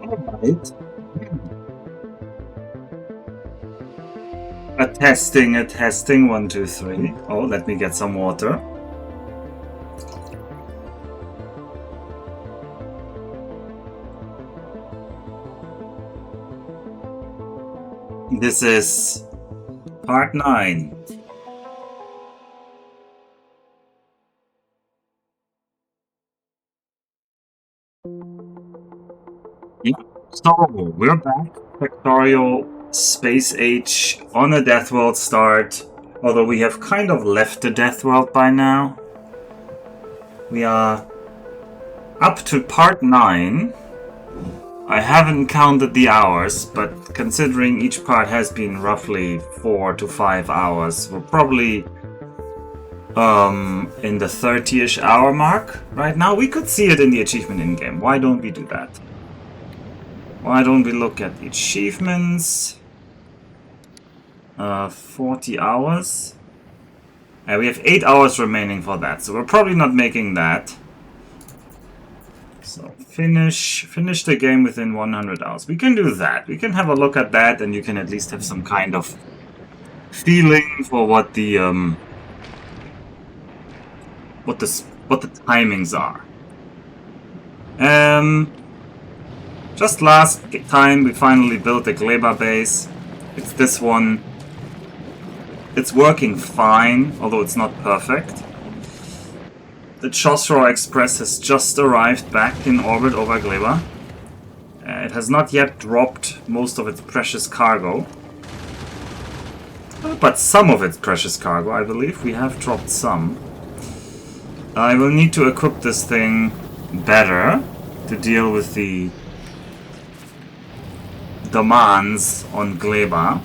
Alright. A testing, 1, 2, 3. Oh, let me get some water. This is part 9. Yeah, so we're back. Factorio Space Age on a Death World start. Although we have kind of left the Death World by now. We are up to part 9. I haven't counted the hours, but considering each part has been roughly 4 to 5 hours, we're probably in the 30-ish hour mark right now. We could see it in the achievement in-game. Why don't we do that? Why don't we look at the achievements? 40 hours. We have 8 hours remaining for that, so we're probably not making that. So finish the game within 100 hours. We can do that. We can have a look at that, and you can at least have some kind of feeling for what the timings are. Just last time we finally built the Gleba base. It's this one. It's working fine, although it's not perfect. The Chosrow Express has just arrived back in orbit over Gleba. It has not yet dropped most of its precious cargo. But some of its precious cargo, I believe. We have dropped some. I will need to equip this thing better to deal with the demands on Gleba.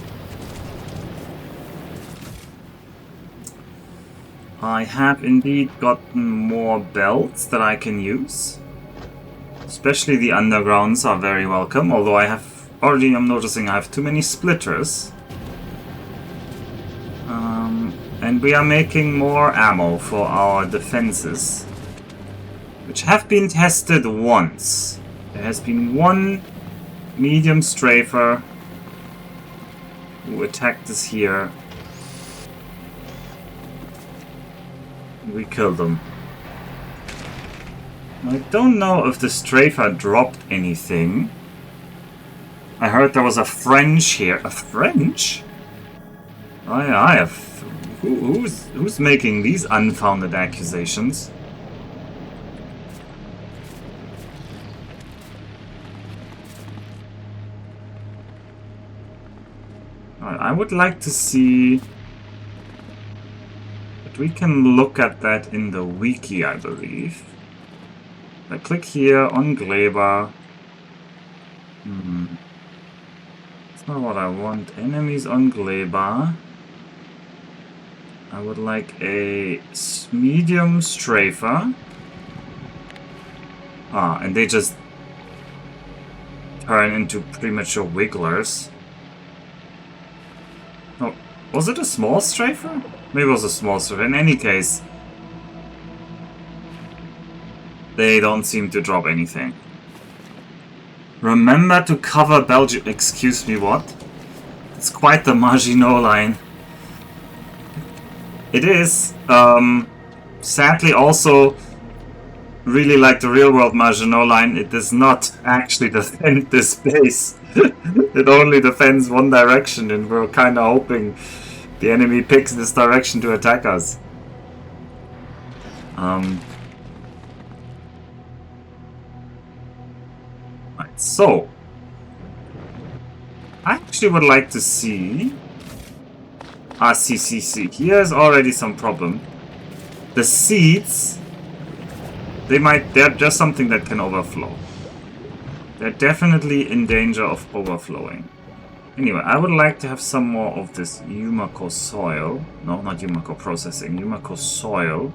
I have indeed gotten more belts that I can use. Especially the undergrounds are very welcome, although I'm noticing I have too many splitters. And we are making more ammo for our defenses, which have been tested once. There has been one medium strafer who attacked us here. We killed him. I don't know if the strafer dropped anything. I heard there was a French here. A French? I have. Who's making these unfounded accusations? I would like to see. But we can look at that in the wiki, I believe. If I click here on Gleba. That's not what I want. Enemies on Gleba. I would like a medium strafer. And they just turn into premature wigglers. Oh, was it a small strafer? Maybe it was a small strafer. In any case, they don't seem to drop anything. Remember to cover Belgium. Excuse me, what? It's quite the Maginot line. It is. Sadly, also, really like the real-world Maginot line, it does not actually defend this base. It only defends one direction, and we're kind of hoping the enemy picks this direction to attack us. Right, so I actually would like to see. See. Here's already some problem. The seeds, they're just something that can overflow. They're definitely in danger of overflowing. Anyway, I would like to have some more of this Yumako soil. No, not Yumako processing. Yumako soil.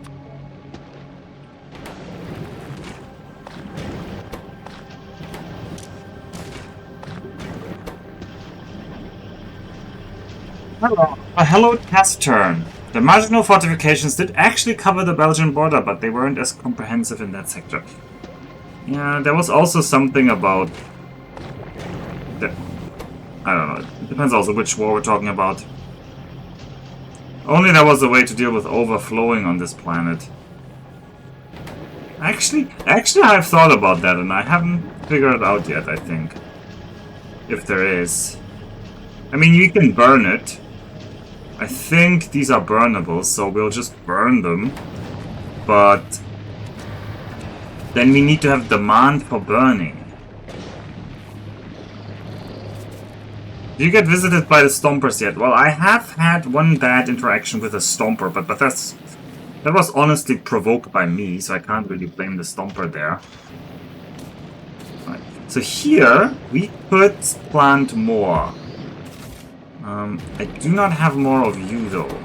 Hello, test turn. The Maginot fortifications did actually cover the Belgian border, but they weren't as comprehensive in that sector. Yeah, there was also something about I don't know. It depends also which war we're talking about. Only there was a way to deal with overflowing on this planet. Actually, I've thought about that and I haven't figured it out yet, I think. If there is. I mean, you can burn it. I think these are burnable, so we'll just burn them. But then we need to have demand for burning. Do you get visited by the Stompers yet? Well, I have had one bad interaction with a Stomper, but that was honestly provoked by me, so I can't really blame the Stomper there. Right. So here, we could plant more. I do not have more of you, though.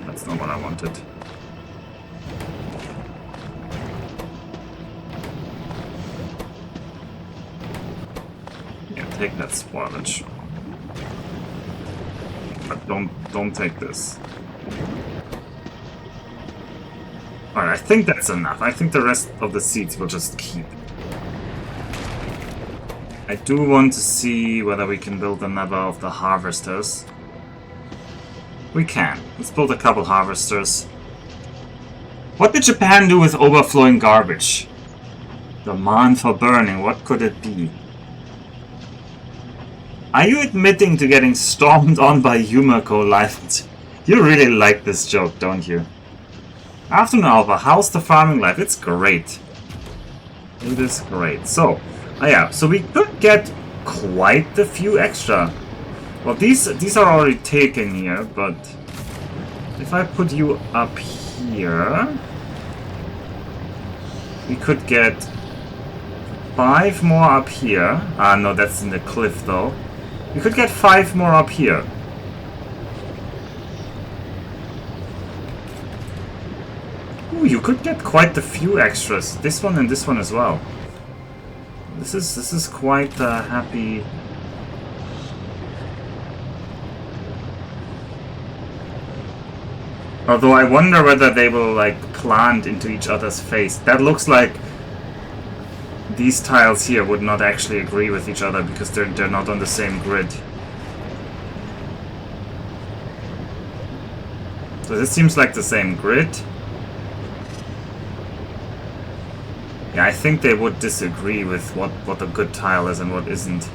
That's not what I wanted. Yeah, take that spoilage. But don't take this. Alright, I think that's enough. I think the rest of the seeds we'll just keep. I do want to see whether we can build another of the harvesters. We can. Let's build a couple harvesters. What did Japan do with overflowing garbage? Demand for burning, what could it be? Are you admitting to getting stormed on by Yumiko life? You really like this joke, don't you? Afternoon Alpha, how's the farming life? It's great. It is great. So, yeah, so we could get quite a few extra. Well, these are already taken here, but if I put you up here, we could get 5 more up here. Ah, no, that's in the cliff, though. We could get 5 more up here. Ooh, you could get quite a few extras. This one and this one as well. This is quite a happy. Although I wonder whether they will like plant into each other's face. That looks like these tiles here would not actually agree with each other because they're not on the same grid. So this seems like the same grid. Yeah, I think they would disagree with what a good tile is and what isn't.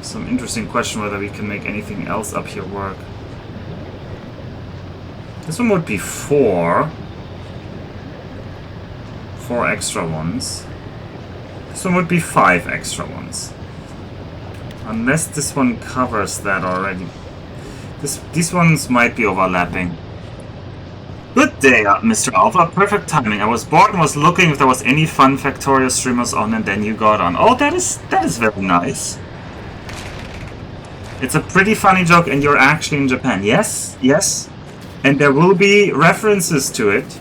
Some interesting question whether we can make anything else up here work. This one would be 4 extra ones. This one would be 5 extra ones. Unless this one covers that already. These ones might be overlapping. Good day, Mr. Alpha. Perfect timing. I was bored and was looking if there was any fun Factorio streamers on, and then you got on. Oh, that is very nice. It's a pretty funny joke, and you're actually in Japan. Yes, yes. And there will be references to it.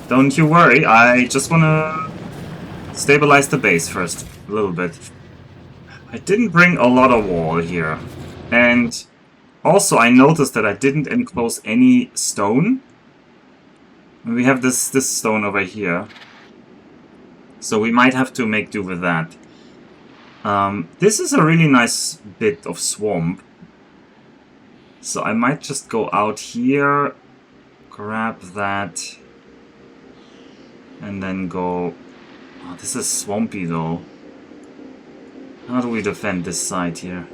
Don't you worry. I just want to stabilize the base first a little bit. I didn't bring a lot of wall here. And also, I noticed that I didn't enclose any stone. We have this stone over here. So we might have to make do with that. This is a really nice bit of swamp. So I might just go out here, grab that, and then go... Oh, this is swampy though. How do we defend this side here?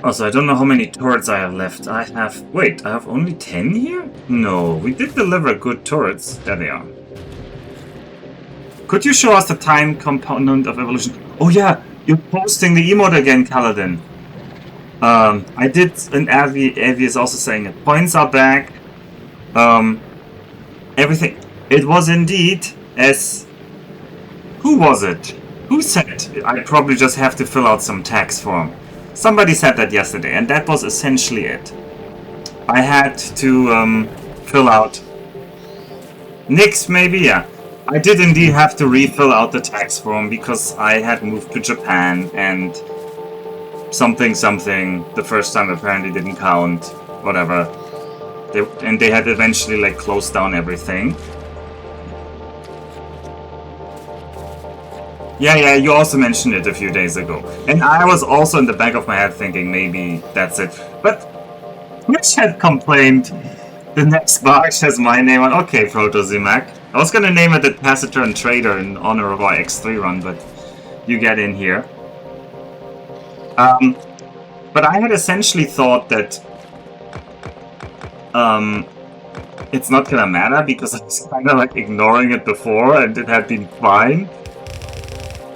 Also, I don't know how many turrets I have left. I have... Wait, I have only 10 here? No, we did deliver good turrets. There they are. Could you show us the time component of evolution? Oh yeah, you're posting the emote again, Kaladin. I did, and Avi is also saying it. Points are back. Everything. It was indeed as... Who was it? Who said? I probably just have to fill out some tax form. Somebody said that yesterday, and that was essentially it. I had to fill out... Nix, maybe, yeah. I did indeed have to refill out the tax form because I had moved to Japan and something the first time apparently didn't count. Whatever. They had eventually like closed down everything. Yeah, you also mentioned it a few days ago. And I was also in the back of my head thinking maybe that's it. But Twitch had complained the next barge has my name on. Okay, Protozimac. I was gonna name it the Taciturn Trader in honor of our X3 run, but you get in here. But I had essentially thought that it's not gonna matter because I was kind of like ignoring it before and it had been fine.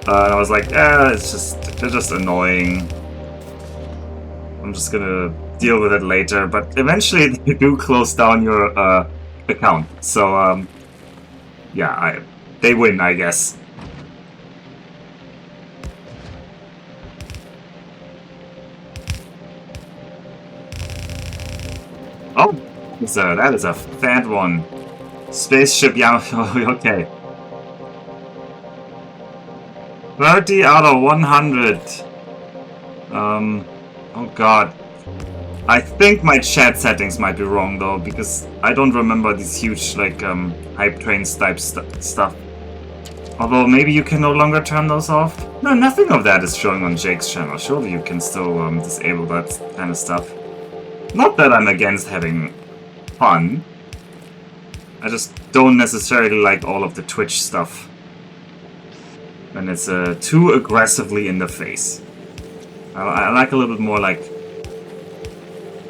And I was like, they're just annoying. I'm just gonna deal with it later. But eventually they do close down your account. So yeah, they win, I guess. Oh, that is a fat one. Spaceship, yeah, okay. 30 out of 100. Oh god. I think my chat settings might be wrong though, because I don't remember these huge, like, hype trains type stuff. Although maybe you can no longer turn those off? No, nothing of that is showing on Jake's channel. Surely you can still disable that kind of stuff. Not that I'm against having fun. I just don't necessarily like all of the Twitch stuff. And it's too aggressively in the face. I like a little bit more like...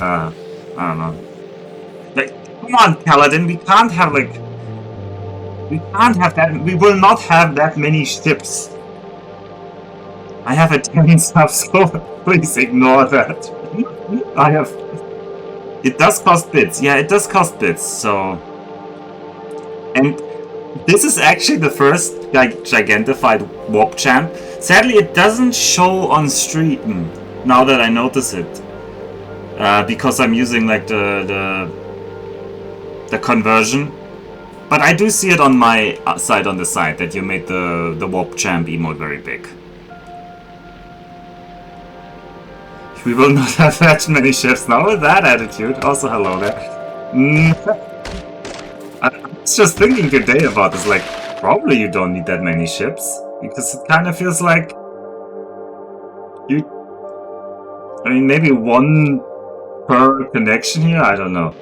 I don't know. Like, come on, Paladin, we can't have like... We can't have that... We will not have that many ships. I have a 10 sub, so please ignore that. I have... It does cost bits. Yeah, it does cost bits, so... And this is actually the first gigantfied warp champ. Sadly, it doesn't show on stream, now that I notice it. Because I'm using like the conversion. But I do see it on my side on the side that you made the warp champ emote very big. We will not have that many ships now with that attitude. Also, hello there. I was just thinking today about this, like, probably you don't need that many ships, because it kind of feels like I mean, maybe one per connection here? I don't know.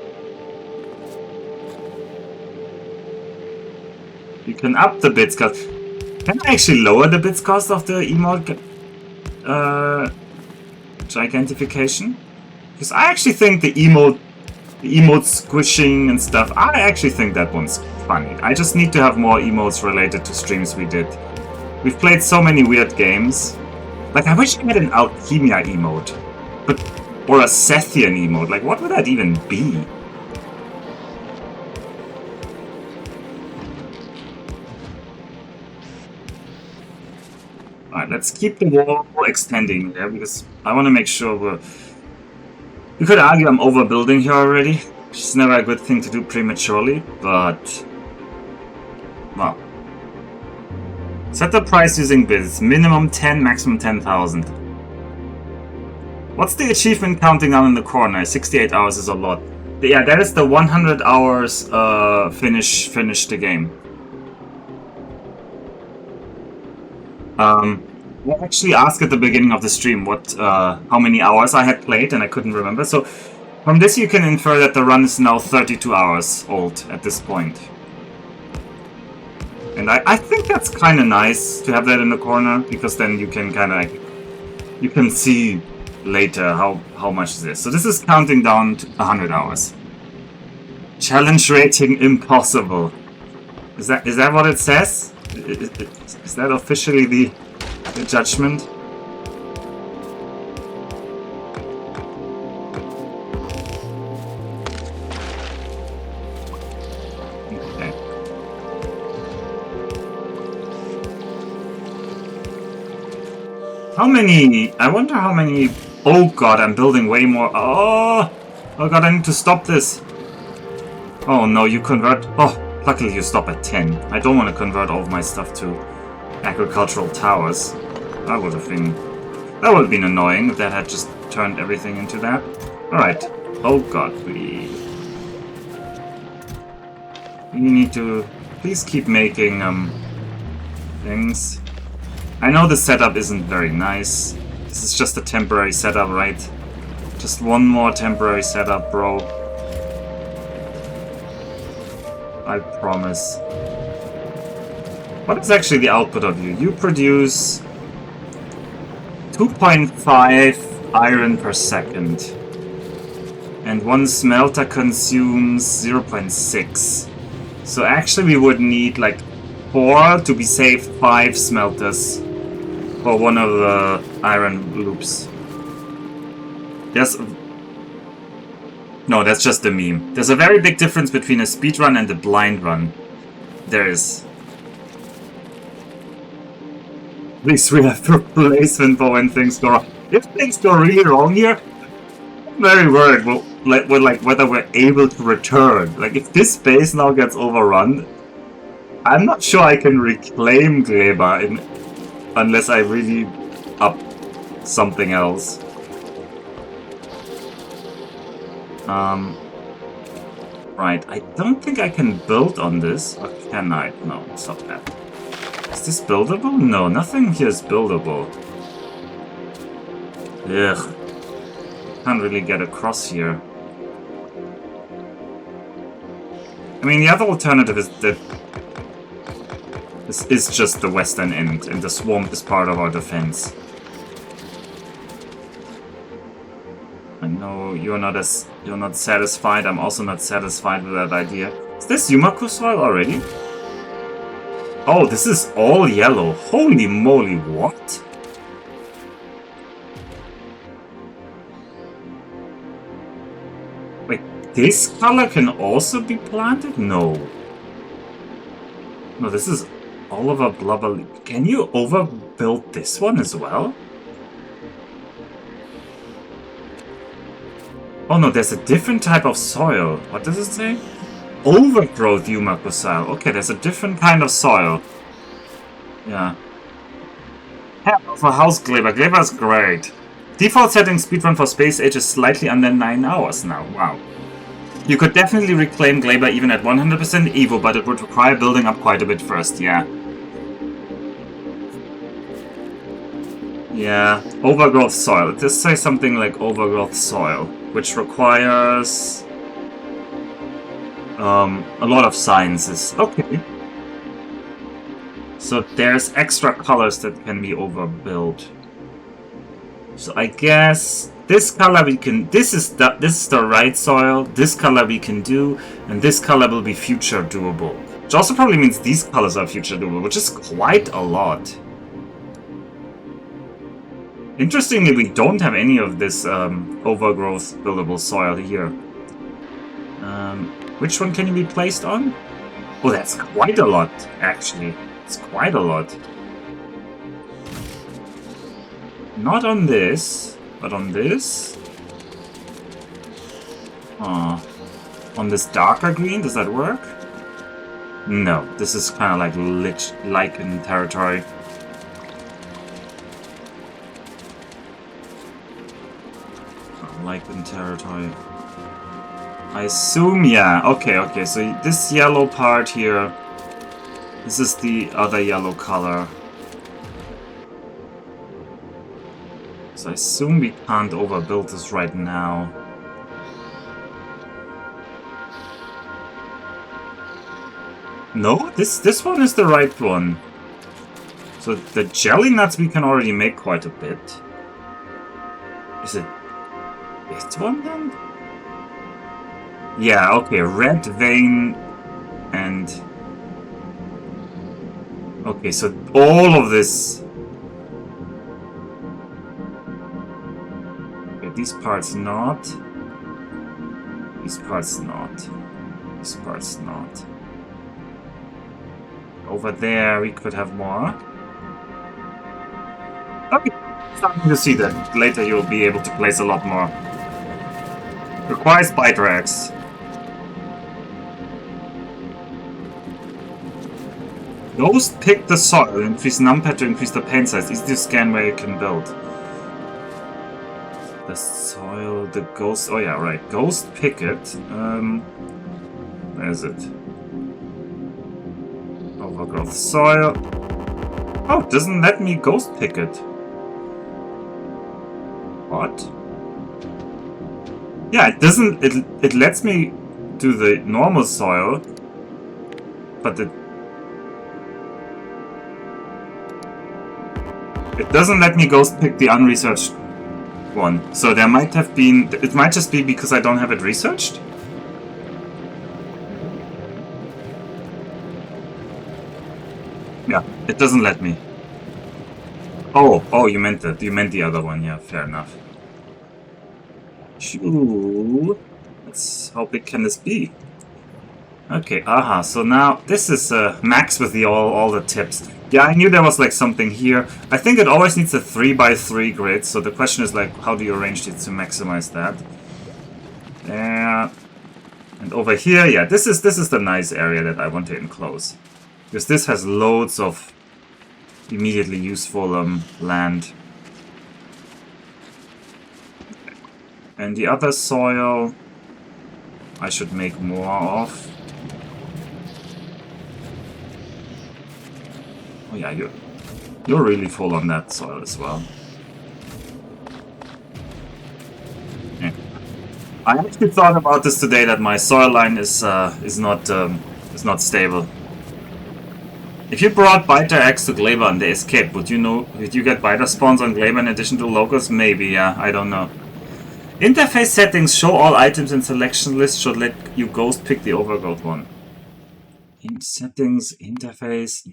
You can up the bits cost. Can I actually lower the bits cost of the emote gigantification? Because I actually think the emote squishing and stuff, I actually think that one's funny. I just need to have more emotes related to streams we did. We've played so many weird games. Like, I wish I had an Alchemia emote. Or a Sethian emote. Like, what would that even be? Alright, let's keep the wall extending there, because I want to make sure we're... You could argue I'm overbuilding here already, which is never a good thing to do prematurely, but... Well. Set the price using bids. Minimum 10, maximum 10,000. What's the achievement counting down in the corner? 68 hours is a lot. Yeah, that is the 100 hours finish the game. I actually asked at the beginning of the stream what how many hours I had played, and I couldn't remember. So from this you can infer that the run is now 32 hours old at this point. And I think that's kind of nice to have that in the corner, because then you can kind of like, you can see later how much it is. So this is counting down to 100 hours. Challenge rating impossible. Is that what it says? Is that officially the judgment? Okay. How many? I wonder how many. Oh god, I'm building way more. Oh god, I need to stop this. Oh no, you convert. Oh, Luckily you stop at 10. I don't want to convert all of my stuff to agricultural towers. That would have been annoying if that had just turned everything into that. Alright. Oh god, we need to please keep making things. I know the setup isn't very nice. This is just a temporary setup, right? Just one more temporary setup, bro. I promise. What is actually the output of you? You produce 2.5 iron per second. And one smelter consumes 0.6. So actually we would need like 4 to be saved 5 smelters for one of the iron loops. No, that's just a meme. There's a very big difference between a speed run and a blind run. There is. At least we have replacement for when things go wrong. If things go really wrong here, I'm very worried whether we're able to return. Like, if this base now gets overrun, I'm not sure I can reclaim Gleba unless I really up something else. Right, I don't think I can build on this. Or can I? No, stop that. Is this buildable? No, nothing here is buildable. Ugh. Can't really get across here. I mean, the other alternative is that this is just the western end, and the swamp is part of our defense. I know you're not satisfied. I'm also not satisfied with that idea. Is this Yumaku soil already? Oh, this is all yellow. Holy moly, what? Wait, this color can also be planted? No. No, this is all over blubber. Can you overbuild this one as well? Oh no, there's a different type of soil. What does it say? Overgrowth Yumaku soil. Okay, there's a different kind of soil. Yeah. For house Gleba. Gleba is great. Default setting speedrun for Space Age is slightly under 9 hours now. Wow. You could definitely reclaim Gleba even at 100% Evo, but it would require building up quite a bit first, yeah. Yeah, overgrowth soil. It does say something like overgrowth soil, which requires a lot of sciences. Okay. So there's extra colors that can be overbuilt. So I guess this color we can. This is the right soil. This color we can do, and this color will be future doable. Which also probably means these colors are future doable, which is quite a lot. Interestingly, we don't have any of this overgrowth buildable soil here. Which one can you be placed on? Oh, that's quite a lot, actually. It's quite a lot. Not on this, but on this. On this darker green, does that work? No, this is kind of like lichen territory. Lichen territory. I assume, yeah. Okay, so this yellow part here, this is the other yellow color. So I assume we can't overbuild this right now. No, this one is the right one. So the jelly nuts we can already make quite a bit. Is it this one then? Yeah, okay, red vein and... Okay, so all of this... Okay, these parts not. These parts not. These parts not. Over there we could have more. Okay, starting to see that. Later you'll be able to place a lot more. Requires bite racks. Ghost pick the soil, increase numpad to increase the pane size. Easy to scan where you can build. The soil, the ghost. Oh yeah, right. Ghost pick it. Where is it? Overgrowth soil. Oh, it doesn't let me ghost pick it. What? Yeah, it doesn't. It lets me do the normal soil, but it doesn't let me ghost pick the unresearched one. So there might have been. It might just be because I don't have it researched. Yeah, it doesn't let me. Oh, you meant that. You meant the other one. Yeah, fair enough. Shoo. How big can this be? Okay, aha, so now this is max with all the tips. Yeah, I knew there was like something here. I think it always needs a 3x3 grid, so the question is like, how do you arrange it to maximize that? There. And over here, yeah, this is the nice area that I want to enclose. Because this has loads of immediately useful land. And the other soil I should make more of. Oh yeah, you're really full on that soil as well. Yeah. I actually thought about this today that my soil line is not stable. If you brought Biter X to Glaber and they escaped, would you get Biter spawns on Glaber in addition to locals? Maybe, yeah, I don't know. Interface settings show all items in selection list should let you ghost pick the overgrowth one. In settings, interface.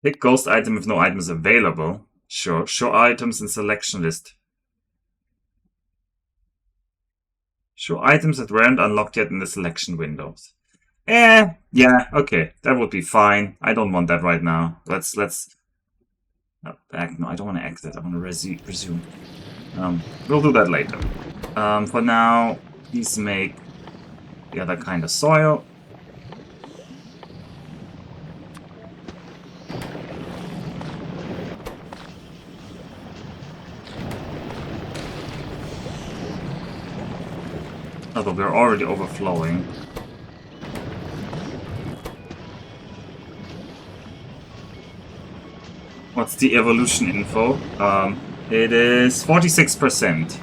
Pick ghost item if no item is available. Sure. Show items in selection list. Show items that weren't unlocked yet in the selection windows. Yeah, okay. That would be fine. I don't want that right now. Let's back. No, I don't want to exit. I want to resume. We'll do that later. For now, please make the other kind of soil. Although we're already overflowing. What's the evolution info? It is 46%.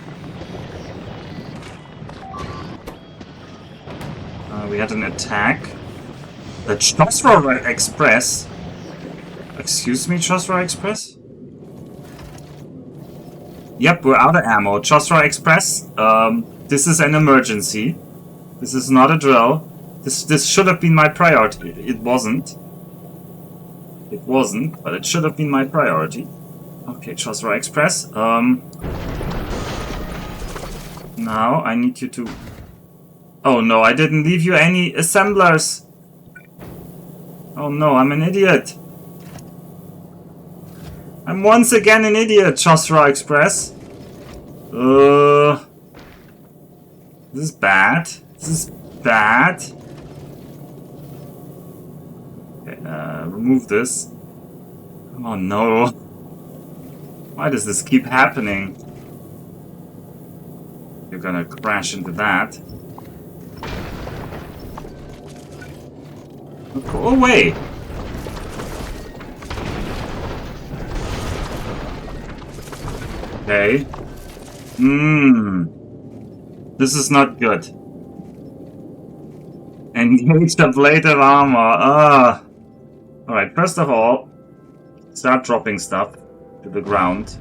We had an attack. The Chosra Express. Excuse me, Chosra Express? Yep, we're out of ammo. Chosra Express. This is an emergency. This is not a drill. This should have been my priority. It wasn't. It wasn't, but it should have been my priority. Okay, Chosra Express. Now I need you to... Oh no, I didn't leave you any assemblers. Oh no, I'm an idiot. I'm once again an idiot, Chosra Express. This is bad. This is bad. Okay, remove this. Oh no. Why does this keep happening? You're gonna crash into that. Go away! Okay. This is not good. Engage ablative armor. Alright, first of all, start dropping stuff to the ground.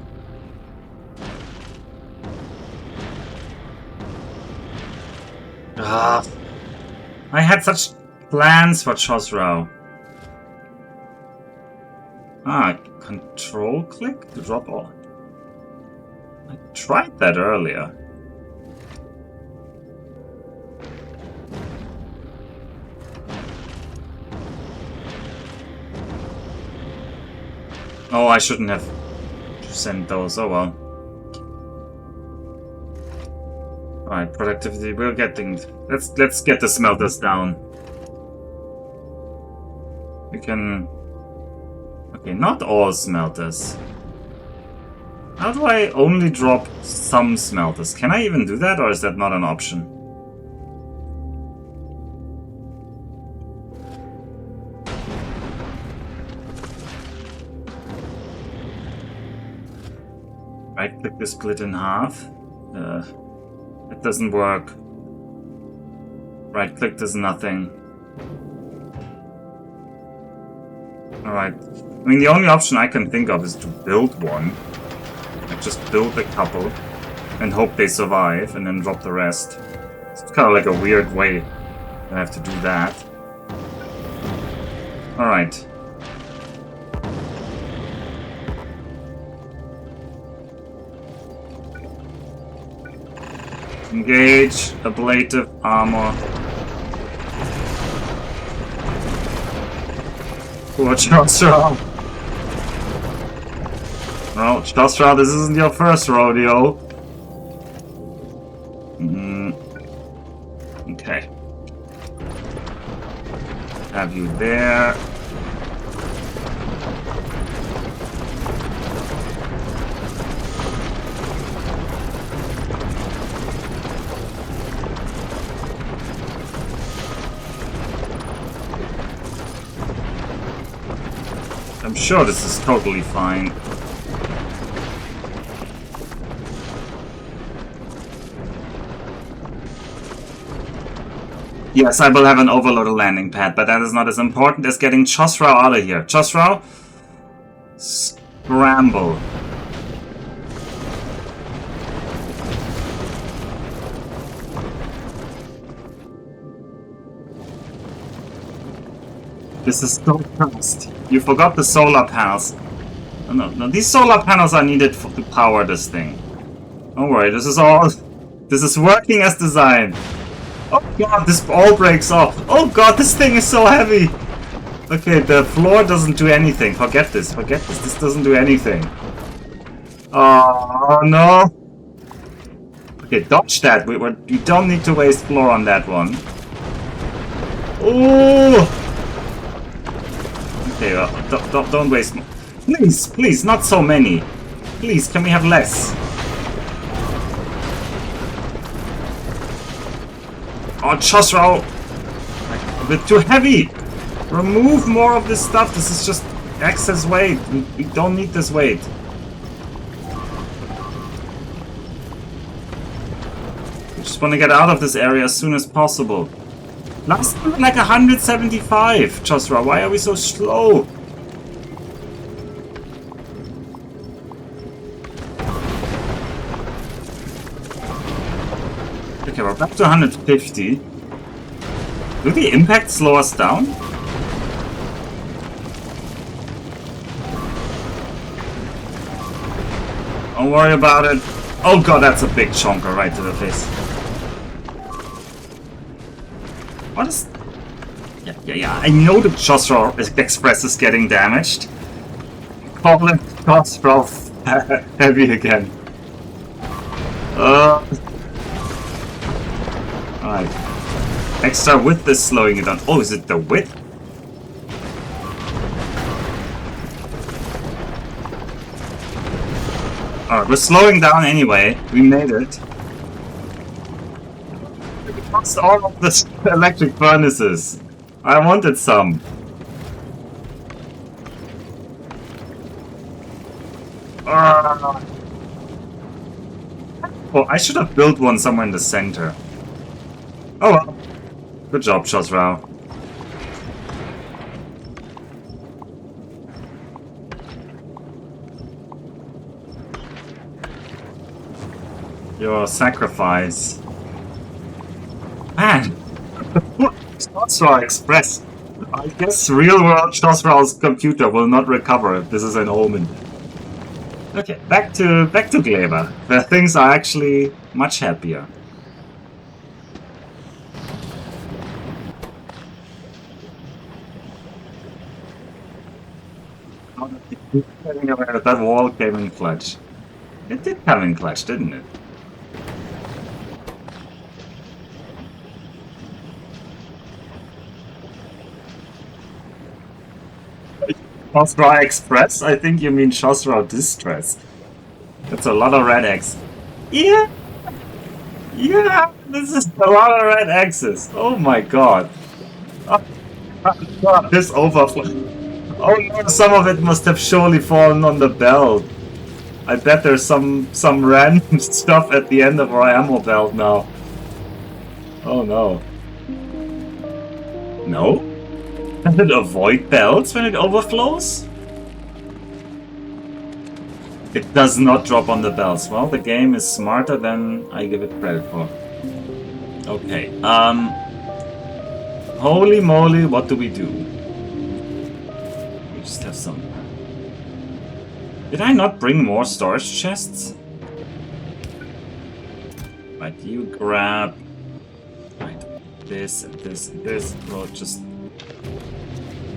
I had such plans for Chosrao. Control click to drop all. I tried that earlier. Oh, I shouldn't have sent those. Oh well. Alright, productivity, we're getting... Let's get the smelters down. We can... Okay, not all smelters. How do I only drop some smelters? Can I even do that, or is that not an option? Right-click the split in half. It doesn't work. Right-click does nothing. Alright. I mean, the only option I can think of is to build one. Like, just build a couple and hope they survive and then drop the rest. It's kind of like a weird way I have to do that. Alright. Engage ablative armor. Watch out, Shosra. No, Shosra, this isn't your first rodeo. Okay. Have you there. I'm sure this is totally fine. Yes, I will have an overloaded landing pad, but that is not as important as getting Chosrau out of here. Chosrau, scramble. This is so fast. You forgot the solar panels. Oh, no, these solar panels are needed to power this thing. Don't worry, this is all... This is working as designed. Oh god, this all breaks off. Oh god, this thing is so heavy. Okay, the floor doesn't do anything. Forget this, forget this. This doesn't do anything. Oh no. Okay, dodge that. We don't need to waste floor on that one. Oh! Okay, don't waste more. Please, please, not so many. Please, can we have less? Oh, Chosrau! A bit too heavy! Remove more of this stuff. This is just excess weight. We don't need this weight. We just want to get out of this area as soon as possible. Last time like 175, Chosrau. Why are we so slow? Okay, we're back to 150. Do the impacts slow us down? Don't worry about it. Oh god, that's a big chonker right to the face. What is... Yeah. I know the Chosrau Express is getting damaged. Call it Chosrau heavy again. Alright. Extra width is slowing it down. Oh, is it the width? Alright, we're slowing down anyway. We made it. We lost all of the electric furnaces. I wanted some. Oh, I should have built one somewhere in the center. Oh well. Good job, Chosrau. Your sacrifice. Man! Chosrau Express. I guess real-world Chosrau's computer will not recover if this is an omen. Okay, back to Gleba, where things are actually much happier. That wall came in clutch. It did come in clutch, didn't it? Shosra Express? I think you mean Shosra Distress. That's a lot of red eggs. Yeah, yeah, this is a lot of red X's. Oh my god. Oh my god, this overflow. Oh no, some of it must have surely fallen on the belt. I bet there's some random stuff at the end of our ammo belt now. Oh no. No? Does it avoid belts when it overflows? It does not drop on the belts. Well, the game is smarter than I give it credit for. Okay, holy moly, what do? We just have some... Did I not bring more storage chests? Right, you grab... Right, this and this and this. Well, just...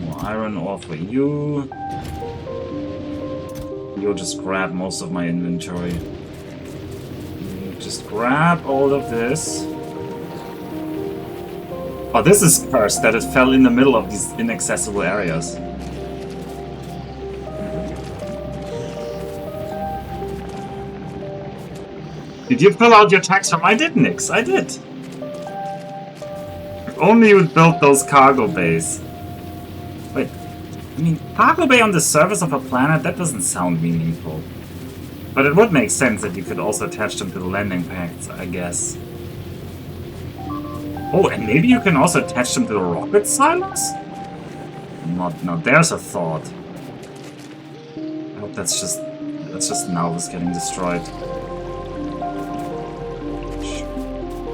more iron ore for you. You'll just grab most of my inventory. You just grab all of this. Oh, this is cursed that it fell in the middle of these inaccessible areas. Did you fill out your tax form? I did, Nix. I did. If only you would build those cargo bays. Wait. I mean, cargo bay on the surface of a planet? That doesn't sound meaningful. But it would make sense that you could also attach them to the landing packs, I guess. Oh, and maybe you can also attach them to the rocket silos? No, there's a thought. I hope that's just Nalvis getting destroyed.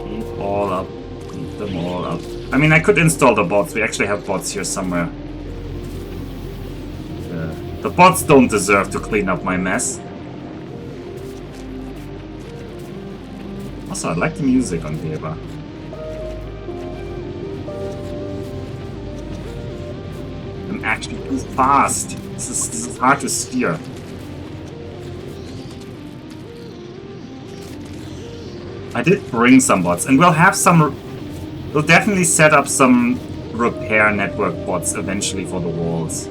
Keep all up. Keep them all up. I mean, I could install the bots. We actually have bots here somewhere. The bots don't deserve to clean up my mess. Also, I like the music on Weber. I'm actually too fast. This is hard to steer. I did bring some bots, and we'll have some... We'll definitely set up some repair network bots eventually for the walls.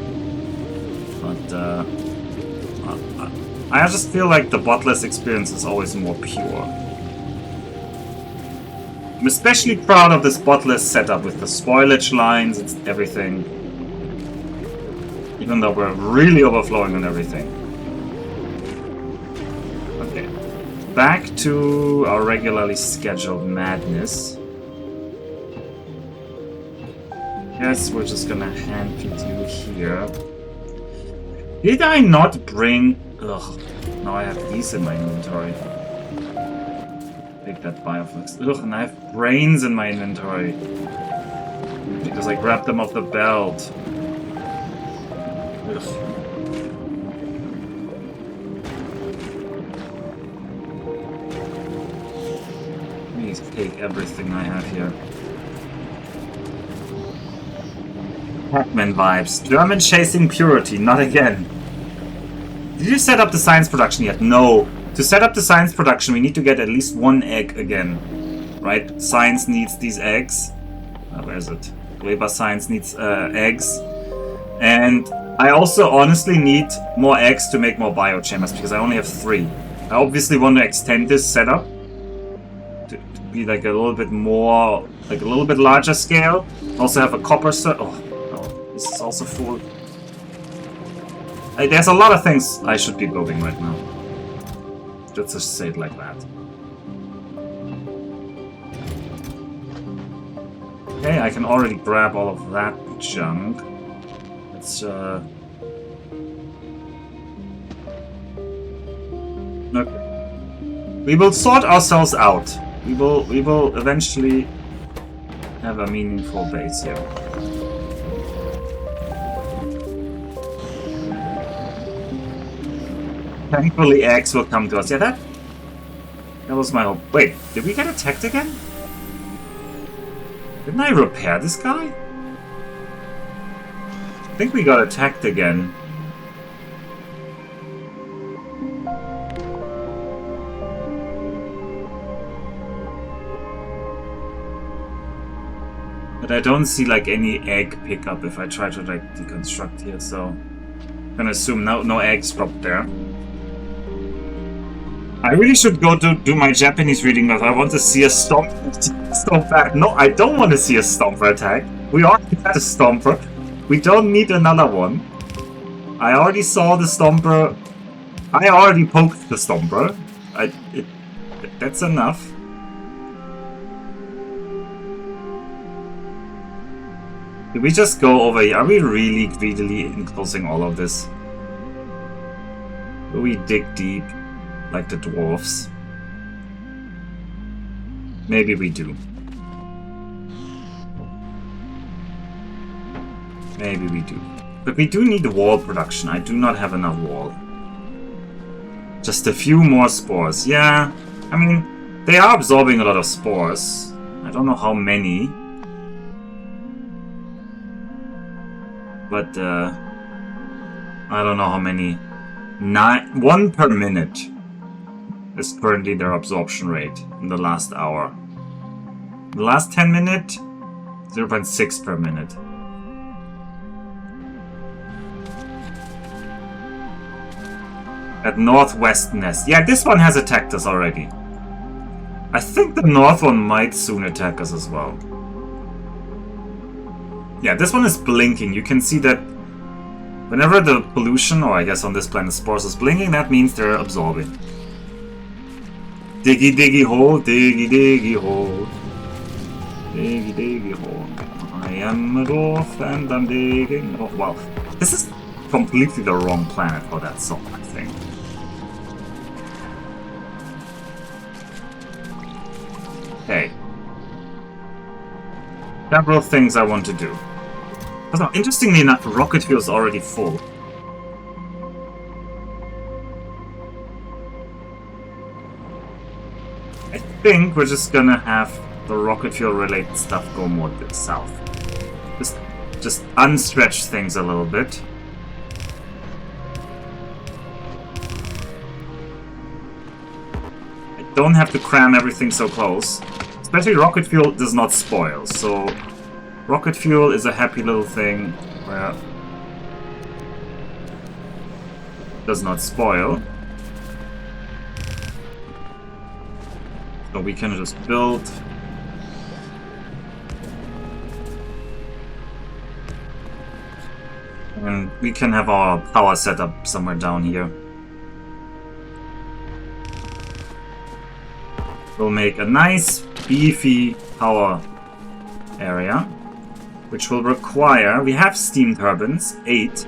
But, I just feel like the botless experience is always more pure. I'm especially proud of this botless setup with the spoilage lines and everything. Even though we're really overflowing on everything. Okay. Back to our regularly scheduled madness. Yes, we're just gonna hand feed you here. Did I not bring... Ugh, now I have these in my inventory. Take that bioflux. Ugh, and I have brains in my inventory. Because I grabbed them off the belt. Ugh. Please take everything I have here. Pac-Man vibes. German chasing purity, not again. Did you set up the science production yet? No. To set up the science production, we need to get at least one egg again. Right? Science needs these eggs. Where is it? Weber Science needs eggs. And I also honestly need more eggs to make more biochambers, because I only have 3. I obviously want to extend this setup to be like a little bit more, like a little bit larger scale. Also have a copper this is also full. There's a lot of things I should be building right now. Let's just say it like that. Okay, I can already grab all of that junk. Let's okay. We will sort ourselves out. We will eventually have a meaningful base here. Thankfully, eggs will come to us. Yeah, that was my hope. Wait, did we get attacked again? Didn't I repair this guy? I think we got attacked again. But I don't see like any egg pickup if I try to like deconstruct here, so... Gonna assume no eggs dropped there. I really should go to do my Japanese reading, but I want to see a Stomper. No, I don't want to see a Stomper attack. We already had a Stomper. We don't need another one. I already saw the Stomper. I already poked the Stomper. That's enough. Did we just go over here? Are we really greedily enclosing all of this? Will we dig deep? Like the dwarfs? Maybe we do. Maybe we do. But we do need wall production. I do not have enough wall. Just a few more spores. Yeah, I mean, they are absorbing a lot of spores. I don't know how many. But, I don't know how many. 1 per minute is currently their absorption rate in the last hour. The last 10 minutes, 0.6 per minute. At Northwest Nest. Yeah, this one has attacked us already. I think the North one might soon attack us as well. Yeah, this one is blinking. You can see that whenever the pollution, or I guess on this planet spores, is blinking, that means they're absorbing. Diggy diggy hole, diggy diggy hole. Diggy diggy hole. I am a dwarf and I'm digging. Oh, wow. This is completely the wrong planet for that song, I think. Okay. Several things I want to do. Also, interestingly enough, rocket fuel is already full. I think we're just gonna have the rocket fuel related stuff go more to the south. Just unstretch things a little bit. I don't have to cram everything so close. Especially rocket fuel does not spoil, so rocket fuel is a happy little thing where it does not spoil. So we can just build. And we can have our power set up somewhere down here. We'll make a nice beefy power area, which will require, we have steam turbines, 8.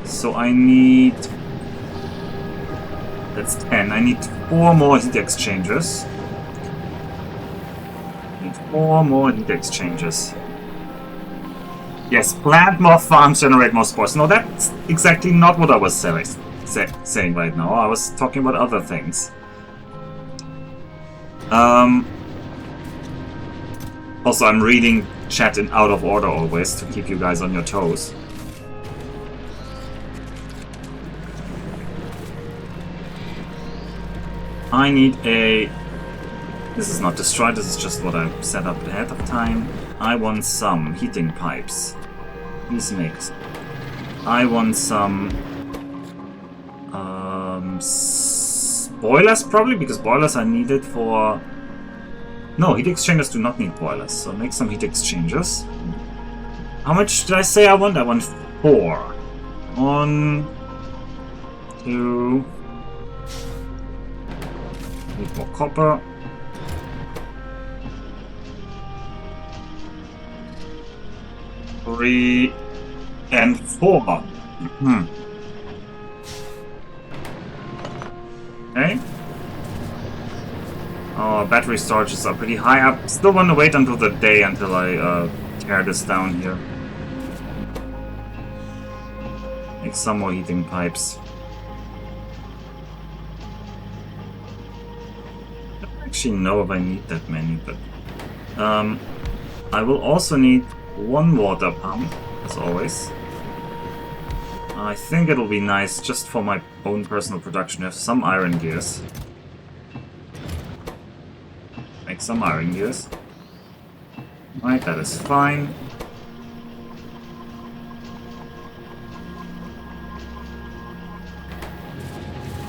So I need, that's 10. I need 4 more heat exchangers. Need 4 more heat exchangers. Yes, plant more farms, generate more spores. No, that's exactly not what I was saying right now. I was talking about other things. Also, I'm reading chat in out of order always to keep you guys on your toes. I need a... This is not destroyed, this is just what I set up ahead of time. I want some heating pipes. Please make some. I want some... boilers probably, because boilers are needed for... No, heat exchangers do not need boilers, so make some heat exchangers. How much did I say I want? I want 4. 1, 2... Need more copper. 3 and 4. Okay. Our battery storages are pretty high up. Still want to wait until the day until I tear this down here. Make some more heating pipes. I don't actually know if I need that many, but I will also need 1 water pump, as always. I think it'll be nice just for my own personal production to have some iron gears. Make some iron gears. Right, that is fine.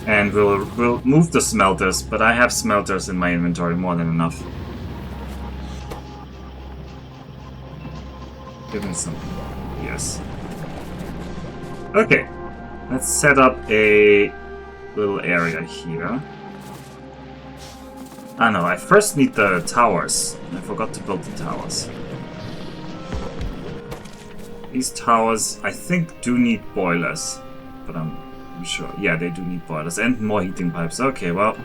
And we'll move the smelters, but I have smelters in my inventory, more than enough. Give me some. Yes. Okay. Let's set up a little area here. Ah no, I first need the towers. I forgot to build the towers. These towers, I think, do need boilers. But I'm sure. Yeah, they do need boilers. And more heating pipes. Okay, well.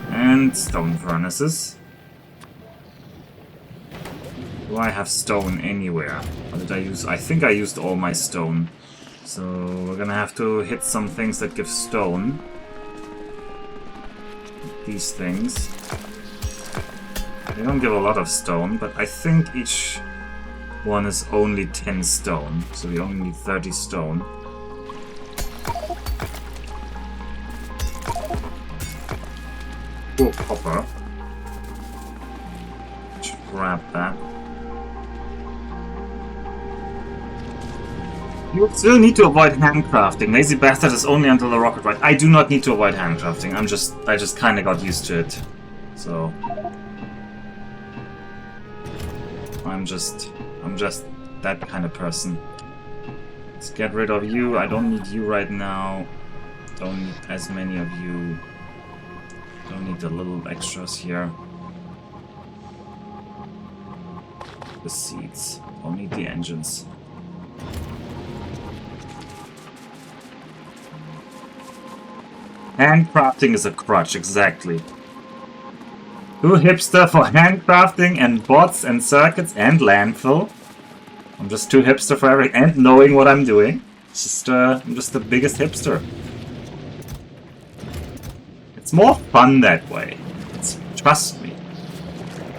And stone furnaces. Do I have stone anywhere? Or did I use... I think I used all my stone. So we're gonna have to hit some things that give stone. These things. They don't give a lot of stone, but I think each one is only 10 stone. So we only need 30 stone. Oh, copper. Let's grab that. You still need to avoid handcrafting. Lazy bastard is only until the rocket ride. I do not need to avoid handcrafting. I just kind of got used to it. So I'm just that kind of person. Let's get rid of you. I don't need you right now. Don't need as many of you. Don't need the little extras here. The seeds. Don't need the engines. Handcrafting is a crutch, exactly. Too hipster for handcrafting and bots and circuits and landfill. I'm just too hipster for everything and knowing what I'm doing. It's just, I'm just the biggest hipster. It's more fun that way. Trust me.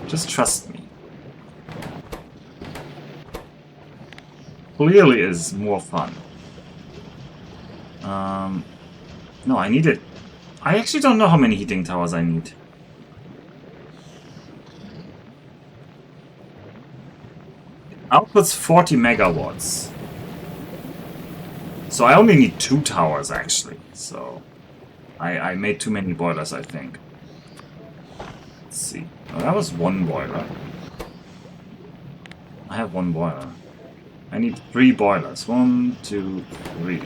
Just trust me. Clearly is more fun. No, I need it. I actually don't know how many heating towers I need. Output's 40 megawatts. So I only need 2 towers, actually. So I made too many boilers, I think. Let's see. Oh, that was 1 boiler. I have 1 boiler. I need 3 boilers. 1, 2, 3.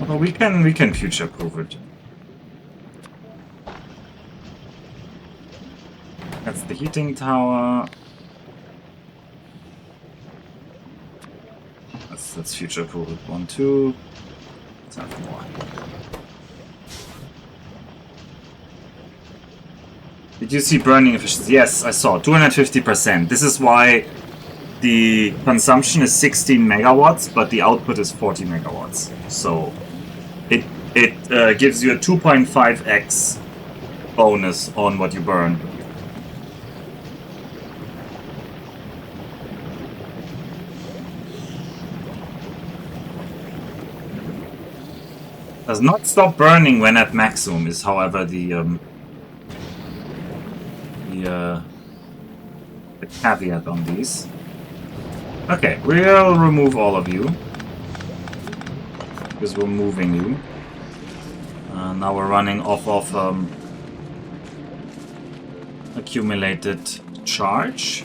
Well, we can future-proof it. That's the heating tower. Let's future-proof it. 1, 2. Let's have more. Did you see burning efficiency? Yes, I saw. 250%. This is why the consumption is 16 megawatts, but the output is 40 megawatts. So it gives you a 2.5x bonus on what you burn. Does not stop burning when at maximum is, however, the caveat on these. Okay, we'll remove all of you because we're moving you. Now we're running off of accumulated charge.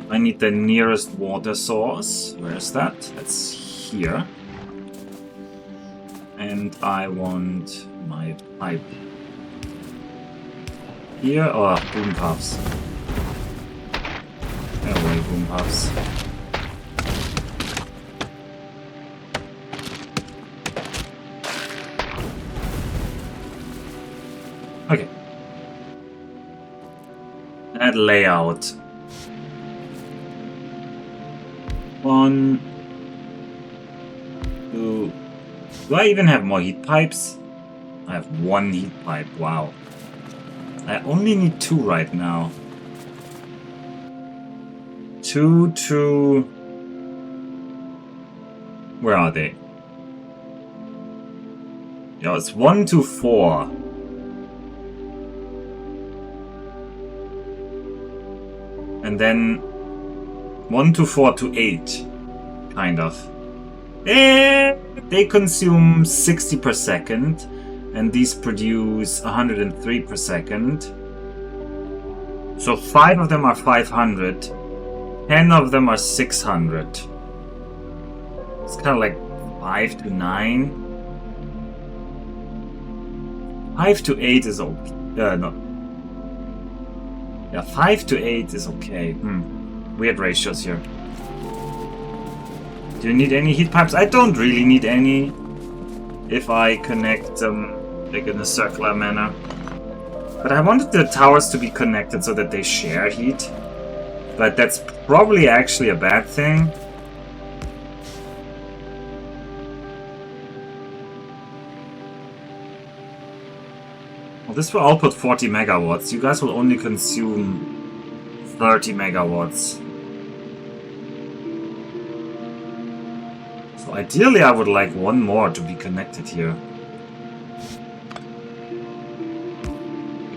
I need the nearest water source. Where is that? That's here. And I want my pipe here, or boom puffs. Away, boom puffs. Okay. Add layout. 1, 2. Do I even have more heat pipes? I have 1 heat pipe. Wow. I only need 2 right now. 2 to... Where are they? Yeah, it's 1 to 4. And then 1 to 4 to 8. Kind of. They consume 60 per second, and these produce 103 per second. So 5 of them are 500, 10 of them are 600. It's kind of like 5 to 9. 5 to 8 is okay. No. Yeah, 5 to 8 is okay. Weird ratios here. Do you need any heat pipes? I don't really need any if I connect them like in a circular manner. But I wanted the towers to be connected so that they share heat. But that's probably actually a bad thing. Well, this will output 40 megawatts. You guys will only consume 30 megawatts. So ideally I would like one more to be connected here.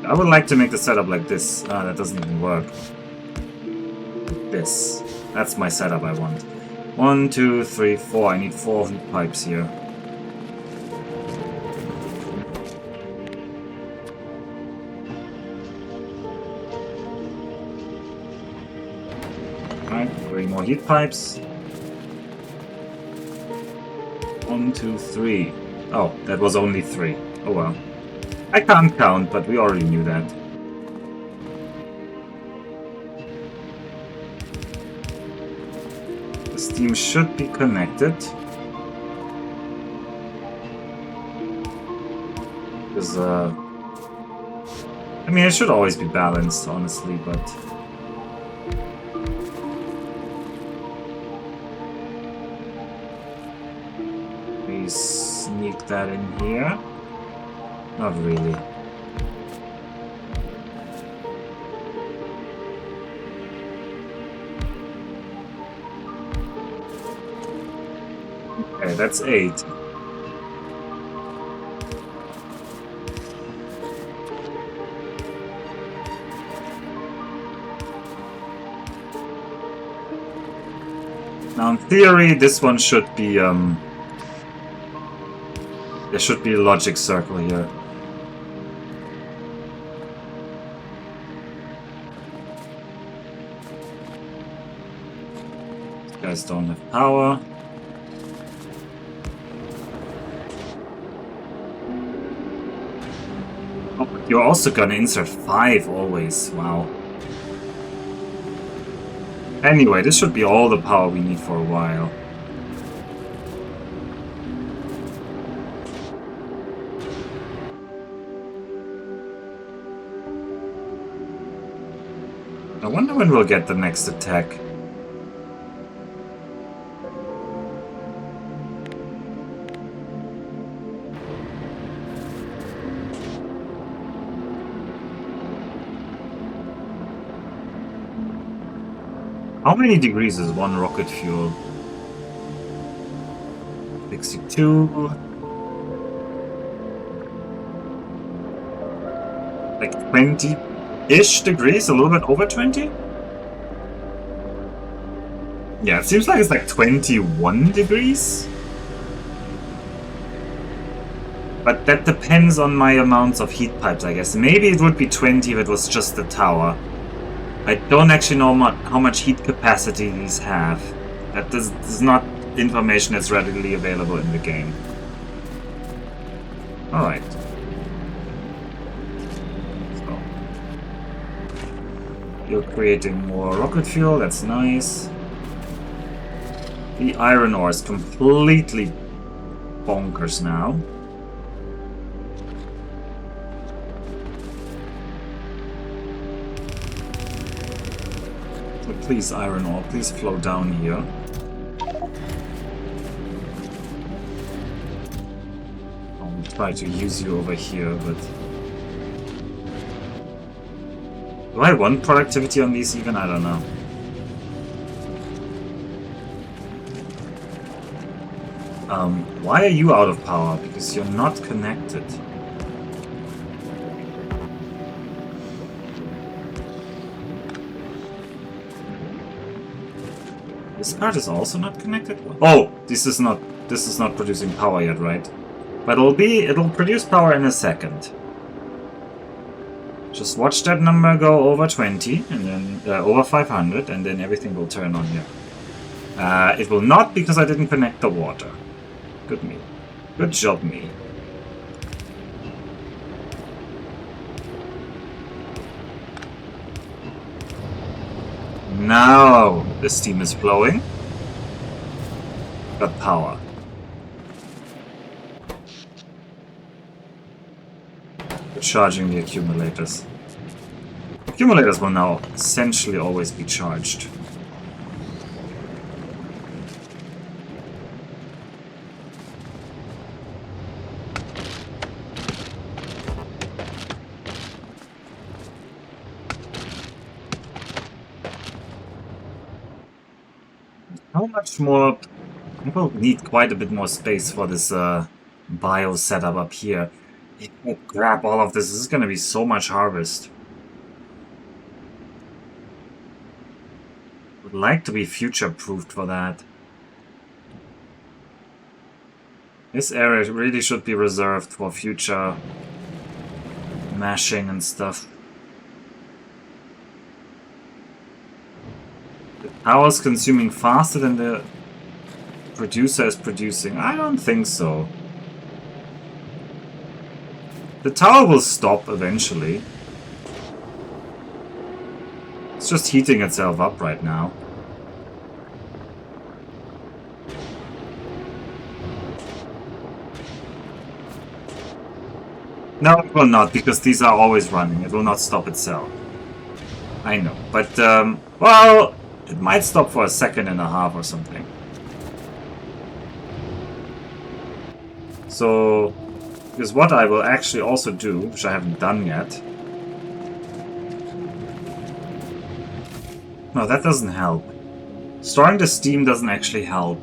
I would like to make the setup like this. Ah, that doesn't even work. This. That's my setup I want. 1, 2, 3, 4. I need 4 heat pipes here. Alright, 3 more heat pipes. 1, 2, 3. Oh, that was only 3. Oh well. I can't count, but we already knew that. The steam should be connected. Because, I mean, it should always be balanced, honestly, but... we sneak that in here. Not really. Okay, that's 8. Now, in theory, this one should be, there should be a logic circle here. These guys don't have power. Oh, but you're also gonna insert 5 always. Wow. Anyway, this should be all the power we need for a while. I wonder when we'll get the next attack. How many degrees is one rocket fuel? 62. Like 20-ish degrees? A little bit over 20? Yeah, it seems like it's like 21 degrees. But that depends on my amounts of heat pipes, I guess. Maybe it would be 20 if it was just the tower. I don't actually know how much heat capacity these have. That is not information that's readily available in the game. Alright. So. You're creating more rocket fuel, that's nice. The iron ore is completely bonkers now. Please, iron ore, please flow down here. I'll try to use you over here, but... do I want productivity on these even? I don't know. Why are you out of power? Because you're not connected. This card is also not connected? Oh, this is not this is not producing power yet, right? But it'll produce power in a second. Just watch that number go over 20, and then over 500, and then everything will turn on here. It will not, because I didn't connect the water. Good me. Good job, me. Now the steam is flowing. Got power. We're charging the accumulators. Accumulators will now essentially always be charged. How much more? I will need quite a bit more space for this bio setup up here. Oh, grab all of this. This is going to be so much harvest. Would like to be future-proofed for that. This area really should be reserved for future mashing and stuff. The power's consuming faster than the producer is producing. I don't think so. The tower will stop eventually. It's just heating itself up right now. No, it will not, because these are always running. It will not stop itself. I know, but, well, it might stop for a second and a half or something. So, because what I will actually also do, which I haven't done yet... No, that doesn't help. Storing the steam doesn't actually help.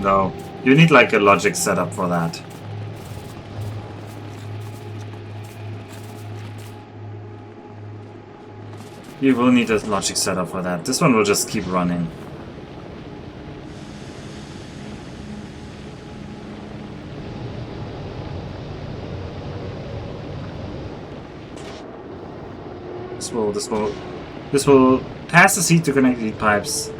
No, you need like a logic setup for that. You will need a logic setup for that. This one will just keep running. This will pass the seed to connect the pipes.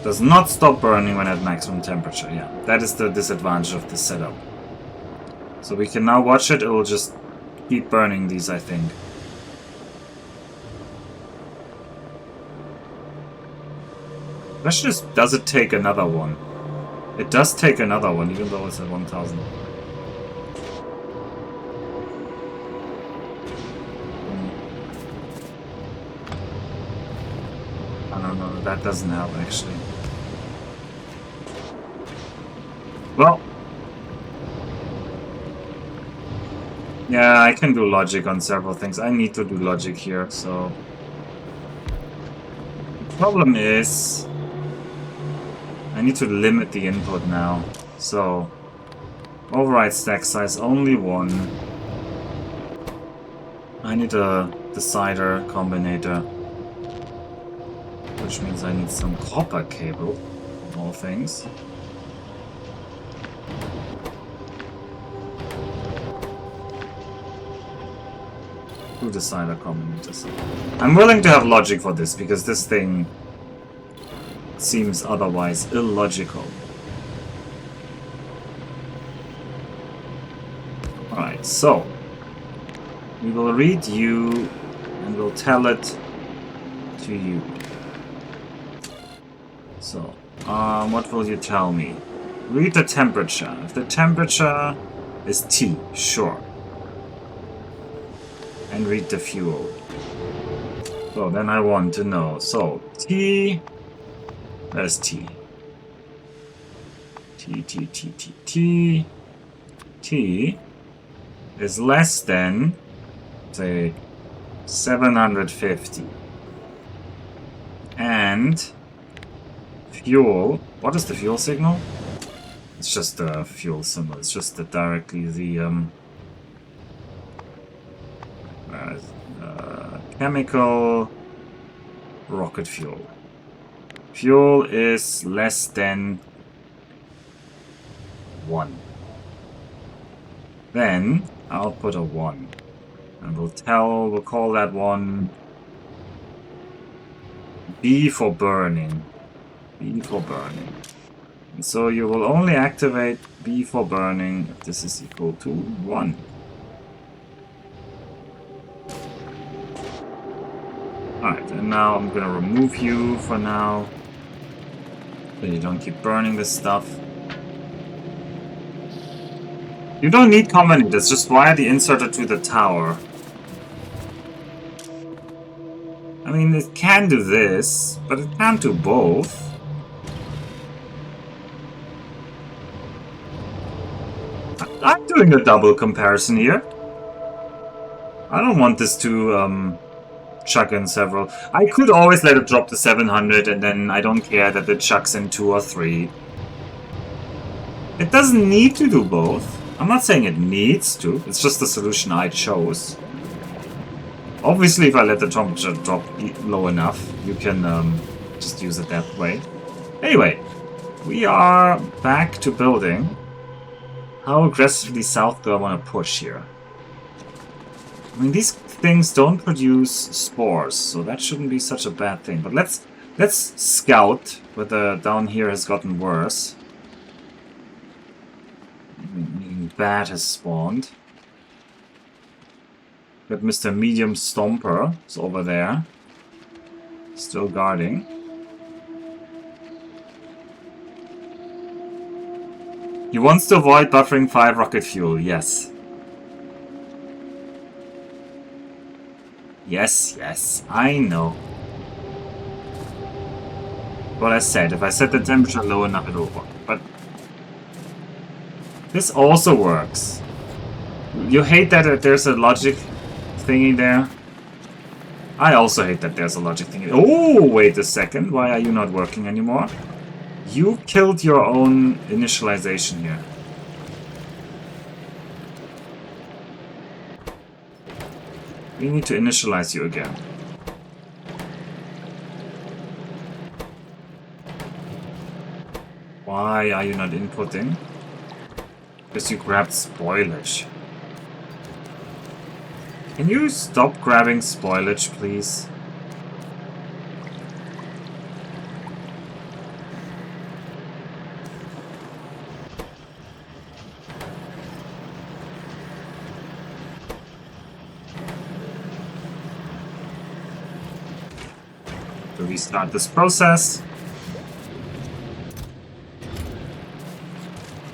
Does not stop burning when at maximum temperature. Yeah, that is the disadvantage of this setup. So we can now watch it. It will just keep burning these, I think. Question is, does it take another one? It does take another one, even though it's at 1000. I don't know, that doesn't help actually. Well, yeah, I can do logic on several things. I need to do logic here, so... The problem is... I need to limit the input now. So... Override stack size only 1. I need a decider combinator. Which means I need some copper cable, of all things. Two decider combinators. I'm willing to have logic for this, because this thing seems otherwise illogical. Alright, so we will read you and we'll tell it to you. So, what will you tell me? Read the temperature. If the temperature is T, sure. And read the fuel. So then I want to know. So T, where's T? T is less than, say, 750. And fuel, what is the fuel signal? It's just the fuel symbol. It's just directly the chemical rocket fuel. Fuel is less than 1. Then I'll put a 1. And we'll call that one B for burning. B for burning. And so you will only activate B for burning if this is equal to 1. Alright, and now I'm gonna remove you for now. So you don't keep burning this stuff. You don't need combinators, just wire the inserter to the tower. I mean, it can do this, but it can't do both. I'm doing a double comparison here. I don't want this to chuck in several. I could always let it drop to 700 and then I don't care that it chucks in 2 or 3. It doesn't need to do both. I'm not saying it needs to, it's just the solution I chose. Obviously, if I let the temperature drop low enough, you can just use it that way. Anyway, we are back to building. How aggressively south do I want to push here? I mean, these things don't produce spores, so that shouldn't be such a bad thing. But let's scout whether down here has gotten worse. Anything bad has spawned. But Mr. Medium Stomper is over there. Still guarding. He wants to avoid buffering 5 rocket fuel, yes. Yes, I know. What I said, if I set the temperature low enough it will work. But this also works. You hate that there's a logic thingy there? I also hate that there's a logic thingy. Oh, wait a second. Why are you not working anymore? You killed your own initialization here. We need to initialize you again. Why are you not inputting? Because you grabbed spoilage. Can you stop grabbing spoilage, please? To restart this process.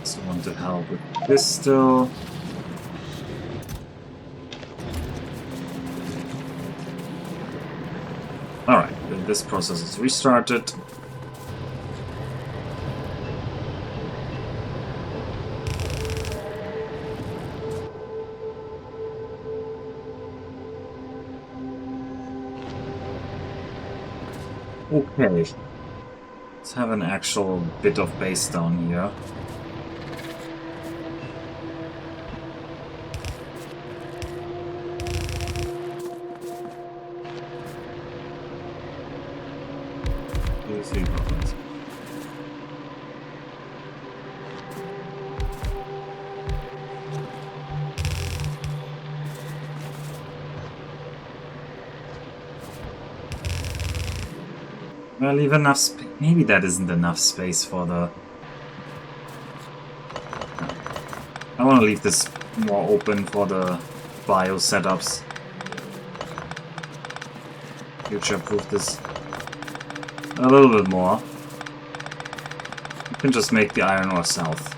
So I want to help with this still. Alright, this process is restarted. Okay, let's have an actual bit of base down here. Well, leave enough space. Maybe that isn't enough space for the... I want to leave this more open for the bio setups. Future-proof this a little bit more. You can just make the iron ore south.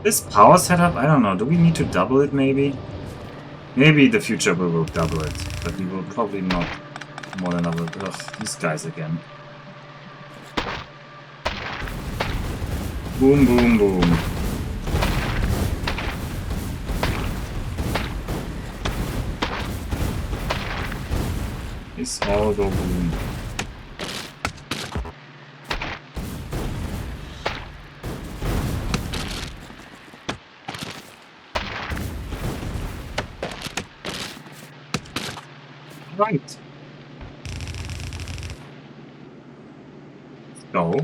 This power setup, I don't know, do we need to double it maybe? Maybe in the future we will double it, but we will probably not more than double it. Ugh, these guys again. Boom, boom, boom. It's all go boom. Right. Go.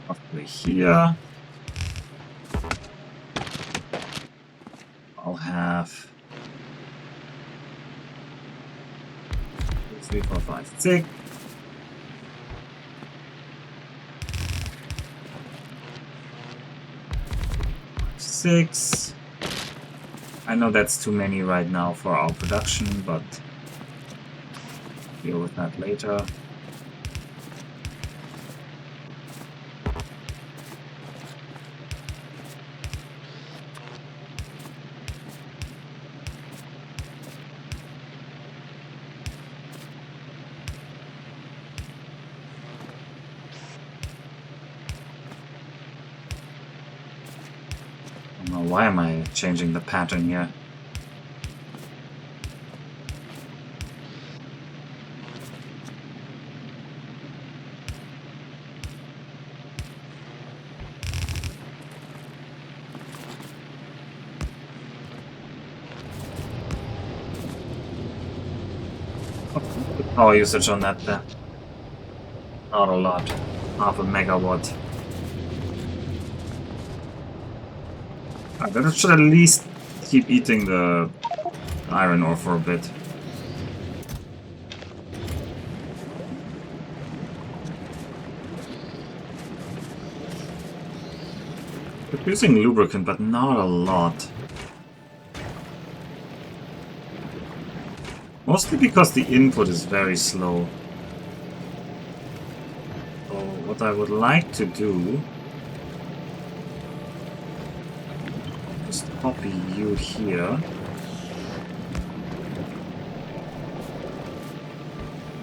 Roughly here. I'll have 2, 3, 4, 5, 6. 6. I know that's too many right now for our production, but deal with that later. Why am I changing the pattern here? Power usage on that there. Not a lot. Half a megawatt. I should at least keep eating the iron ore for a bit. Producing lubricant, but not a lot. Mostly because the input is very slow. So what I would like to do... just copy you here.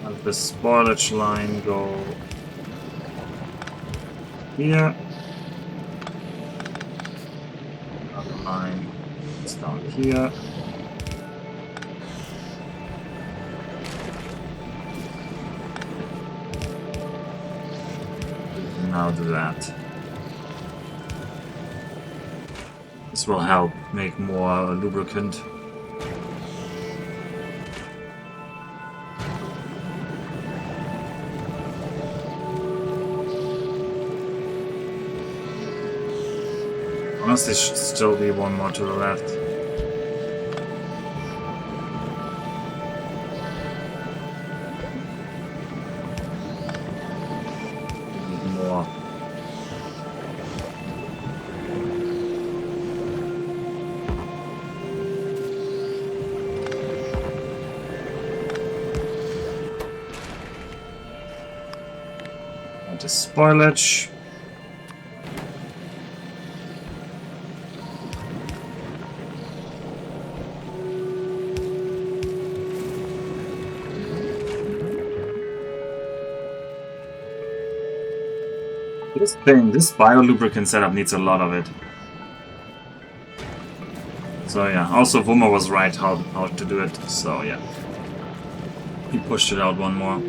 Have the spoilage line go here. Another line is down here. Now do that. This will help make more lubricant. Honestly, should still be one more to the left. Need more. And the spoilage. This biolubricant setup needs a lot of it. So yeah, also Wummer was right how to do it, so yeah. He pushed it out one more.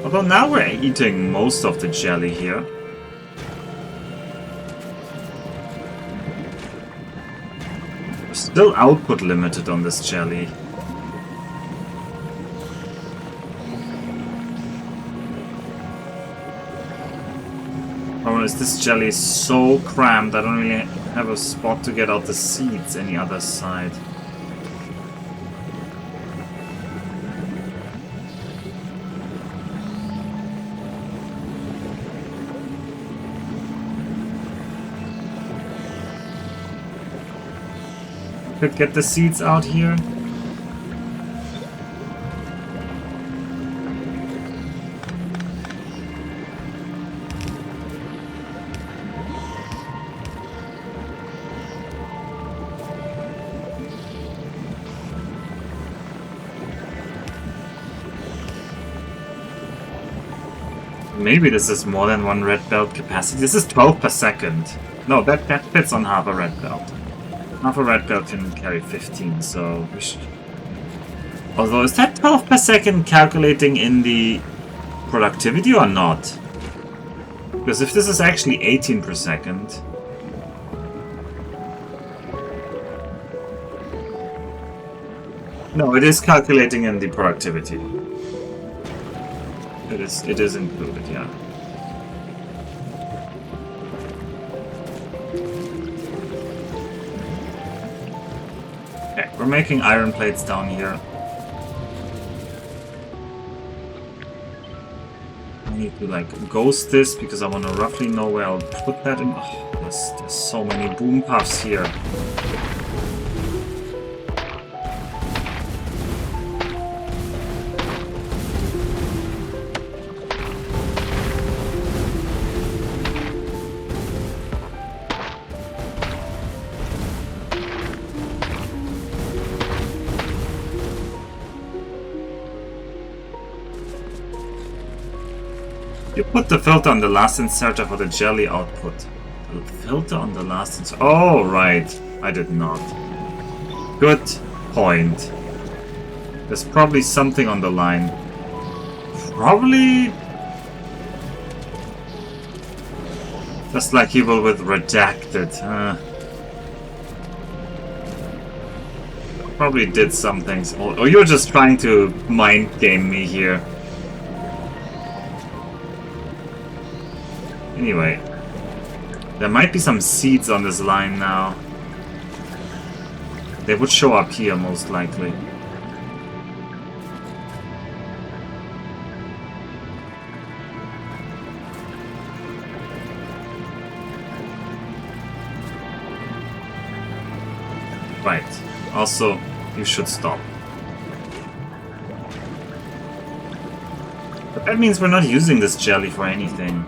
Although now we're eating most of the jelly here. We're still output limited on this jelly. Is this jelly is so cramped, I don't really have a spot to get out the seeds any other side. Could get the seeds out here. Maybe this is more than one red belt capacity. This is 12 per second. No, that fits on half a red belt. Half a red belt can carry 15, so we should... Although, is that 12 per second calculating in the productivity or not? Because if this is actually 18 per second... No, it is calculating in the productivity. It is included, yeah. Okay, we're making iron plates down here. I need to like ghost this because I want to roughly know where I'll put that in. Oh, there's so many boom puffs here. You put the filter on the last inserter for the jelly output. The filter on the last inserter. Oh, right. I did not. Good point. There's probably something on the line. Probably... Just like he will with redacted. Probably did some things. Or you're just trying to mind game me here. Anyway, there might be some seeds on this line now. They would show up here most likely. Right. Also, you should stop. But that means we're not using this jelly for anything.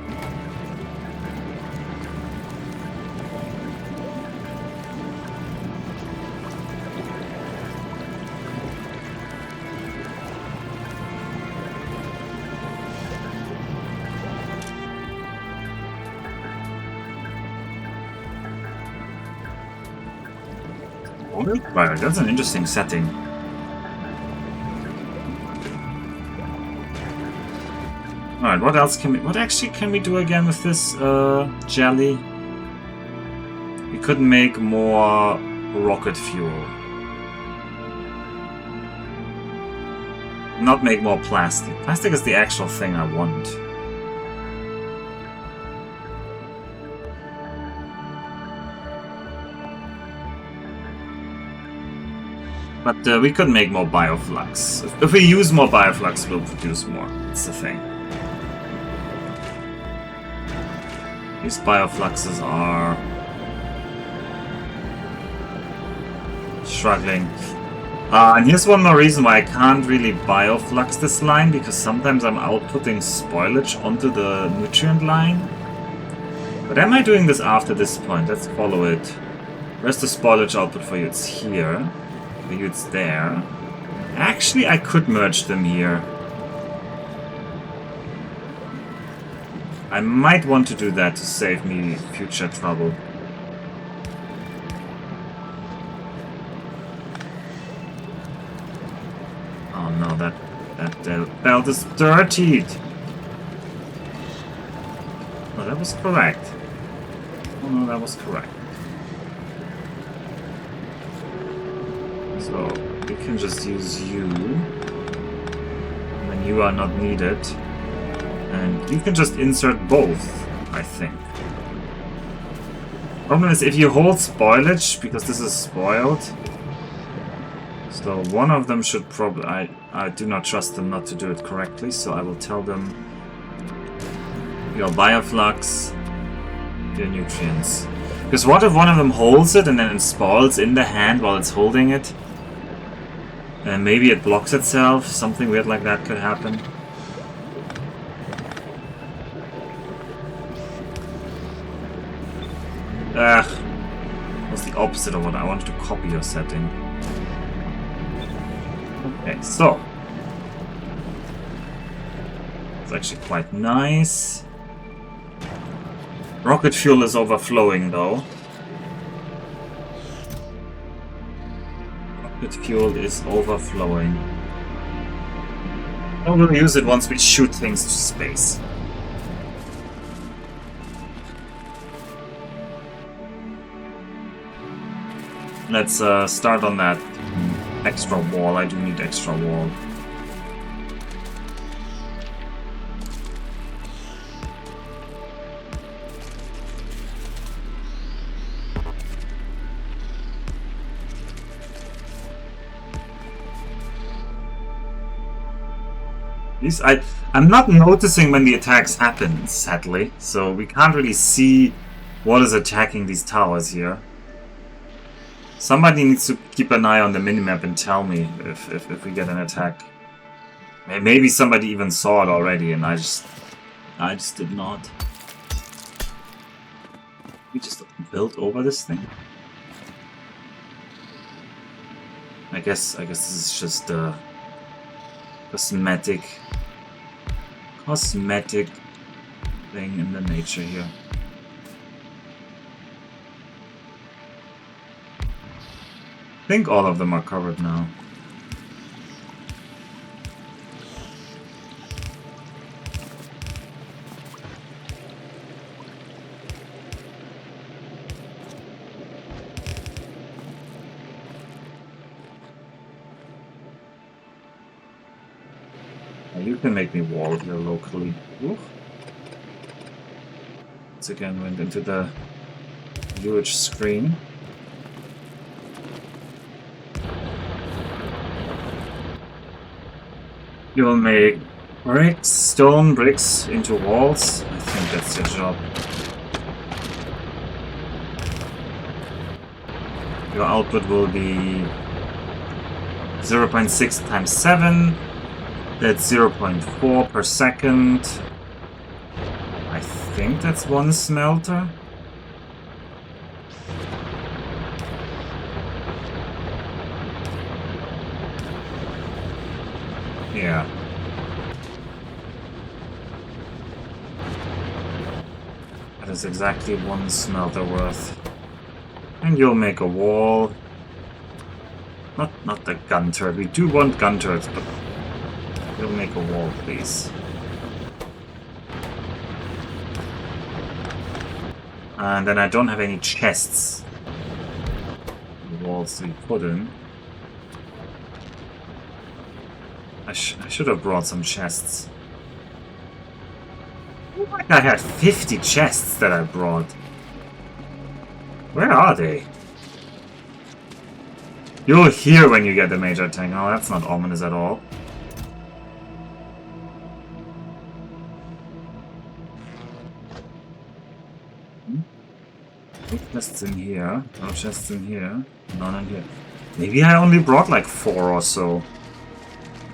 Right, that's an interesting setting. Alright, what else can we... What actually can we do again with this jelly? We could make more rocket fuel. Not make more plastic. Plastic is the actual thing I want. But we could make more bioflux. If we use more bioflux, we'll produce more. That's the thing. These biofluxes are... struggling. And here's one more reason why I can't really bioflux this line, because sometimes I'm outputting spoilage onto the nutrient line. But am I doing this after this point? Let's follow it. Where's the spoilage output for you? It's here. For you it's there. Actually, I could merge them here. I might want to do that to save me future trouble. Oh no, that belt is dirtied. Oh, that was correct. Oh no, that was correct. So, we can just use you when you are not needed. And you can just insert both, I think. Problem is, if you hold spoilage, because this is spoiled, so one of them should probably... I do not trust them not to do it correctly, so I will tell them your bioflux, your nutrients. Because what if one of them holds it and then it spoils in the hand while it's holding it? And maybe it blocks itself, something weird like that could happen. That's the opposite of what I wanted to copy your setting. Okay, so. It's actually quite nice. Rocket fuel is overflowing though. Fuel is overflowing. And we'll use it once we shoot things to space. Let's start on that extra wall. I do need extra wall. I'm not noticing when the attacks happen, sadly, so we can't really see what is attacking these towers here. Somebody needs to keep an eye on the minimap and tell me if we get an attack. Maybe somebody even saw it already and I just did not. We just built over this thing? I guess this is just cosmetic thing in the nature here. I think all of them are covered now. You can make me wall here locally. Oof. Once again went into the huge screen. You'll make bricks, stone bricks into walls. I think that's your job. Your output will be 0.6 times 7. That's 0.4 per second. I think that's one smelter. Yeah. That is exactly one smelter worth. And you'll make a wall. Not the gun turret. We do want gun turrets, but you'll make a wall, please. And then I don't have any chests. The walls to be put in. I should have brought some chests. Oh my god, I had 50 chests that I brought. Where are they? You'll hear when you get the major tank. Oh, that's not ominous at all. Chests in here. No chests in here. None in here. Maybe I only brought like 4 or so.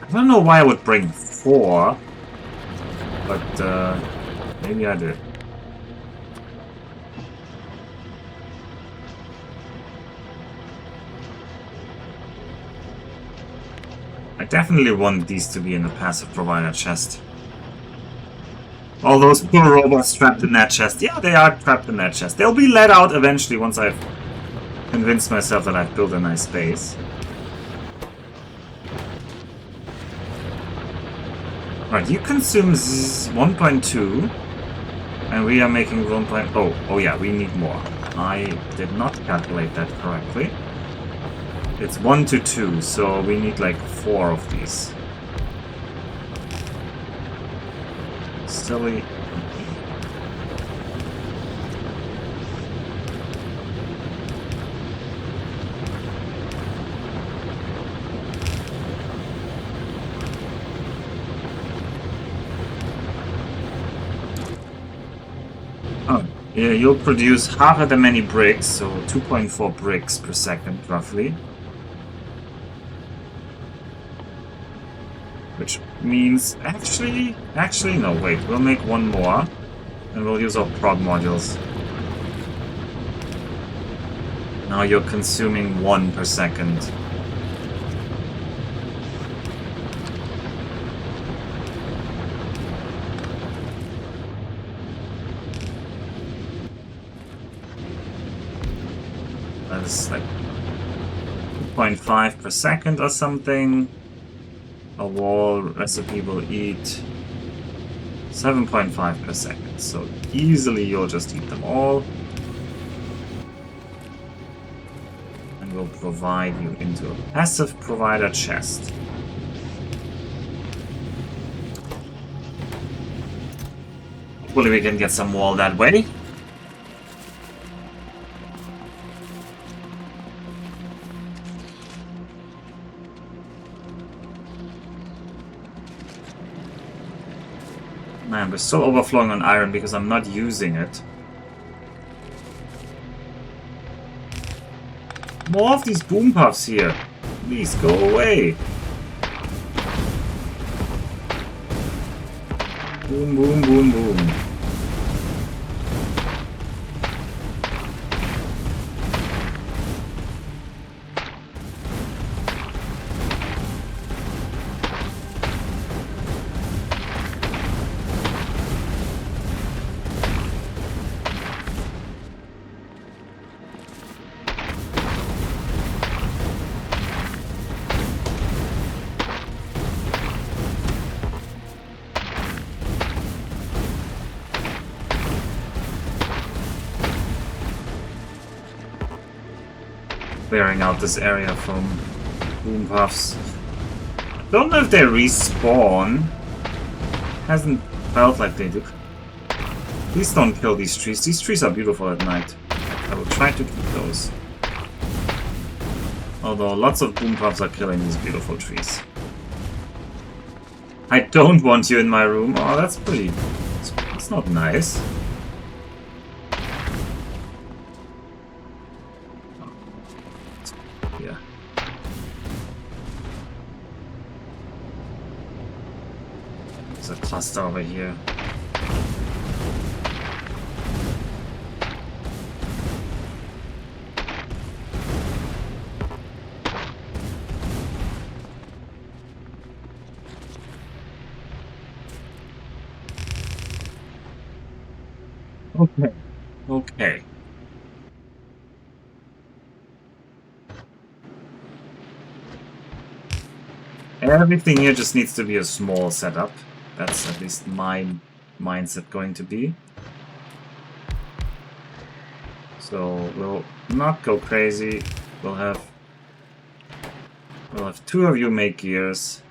I don't know why I would bring 4. But maybe I did. I definitely want these to be in the passive provider chest. All those poor robots trapped in that chest. Yeah, they are trapped in that chest. They'll be let out eventually once I've convinced myself that I've built a nice base. Right, you consume 1.2, and we are making 1. Oh yeah, we need more. I did not calculate that correctly. It's 1 to 2, so we need like 4 of these. Silly. Oh, yeah, you'll produce half of the many bricks, so 2.4 bricks per second, roughly. Which means, actually, no, wait, we'll make one more, and we'll use our prod modules. Now you're consuming 1 per second. That's like 2.5 per second or something. A wall recipe will eat 7.5 per second, so easily you'll just eat them all. And we'll provide you into a passive provider chest. Hopefully we can get some wall that way. Man, we're so overflowing on iron because I'm not using it. More of these boom puffs here. Please go away. Boom, boom, boom, boom. Clearing out this area from boom puffs. Don't know if they respawn. Hasn't felt like they do. Please don't kill these trees. These trees are beautiful at night. I will try to keep those. Although lots of boom puffs are killing these beautiful trees. I don't want you in my room. Oh, that's pretty... It's not nice. There's a cluster over here. Okay. Okay. Everything here just needs to be a small setup. That's at least my mindset going to be. So we'll not go crazy. We'll have two of you make gears.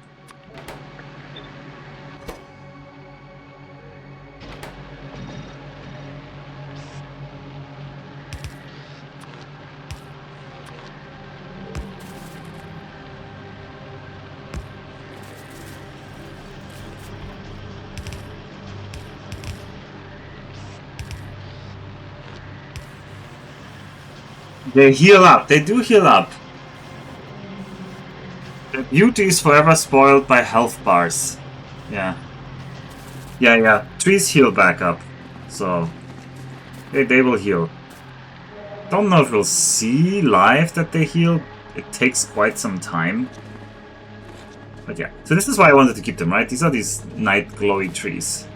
They heal up. They do heal up. The beauty is forever spoiled by health bars. Yeah. Yeah. Trees heal back up. So they will heal. Don't know if we'll see live that they heal. It takes quite some time. But yeah. So this is why I wanted to keep them, right? These are these night glowy trees.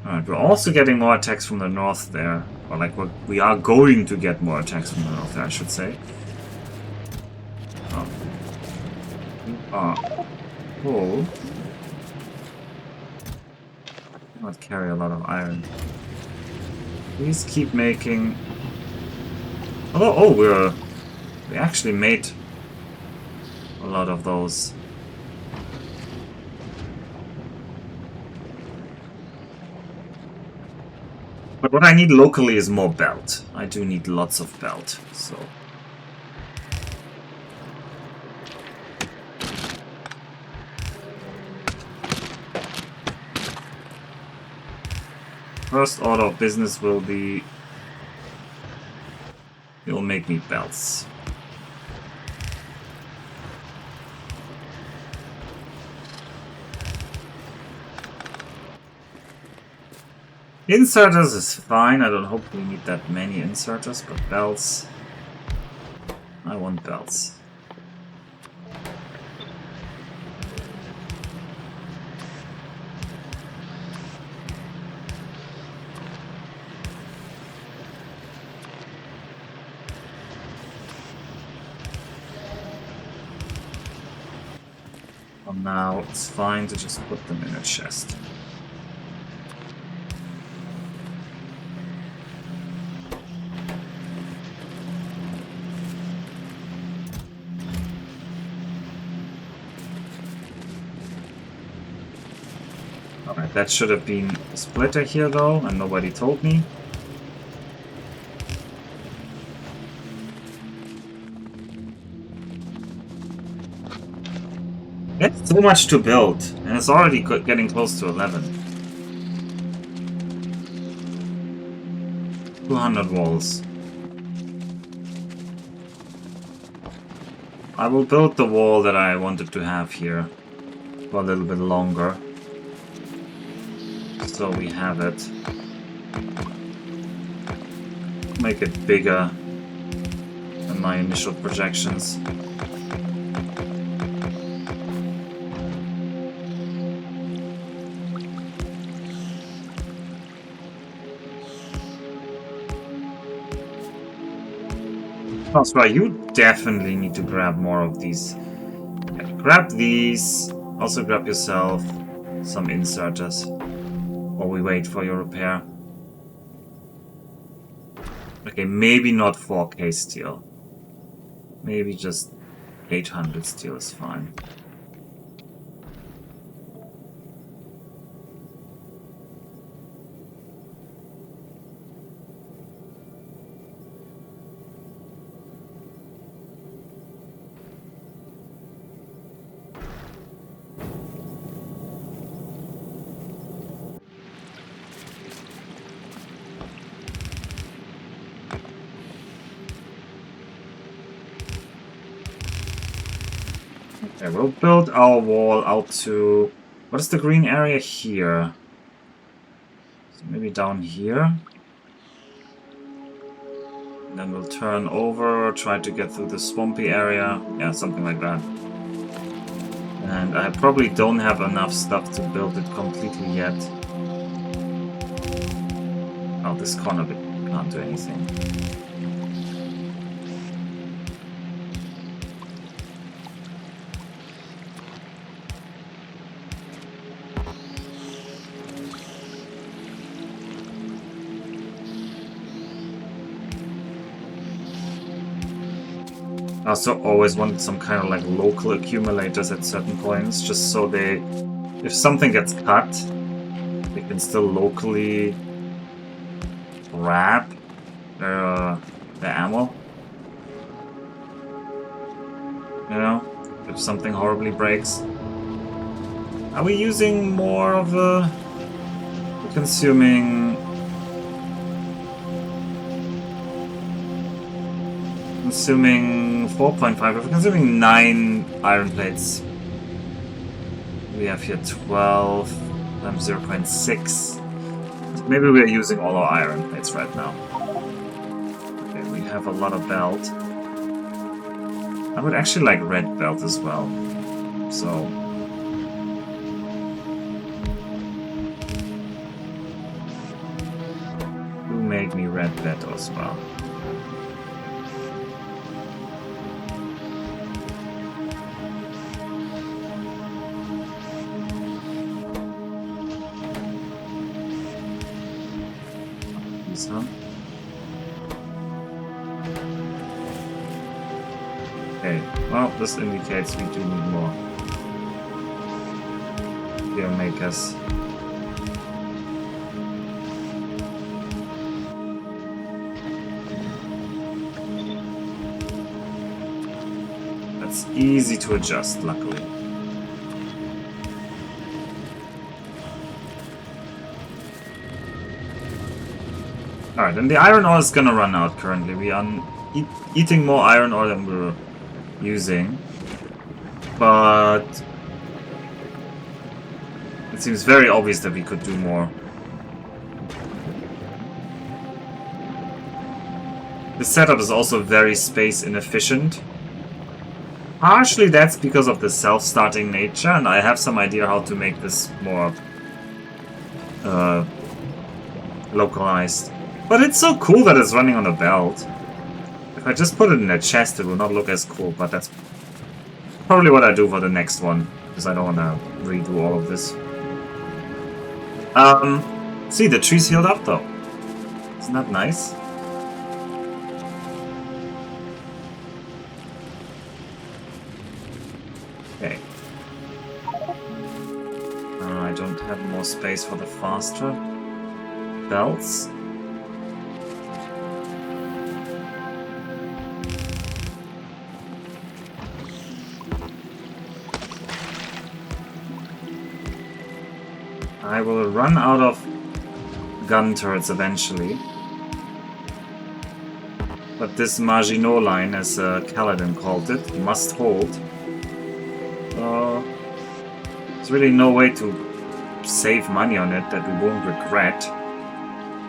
Alright, we're also getting more attacks from the north there. Or like, we are going to get more attacks from the north there, I should say. Oh. Not carry a lot of iron. Please keep making... Oh, we actually made a lot of those. But what I need locally is more belt. I do need lots of belt, so... First order of business will be... You'll make me belts. Inserters is fine, I don't hope we need that many inserters, but belts... I want belts. Now it's fine to just put them in a chest. Alright, that should have been a splitter here though, and nobody told me. It's so much to build, and it's already getting close to 11. 200 walls. I will build the wall that I wanted to have here for a little bit longer. So we have it. Make it bigger than my initial projections. That's right, you definitely need to grab more of these. Yeah, grab these. Also grab yourself some inserters while we wait for your repair. Okay, maybe not 4K steel. Maybe just 800 steel is fine. Okay, we'll build our wall out to... What is the green area here? So maybe down here. And then we'll turn over, try to get through the swampy area. Yeah, something like that. And I probably don't have enough stuff to build it completely yet. Oh, this corner bit can't do anything. I also always wanted some kind of like local accumulators at certain points, just so they, if something gets cut, they can still locally grab their ammo. You know, if something horribly breaks. Are we using more of a... We're consuming 4.5. We're consuming 9 iron plates. We have here 12 times 0.6. Maybe we're using all our iron plates right now. Okay, we have a lot of belt. I would actually like red belt as well. So... who made me red belt as well? Huh? Okay, well, this indicates we do need more gear makers. That's easy to adjust, luckily. Alright, and the iron ore is gonna run out currently. We are eating more iron ore than we're using. But it seems very obvious that we could do more. The setup is also very space inefficient. Partially that's because of the self-starting nature, and I have some idea how to make this more localized. But it's so cool that it's running on a belt. If I just put it in a chest, it will not look as cool, but that's probably what I do for the next one, because I don't want to redo all of this. See, the tree's healed up, though. Isn't that nice? Okay. I don't have more space for the faster belts. I will run out of gun turrets eventually. But this Maginot Line, as Kaladin called it, must hold. There's really no way to save money on it that we won't regret.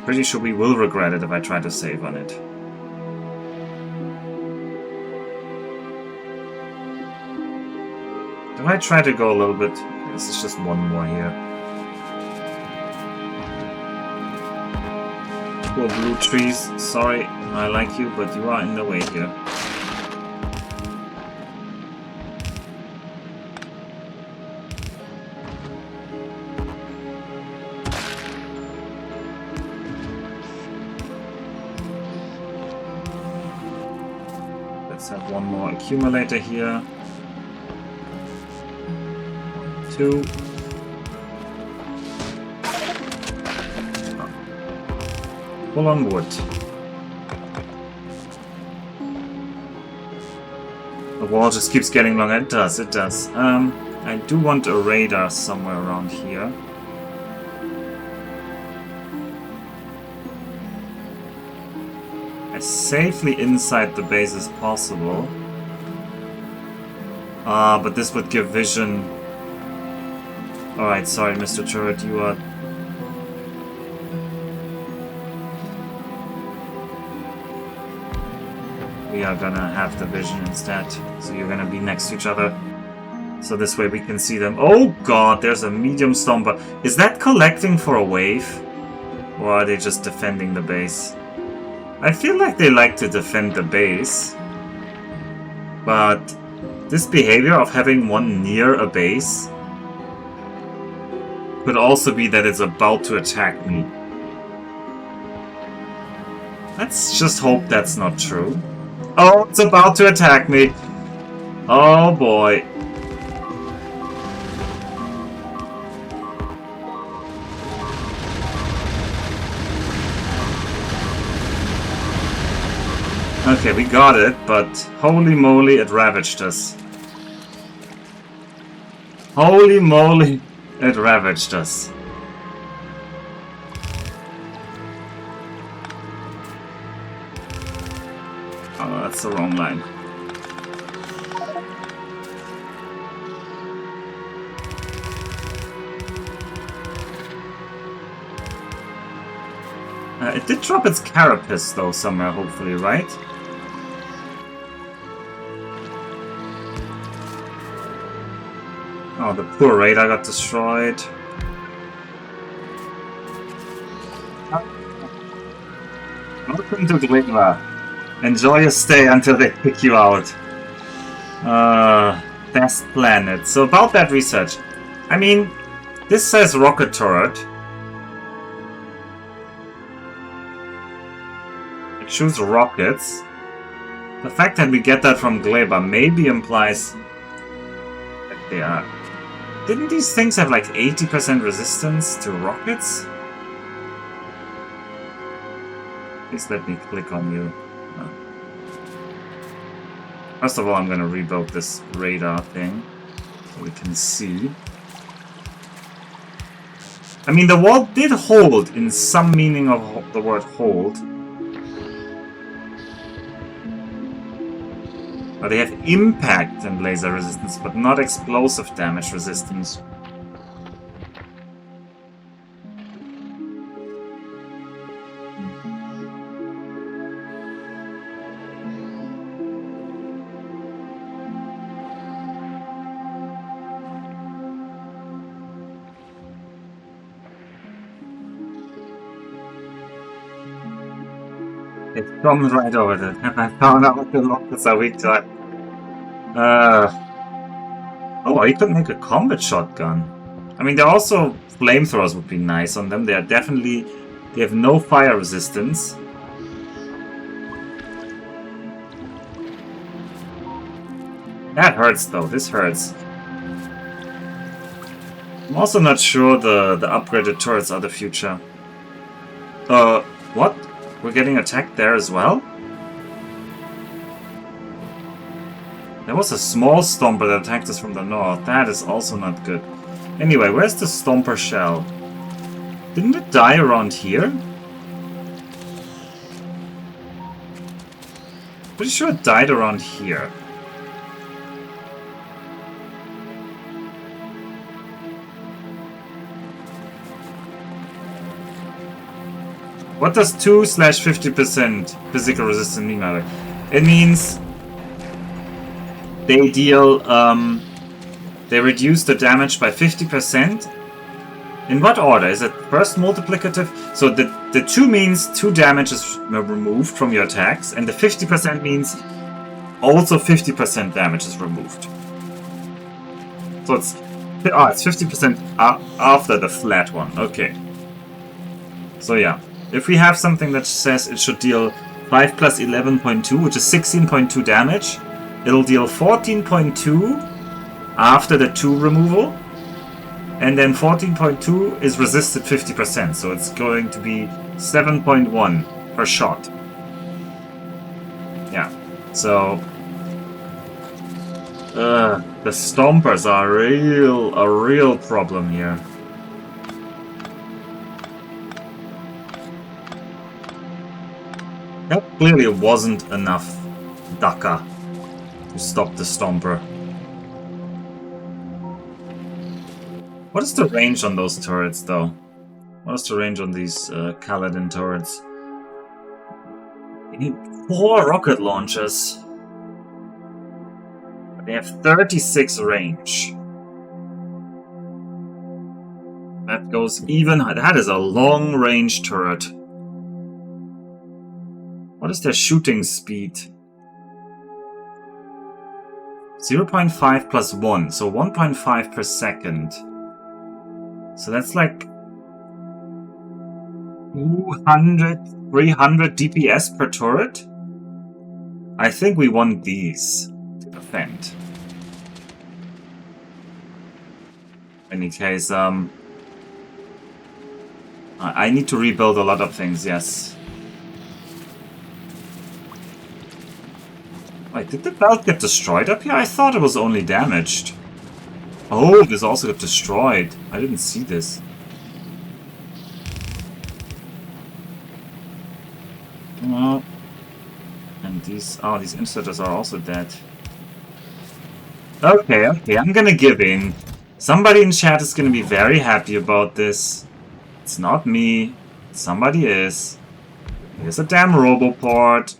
Pretty sure we will regret it if I try to save on it. If I try to go a little bit... This is just one more here. Poor blue trees. Sorry, I like you, but you are in the way here. Let's have one more accumulator here. 2. Pull on wood. The wall just keeps getting longer. It does, it does. I do want a radar somewhere around here. As safely inside the base as possible. But this would give vision. Alright, sorry, Mr. Turret, you are... We are gonna have the vision instead, so you're gonna be next to each other. So this way we can see them. Oh god, there's a medium stomper. Is that collecting for a wave? Or are they just defending the base? I feel like they like to defend the base. But this behavior of having one near a base could also be that it's about to attack me. Let's just hope that's not true. Oh, it's about to attack me. Oh boy. Okay, we got it, but holy moly, it ravaged us. Holy moly, it ravaged us. Oh, that's the wrong line. It did drop its carapace, though, somewhere, hopefully, right? Oh, the poor radar got destroyed. Welcome to Gligma. Enjoy your stay until they kick you out. Best planet. So about that research. I mean, this says rocket turret. It shoots rockets. The fact that we get that from Gleba maybe implies that they are... Didn't these things have like 80% resistance to rockets? Please let me click on you. First of all, I'm going to rebuild this radar thing so we can see. I mean, the wall did hold in some meaning of the word hold. They have impact and laser resistance, but not explosive damage resistance. It comes right over there. I found out what the lockers are weak to it. Oh, you could make a combat shotgun. I mean, there are also flamethrowers would be nice on them. They are definitely... They have no fire resistance. That hurts though. This hurts. I'm also not sure the upgraded turrets are the future. What? We're getting attacked there as well? There was a small stomper that attacked us from the north. That is also not good. Anyway, where's the stomper shell? Didn't it die around here? Pretty sure it died around here. What does 2/50% physical resistance mean, by the way? It means they deal, they reduce the damage by 50%. In what order? Is it first multiplicative? So the 2 means 2 damage is removed from your attacks, and the 50% means also 50% damage is removed. So it's 50% after the flat one. Okay. So yeah. If we have something that says it should deal 5 plus 11.2, which is 16.2 damage, it'll deal 14.2 after the 2 removal, and then 14.2 is resisted 50%, so it's going to be 7.1 per shot. Yeah, so the stompers are a real problem here. That clearly wasn't enough Daka to stop the stomper. What is the range on those turrets, though? What is the range on these Kaladin turrets? We need 4 rocket launchers. They have 36 range. That goes even... That is a long-range turret. What is their shooting speed? 0.5 plus 1, so 1.5 per second. So that's like 200, 300 DPS per turret? I think we want these to defend. In any case, I need to rebuild a lot of things, yes. Wait, did the belt get destroyed up here? I thought it was only damaged. Oh, this also got destroyed. I didn't see this. Oh. And these inserters are also dead. Okay, I'm gonna give in. Somebody in chat is gonna be very happy about this. It's not me. Somebody is. Here's a damn roboport.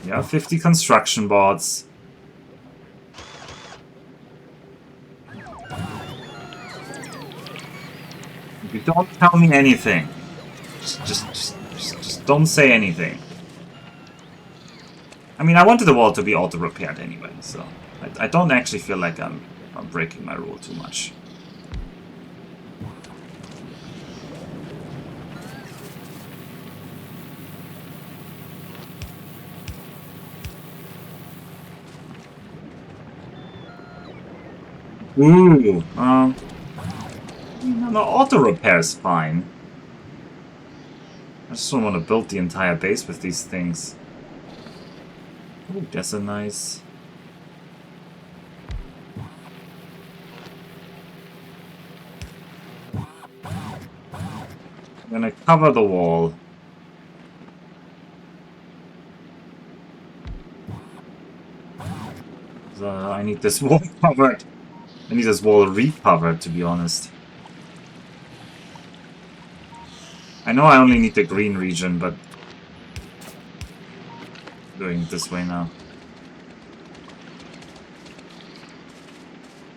There are 50 construction bots. You don't tell me anything. Just don't say anything. I mean, I wanted the wall to be auto-repaired anyway, so I don't actually feel like I'm breaking my rule too much. Ooh, no, auto repair is fine. I just don't want to build the entire base with these things. Ooh, that's a nice... I'm gonna cover the wall. I need this wall covered. I need this wall recovered, to be honest. I know I only need the green region, but... doing it this way now.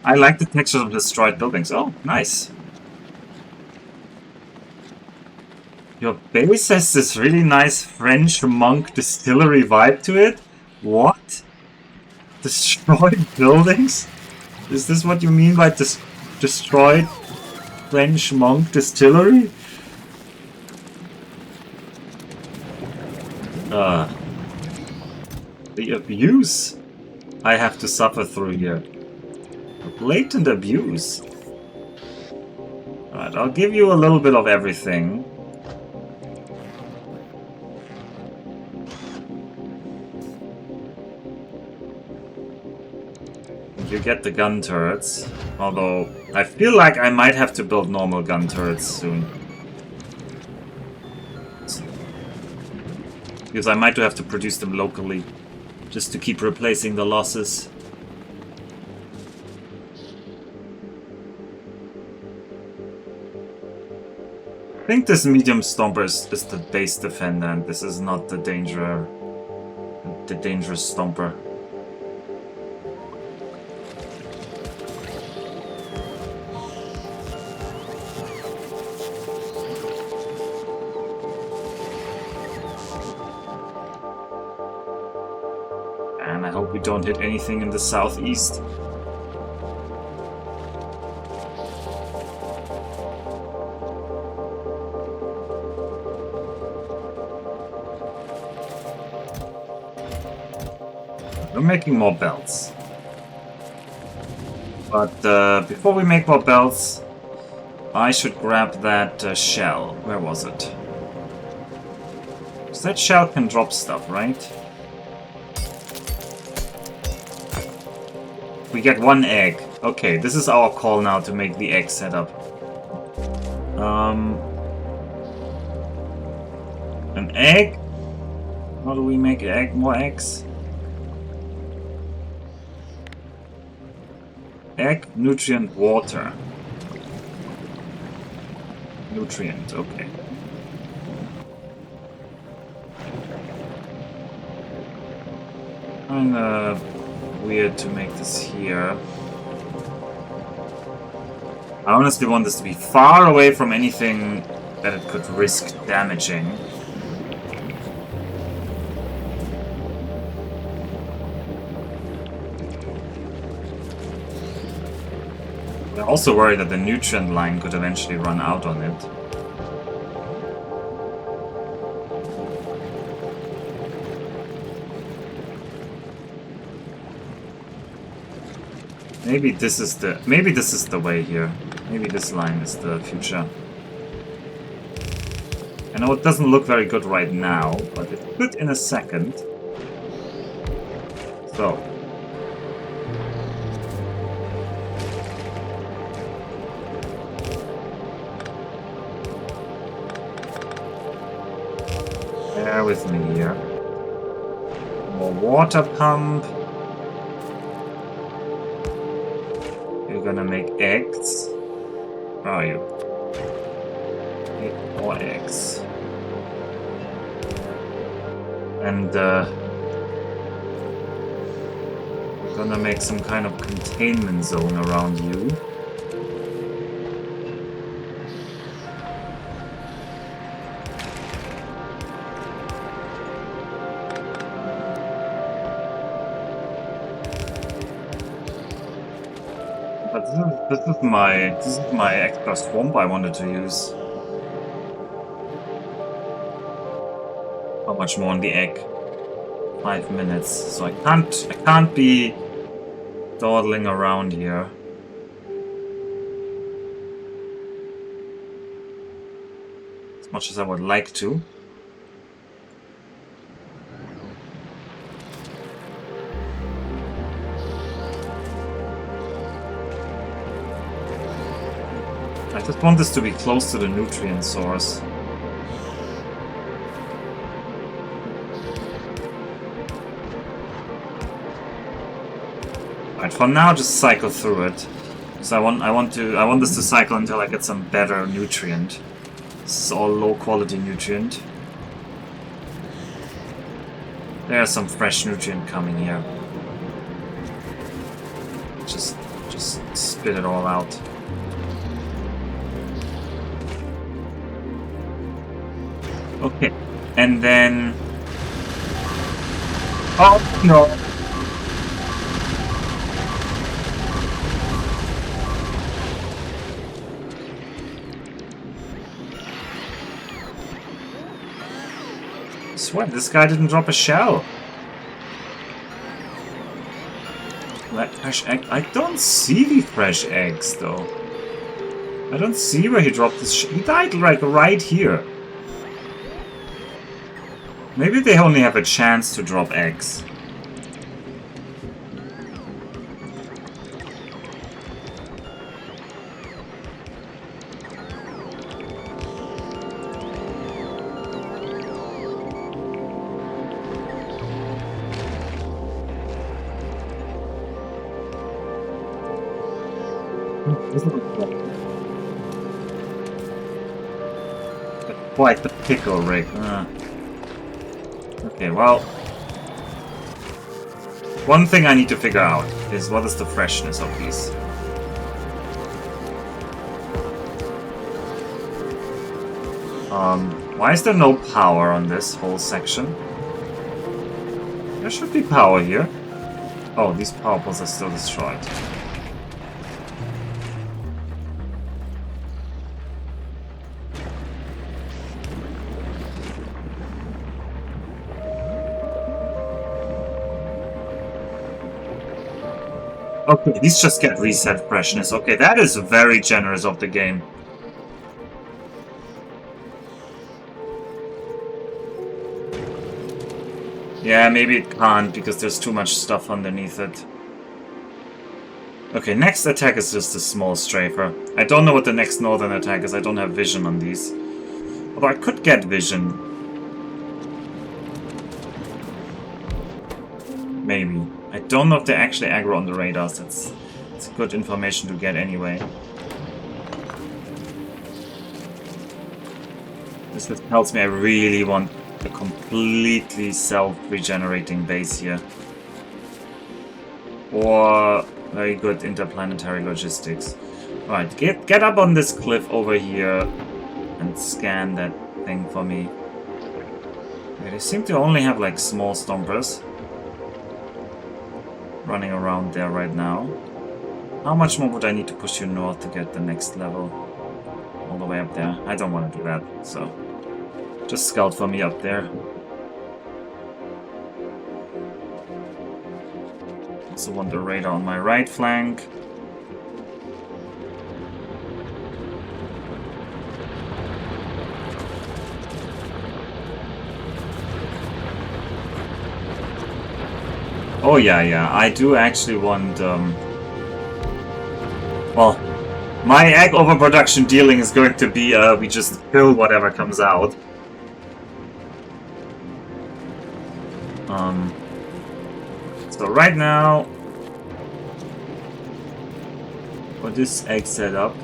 I like the textures of destroyed buildings. Oh, nice. Your base has this really nice French monk distillery vibe to it? What? Destroyed buildings? Is this what you mean by destroyed French monk distillery? The abuse I have to suffer through here. A blatant abuse. But I'll give you a little bit of everything. You get the gun turrets. Although, I feel like I might have to build normal gun turrets soon. Because I might have to produce them locally. Just to keep replacing the losses. I think this medium stomper is the base defender, and this is not the dangerous stomper. And I hope we don't hit anything in the southeast. We're making more belts. But before we make more belts, I should grab that shell. Where was it? So that shell can drop stuff, right? We get one egg. Okay, this is our call now to make the egg setup. An egg? How do we make more eggs? Egg, nutrient, water. Nutrient, okay. Kinda weird to make this here. I honestly want this to be far away from anything that it could risk damaging. I'm also worried that the nutrient line could eventually run out on it. Maybe this is the way here. Maybe this line is the future. I know it doesn't look very good right now, but it could in a second. So. Bear with me here. More water pump. You're gonna make eggs. Where are you? Make more eggs. And we're gonna make some kind of containment zone around you. But this is my extra swamp I wanted to use. How much more on the egg? 5 minutes. So I can't be dawdling around here. As much as I would like to. I just want this to be close to the nutrient source. Right, for now just cycle through it. Because I want this to cycle until I get some better nutrient. This is all low quality nutrient. There's some fresh nutrient coming here. Just spit it all out. Okay, and then... Oh, no. I swear, this guy didn't drop a shell. That fresh egg? I don't see the fresh eggs, though. I don't see where he dropped this He died like right here. Maybe they only have a chance to drop eggs. Quite the pickle rig. Okay, well, one thing I need to figure out is what is the freshness of these. Why is there no power on this whole section? There should be power here. Oh, these power poles are still destroyed. Okay, these just get reset freshness. Okay, that is very generous of the game. Yeah, maybe it can't because there's too much stuff underneath it. Okay, next attack is just a small strafer. I don't know what the next northern attack is. I don't have vision on these. Although I could get vision. Maybe. I don't know if they're actually aggro on the radars. It's good information to get anyway. This just tells me I really want a completely self-regenerating base here. Or very good interplanetary logistics. Alright, get up on this cliff over here and scan that thing for me. Okay, they seem to only have like small stompers running around there right now. How much more would I need to push you north to get the next level? All the way up there. I don't want to do that, so just scout for me up there. Also want the radar on my right flank. Oh yeah, I do actually want, well, my egg overproduction dealing is going to be, we just kill whatever comes out. So right now, for this egg setup,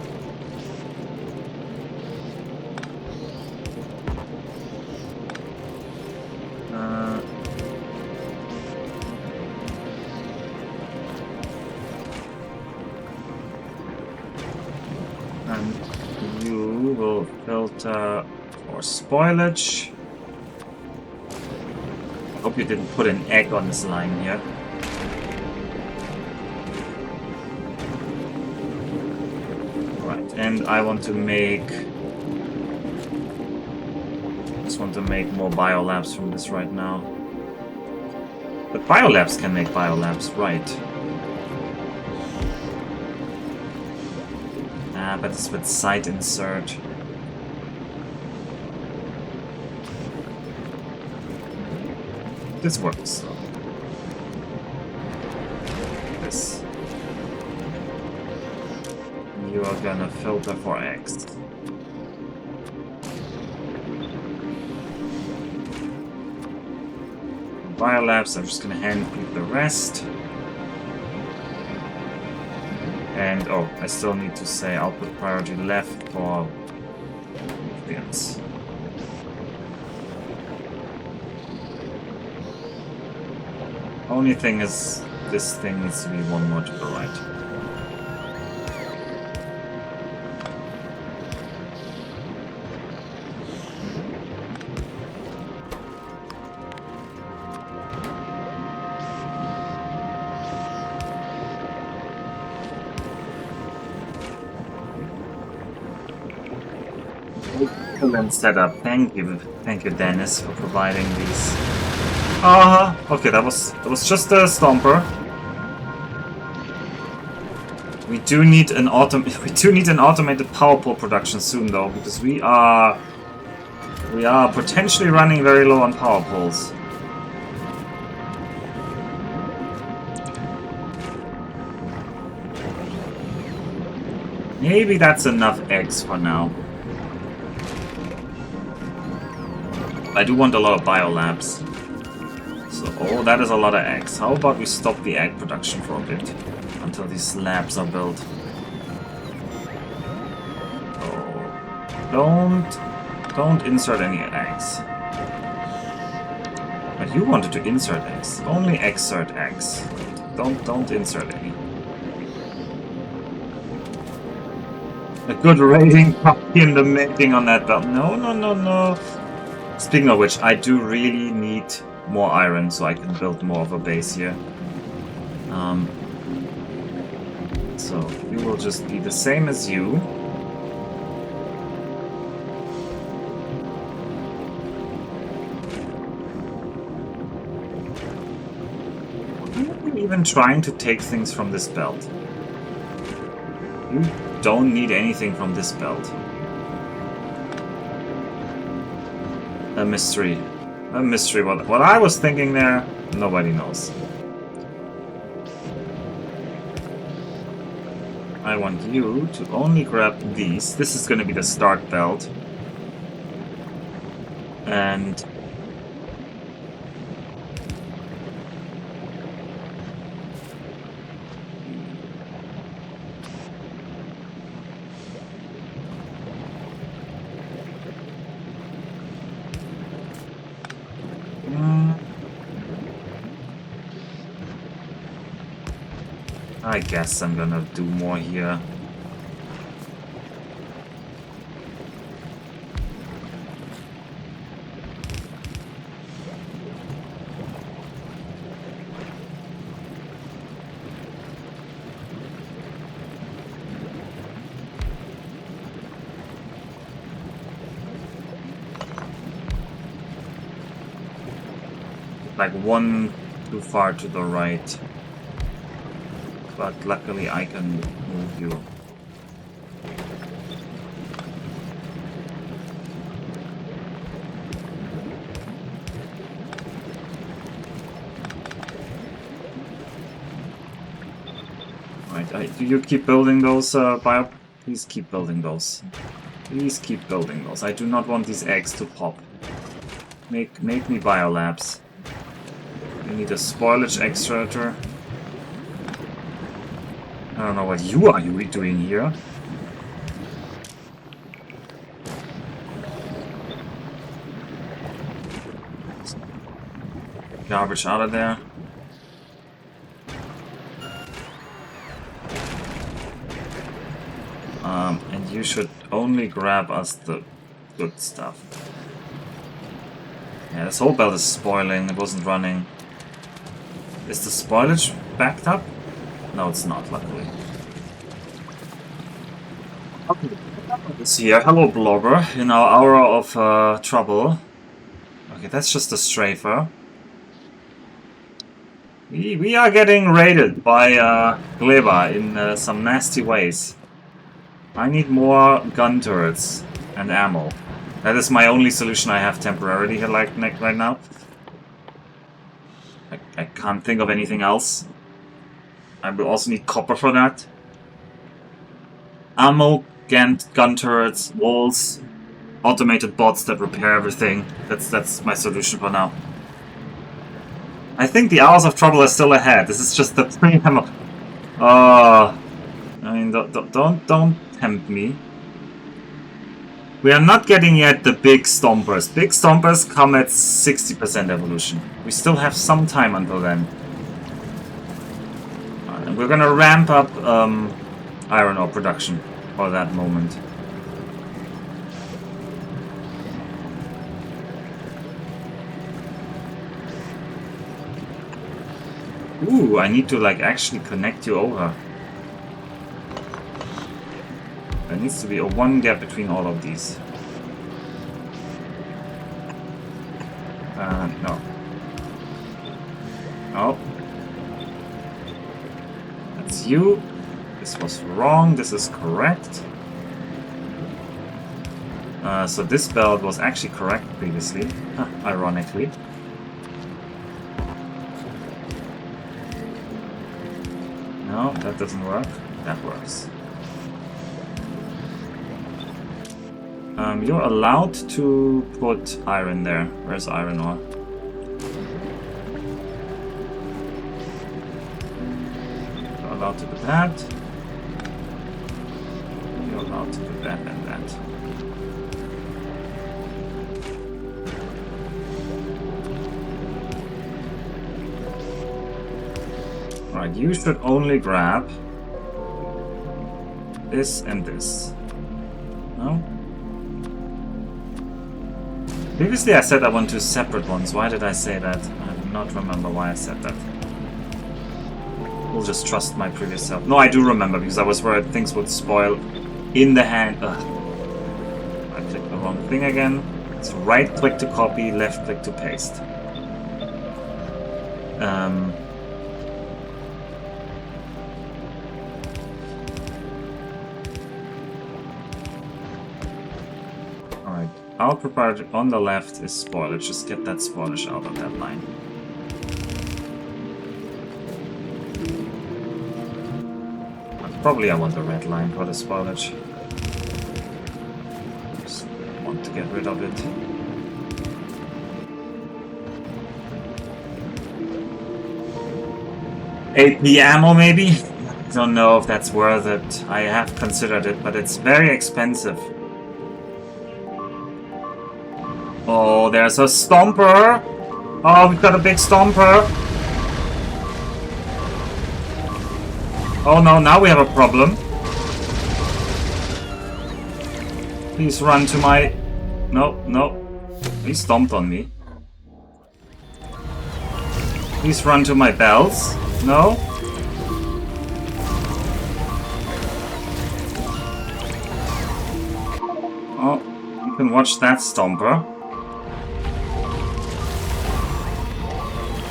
and you will filter for spoilage. Hope you didn't put an egg on this line here. Right, and I want to make... just want to make more biolabs from this right now. But biolabs can make biolabs, right. Ah, but it's with site insert. This works. This. You are gonna filter for X. Biolabs, I'm just gonna hand pick the rest. And oh, I still need to say output priority left for nutrients. Only thing is, this thing needs to be one more to the right. Excellent setup. Thank you, Dennis, for providing these. Okay, that was just a stomper. We do need an automated power pole production soon, though, because we are potentially running very low on power poles. Maybe that's enough eggs for now. I do want a lot of biolabs. So, oh, that is a lot of eggs. How about we stop the egg production for a bit until these labs are built? Oh, don't insert any eggs. But you wanted to insert eggs. Only exert eggs. Don't insert any. A good rating copy in the making on that belt. No. Speaking of which, I do really need more iron so I can build more of a base here. So you will just be the same as you. I'm even trying to take things from this belt. You don't need anything from this belt. A mystery. A mystery. What I was thinking there, nobody knows. I want you to only grab these. This is going to be the start belt. And I guess I'm gonna do more here. Like one too far to the right. But luckily I can move you. Right, do you keep building those Please keep building those. Please keep building those. I do not want these eggs to pop. Make me biolabs. We need a spoilage extractor. I don't know what you are doing here. Garbage out of there. And you should only grab us the good stuff. Yeah, this whole belt is spoiling. It wasn't running. Is the spoilage backed up? No, it's not, luckily. Okay, this here. Hello, blogger. In our hour of trouble. Okay, that's just a strafer. We are getting raided by Gleba in some nasty ways. I need more gun turrets and ammo. That is my only solution I have temporarily here, like right now. I can't think of anything else. I will also need copper for that. Ammo, gun turrets, walls, automated bots that repair everything. That's my solution for now. I think the hours of trouble are still ahead. This is just the preamble. I mean, don't tempt me. We are not getting yet the big stompers. Big stompers come at 60% evolution. We still have some time until then. And we're gonna ramp up iron ore production for that moment. Ooh, I need to like actually connect you over. There needs to be a one gap between all of these. No. Oh. That's you. This was wrong. This is correct. So this belt was actually correct previously, ironically. No, that doesn't work. That works. You're allowed to put iron there. Where's iron ore? You're allowed to do that. You're allowed to do that and that. Alright, you should only grab this and this. No? Previously I said I want 2 separate ones. Why did I say that? I do not remember why I said that. We'll just trust my previous self. No, I do remember, because I was worried things would spoil in the hand. Ugh. I clicked the wrong thing again. It's right click to copy, left click to paste. Our proprietor on the left is spoilage. Just get that spoilage out of that line. Probably I want the red line for the spoilage. Just want to get rid of it. AP ammo maybe? Don't know if that's worth it. I have considered it, but it's very expensive. Oh, there's a stomper! Oh, we've got a big stomper! Oh no, now we have a problem. Please run to my... No, no. He stomped on me. Please run to my bells. No? Oh, you can watch that stomper.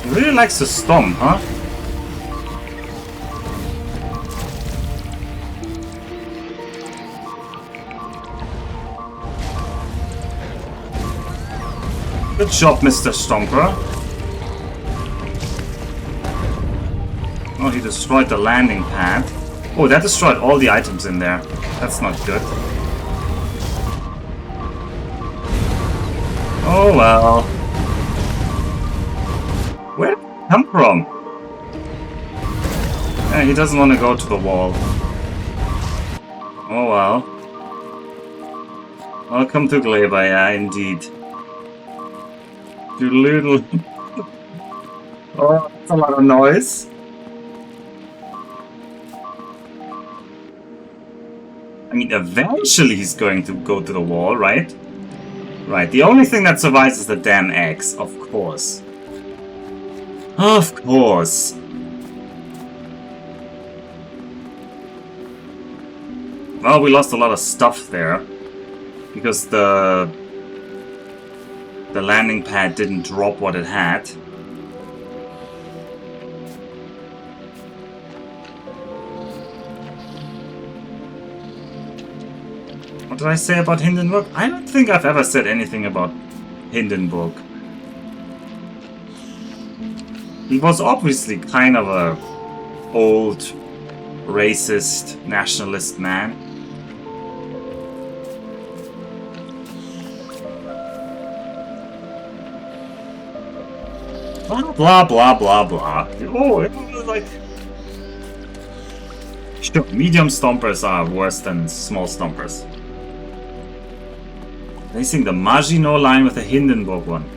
He really likes to stomp, huh? Good job, Mr. Stomper. Oh, he destroyed the landing pad. Oh, that destroyed all the items in there. That's not good. Oh well. Where did he come from? Yeah, he doesn't want to go to the wall. Oh well. Welcome to Gleba, yeah, indeed. Doodle-doodle. Oh, that's a lot of noise. I mean, eventually he's going to go to the wall, right? Right, the only thing that survives is the damn eggs, of course. Of course. Well, we lost a lot of stuff there. Because the landing pad didn't drop what it had. What did I say about Hindenburg? I don't think I've ever said anything about Hindenburg. He was obviously kind of a old, racist, nationalist man. Blah, blah, blah, blah, blah. Oh, it was like... Sure, medium stompers are worse than small stompers. Placing the Maginot line with the Hindenburg one.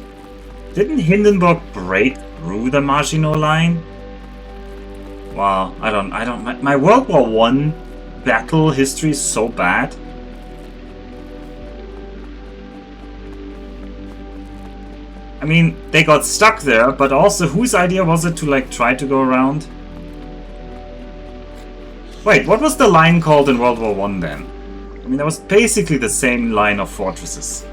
Didn't Hindenburg break through the Maginot line? Wow, I don't, my World War I battle history is so bad. I mean, they got stuck there, but also whose idea was it to like try to go around? Wait, what was the line called in World War I then? I mean, that was basically the same line of fortresses.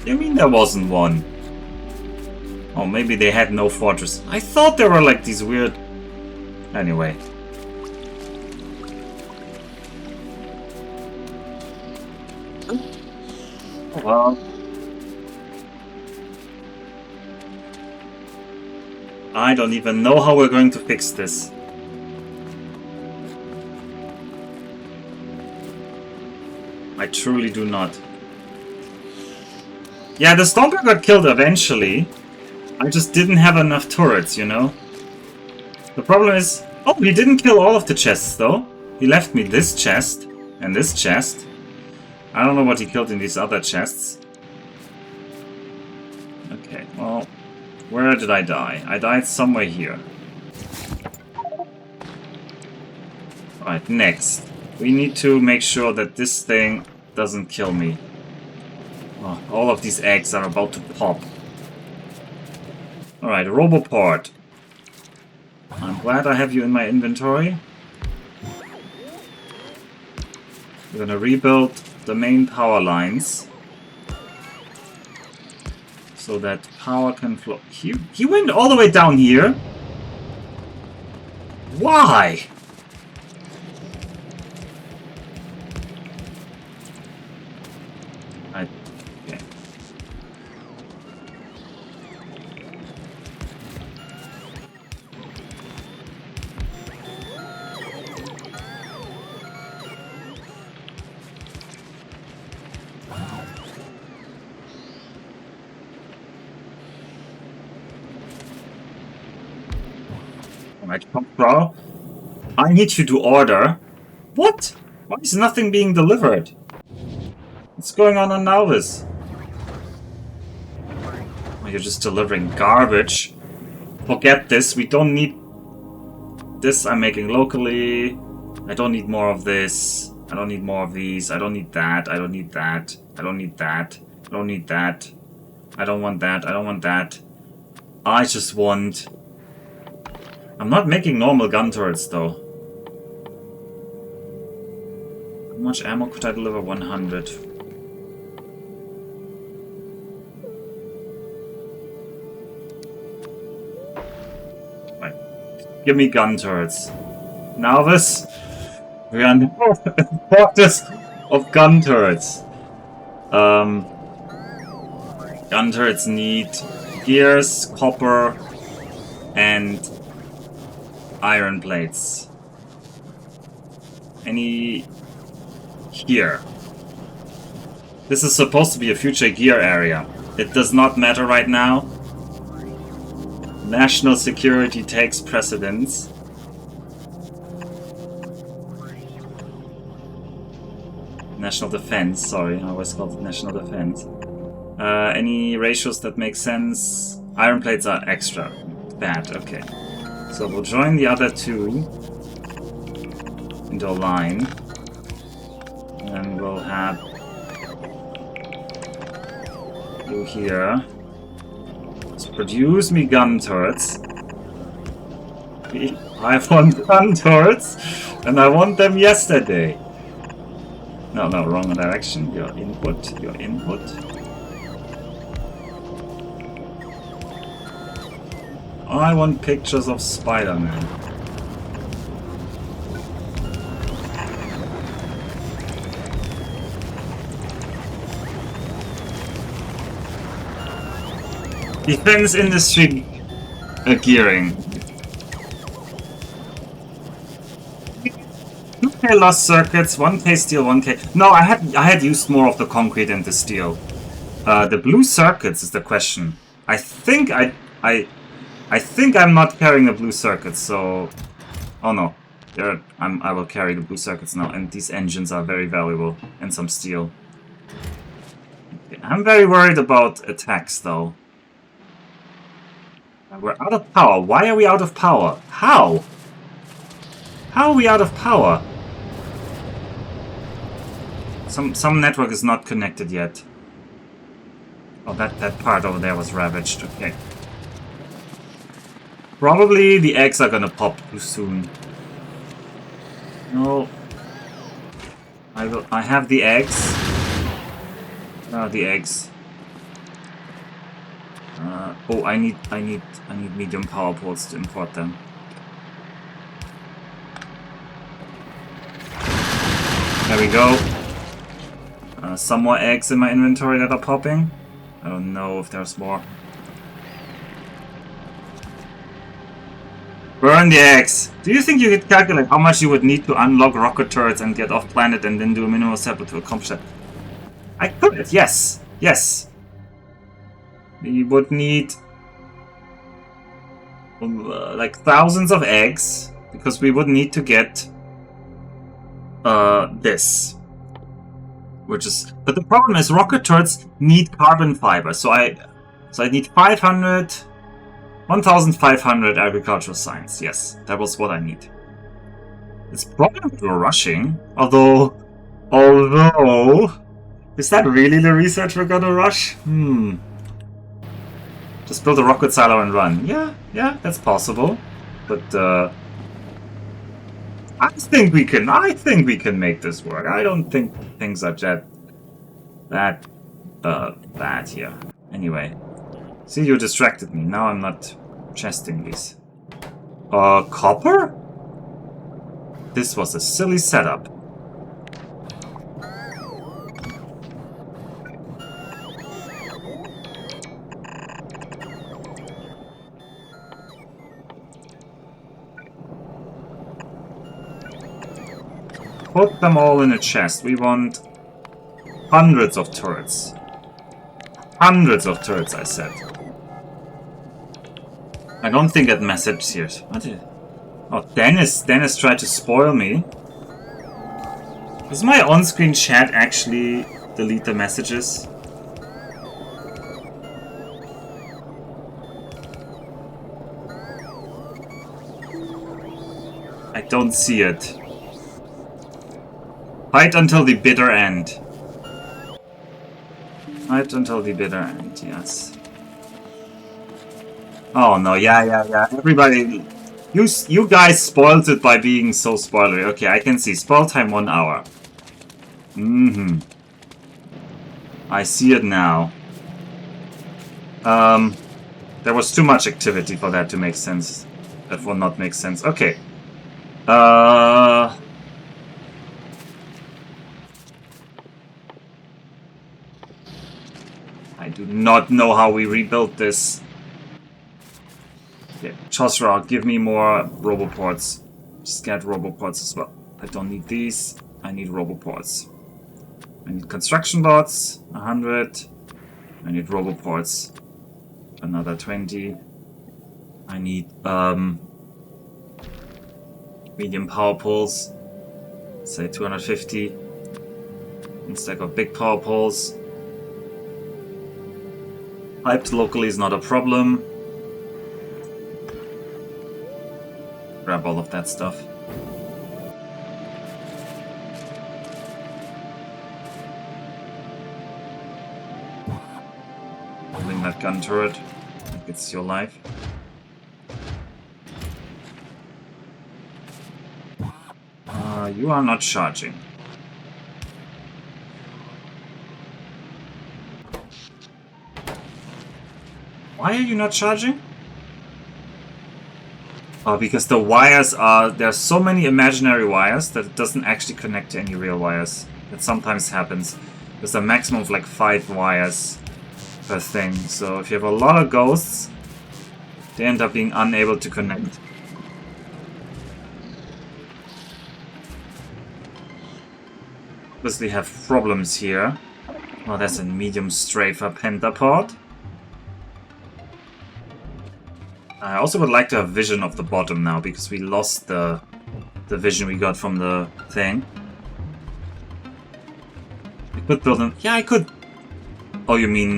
You mean there wasn't one? Oh, maybe they had no fortress. I thought there were like these weird... Anyway. Well... I don't even know how we're going to fix this. I truly do not. Yeah, the Stomper got killed eventually. I just didn't have enough turrets, you know? The problem is... Oh, he didn't kill all of the chests, though. He left me this chest and this chest. I don't know what he killed in these other chests. Okay, well... Where did I die? I died somewhere here. Alright, next. We need to make sure that this thing doesn't kill me. Oh, all of these eggs are about to pop. Alright, Roboport. I'm glad I have you in my inventory. We're gonna rebuild the main power lines. So that power can flow. He went all the way down here? Why? Okay. Bro, I need you to order. What? Why is nothing being delivered? What's going on Nauvis? Oh, you're just delivering garbage. Forget this. We don't need this. I'm making locally. I don't need more of this. I don't need more of these. I don't need that. I don't need that. I don't need that. I don't need that. I don't want that. I don't want that. I just want... I'm not making normal gun turrets, though. How much ammo could I deliver? 100. Right. Give me gun turrets. Now this... We are now in practice of gun turrets. Gun turrets need gears, copper, and... iron plates. Any... Here. This is supposed to be a future gear area. It does not matter right now. National security takes precedence. National defense, sorry, I always called it national defense. Any ratios that make sense? Iron plates are extra. Bad, okay. So we'll join the other two into a line. And we'll have you here. Let's produce me gun turrets. I want gun turrets, and I want them yesterday. No, wrong direction. Your input, your input. I want pictures of Spider-Man. Defense industry gearing. 2K lost circuits, 1K steel, 1K. No, I had used more of the concrete and the steel. The blue circuits is the question. I think I'm not carrying the blue circuits, so... Oh no. I will carry the blue circuits now, and these engines are very valuable. And some steel. Okay, I'm very worried about attacks, though. We're out of power. Why are we out of power? How? How are we out of power? Some network is not connected yet. Oh, that part over there was ravaged. Okay. Probably the eggs are gonna pop too soon. No. I have the eggs. The eggs. Oh, I need medium power poles to import them. There we go. Some more eggs in my inventory that are popping. I don't know if there's more. Burn the eggs! Do you think you could calculate how much you would need to unlock rocket turrets and get off planet and then do a minimal step to accomplish that? I could, yes. Yes. We would need like thousands of eggs, because we would need to get this. Which is, but the problem is rocket turrets need carbon fiber, so I need 1,500 agricultural science. Yes, that was what I need. It's probably rushing, although, is that really the research we're gonna rush? Just build a rocket silo and run. Yeah, that's possible, but I think we can make this work. I don't think things are that bad here. Anyway. See, you distracted me. Now I'm not chesting these. Copper? This was a silly setup. Put them all in a chest. We want hundreds of turrets. Hundreds of turrets, I said. I don't think that message here. What is... Oh, Dennis tried to spoil me. Does my on-screen chat actually delete the messages? I don't see it. Fight until the bitter end. Fight until the bitter end, yes. Oh no, yeah. Everybody, you guys spoiled it by being so spoilery. Okay, I can see. Spoil time 1 hour. I see it now. There was too much activity for that to make sense. That will not make sense. Okay. I do not know how we rebuilt this. Okay, Chosra, give me more roboports. Just get roboports as well. I don't need these. I need roboports. I need construction bots, 100. I need roboports, another 20. I need medium power poles, say 250. Instead of big power poles. Piped locally is not a problem. Grab all of that stuff. Building that gun turret. I think it's your life. You are not charging. Why are you not charging? Oh, because the wires are... There are so many imaginary wires that it doesn't actually connect to any real wires. That sometimes happens. There's a maximum of like 5 wires per thing. So if you have a lot of ghosts, they end up being unable to connect. Obviously have problems here. Oh, that's a medium strafer pentapod. I also would like to have vision of the bottom now, because we lost the vision we got from the thing. I could build an... Yeah, I could... Oh, you mean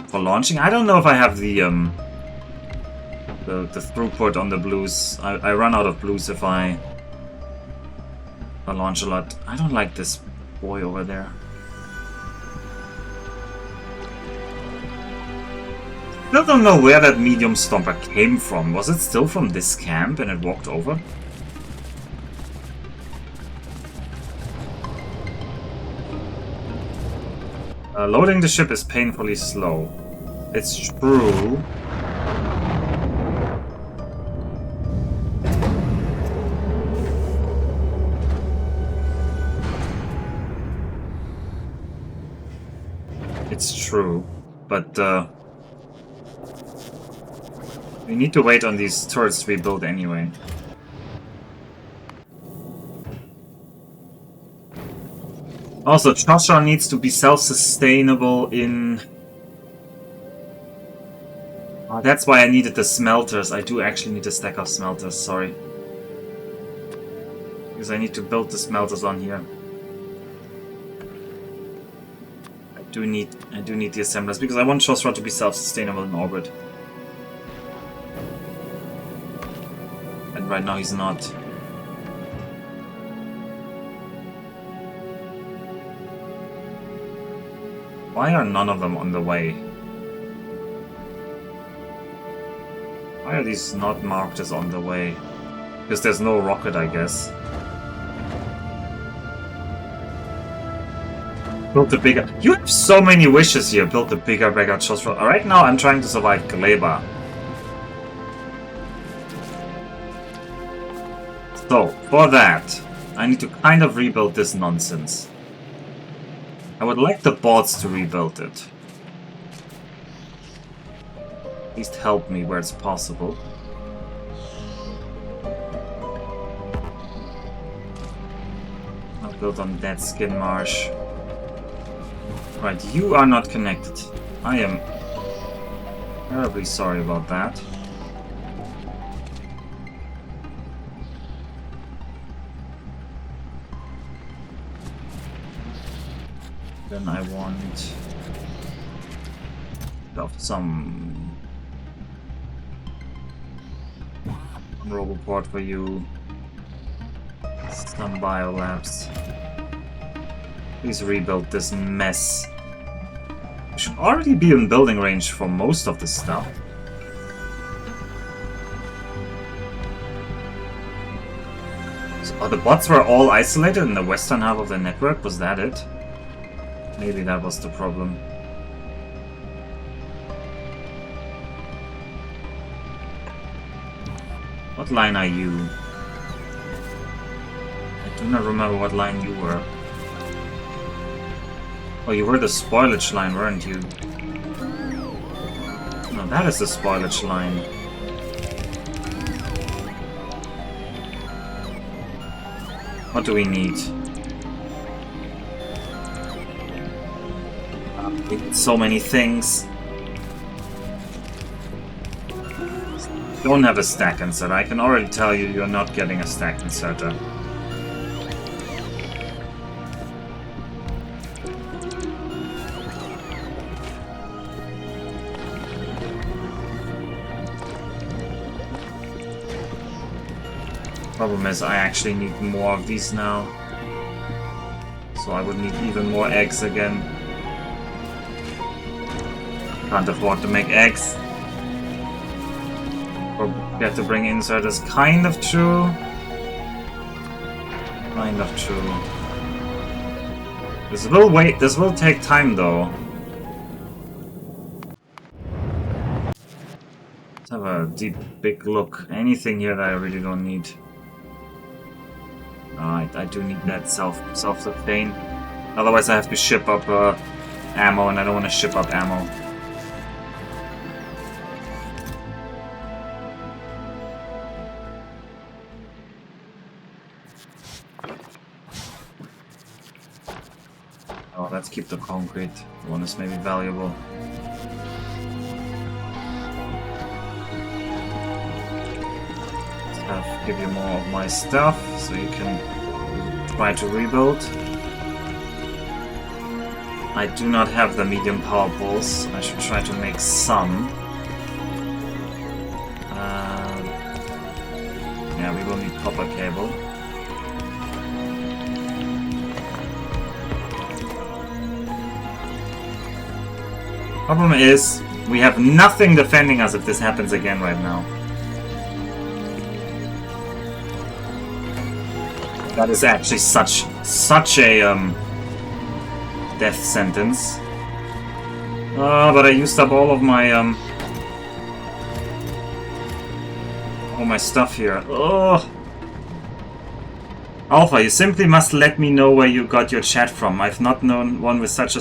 for launching? I don't know if I have the throughput on the blues. I run out of blues if I launch a lot. I don't like this boy over there. Still don't know where that medium stomper came from. Was it still from this camp and it walked over? Loading the ship is painfully slow. It's true. It's true, but we need to wait on these turrets to be built anyway. Also, Chosha needs to be self-sustainable in... Oh, that's why I needed the smelters. I do actually need a stack of smelters, sorry. Because I need to build the smelters on here. I do need the assemblers, because I want Chosra to be self-sustainable in orbit. And right now he's not. Why are none of them on the way? Why are these not marked as on the way? Because there's no rocket, I guess. Build the bigger... You have so many wishes here. Build the bigger, bigger Chosra. Right now I'm trying to survive Gleba. So, for that, I need to kind of rebuild this nonsense. I would like the bots to rebuild it. At least help me where it's possible. I'll build on that skin marsh. Right, you are not connected. I am terribly sorry about that. Then I want some Roboport for you, some biolabs. Please rebuild this mess. We should already be in building range for most of this stuff. So, the bots were all isolated in the western half of the network, was that it? Maybe that was the problem. What line are you? I do not remember what line you were. Oh, you were the spoilage line, weren't you? No, that is the spoilage line. What do we need? We need so many things. Don't have a stack inserter. I can already tell you you're not getting a stack inserter. Problem is I actually need more of these now. So I would need even more eggs again. Can't afford to make eggs. Forget to bring inserters. Kind of true. Kind of true. This will wait. This will take time though. Let's have a deep, big look. Anything here that I really don't need. Alright, I do need that self-sustain. Otherwise I have to ship up ammo, and I don't want to ship up ammo. Oh, let's keep the concrete. The one is maybe valuable. Let's give you more of my stuff so you can try to rebuild. I do not have the medium power poles. I should try to make some. Yeah, we will need copper cable. Problem is, we have nothing defending us if this happens again right now. That is actually such a death sentence. But I used up all of my stuff here. Oh, Alpha, you simply must let me know where you got your chat from. I've not known one with such a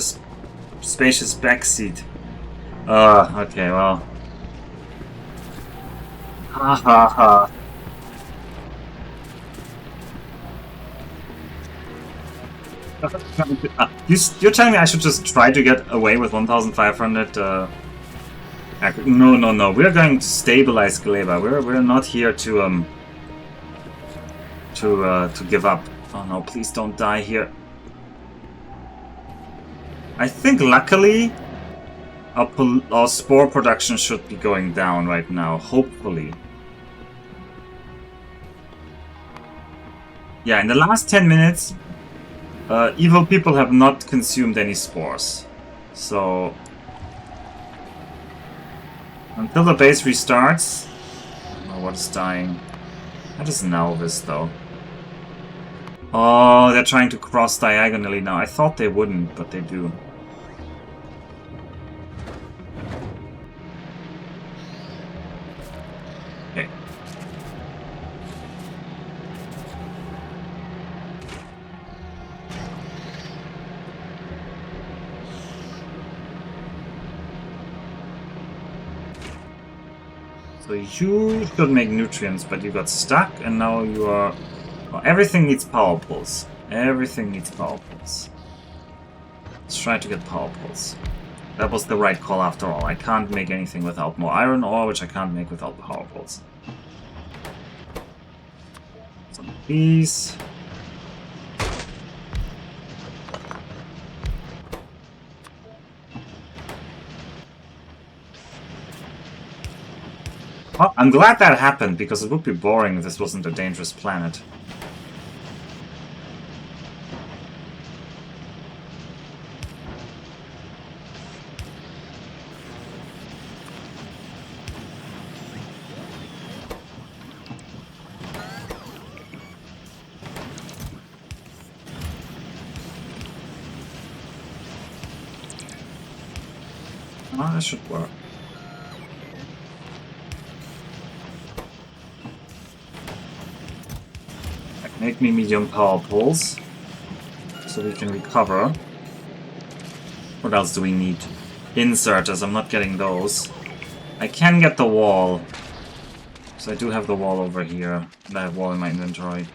spacious backseat. Okay, well. Ha ha ha. You're telling me I should just try to get away with 1,500? No, no, no. We're going to stabilize Gleba. We're not here to give up. Oh no! Please don't die here. I think luckily our spore production should be going down right now. Hopefully. Yeah, in the last 10 minutes, evil people have not consumed any spores. So until the base restarts... Oh, what is dying? That is Nalvis, though. Oh, they're trying to cross diagonally now. I thought they wouldn't, but they do. Okay. So you should make nutrients, but you got stuck, and now you are... Oh, everything needs power pulls. Everything needs power pulls. Let's try to get power pulls. That was the right call after all. I can't make anything without more iron ore, which I can't make without power pulls. Some of these. Well, I'm glad that happened, because it would be boring if this wasn't a dangerous planet. Oh, that should work. Make me medium power pulls, so we can recover. What else do we need? Inserters, I'm not getting those. I can get the wall. So I do have the wall over here. And I have wall in my inventory.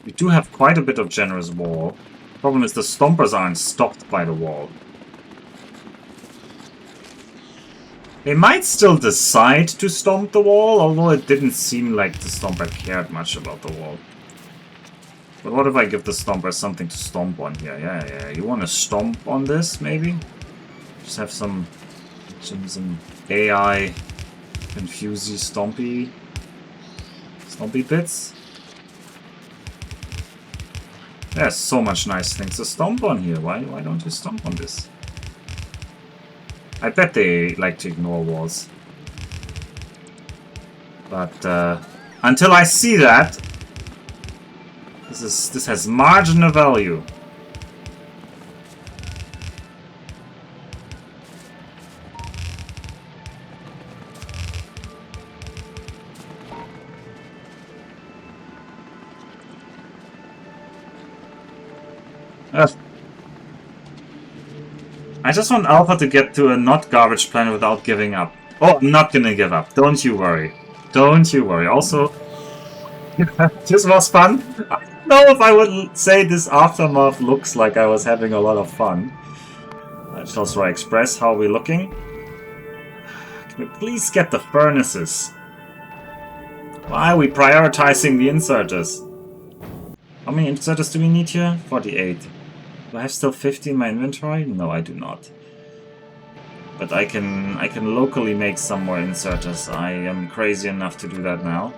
We do have quite a bit of generous wall. Problem is the stompers aren't stopped by the wall. They might still decide to stomp the wall, although it didn't seem like the stomper cared much about the wall. But what if I give the stomper something to stomp on here? Yeah. You want to stomp on this, maybe? Just have some AI confusey stompy bits. There's so much nice things to stomp on here. Why don't you stomp on this? I bet they like to ignore walls. But until I see that, this has marginal value. I just want Alpha to get to a not garbage planet without giving up. Oh, I'm not gonna give up. Don't you worry. Don't you worry. Also, this was fun. I don't know if I would say this aftermath looks like I was having a lot of fun. Let's express how we're looking. Can we please get the furnaces? Why are we prioritizing the inserters? How many inserters do we need here? 48. Do I have still 50 in my inventory? No, I do not. But I can locally make some more inserters. I am crazy enough to do that now.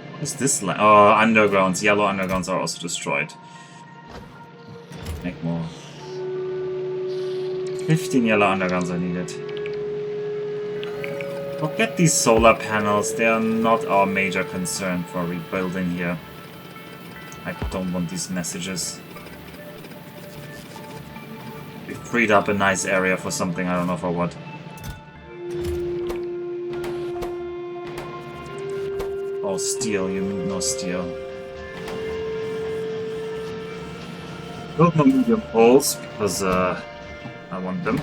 What is this? Oh, undergrounds. Yellow undergrounds are also destroyed. Make more. 15 yellow undergrounds are needed. Forget these solar panels, they are not our major concern for rebuilding here. I don't want these messages. We freed up a nice area for something, I don't know for what. Oh, steel, you need no steel. Build no medium poles, because I want them.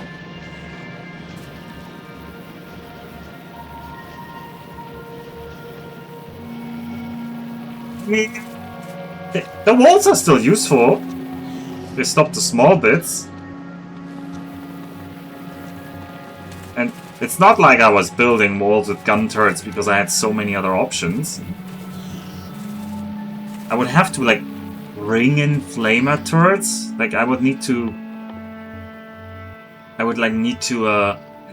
The walls are still useful. They stop the small bits. And it's not like I was building walls with gun turrets because I had so many other options. I would have to, like, bring in flamer turrets. Like, I would need to...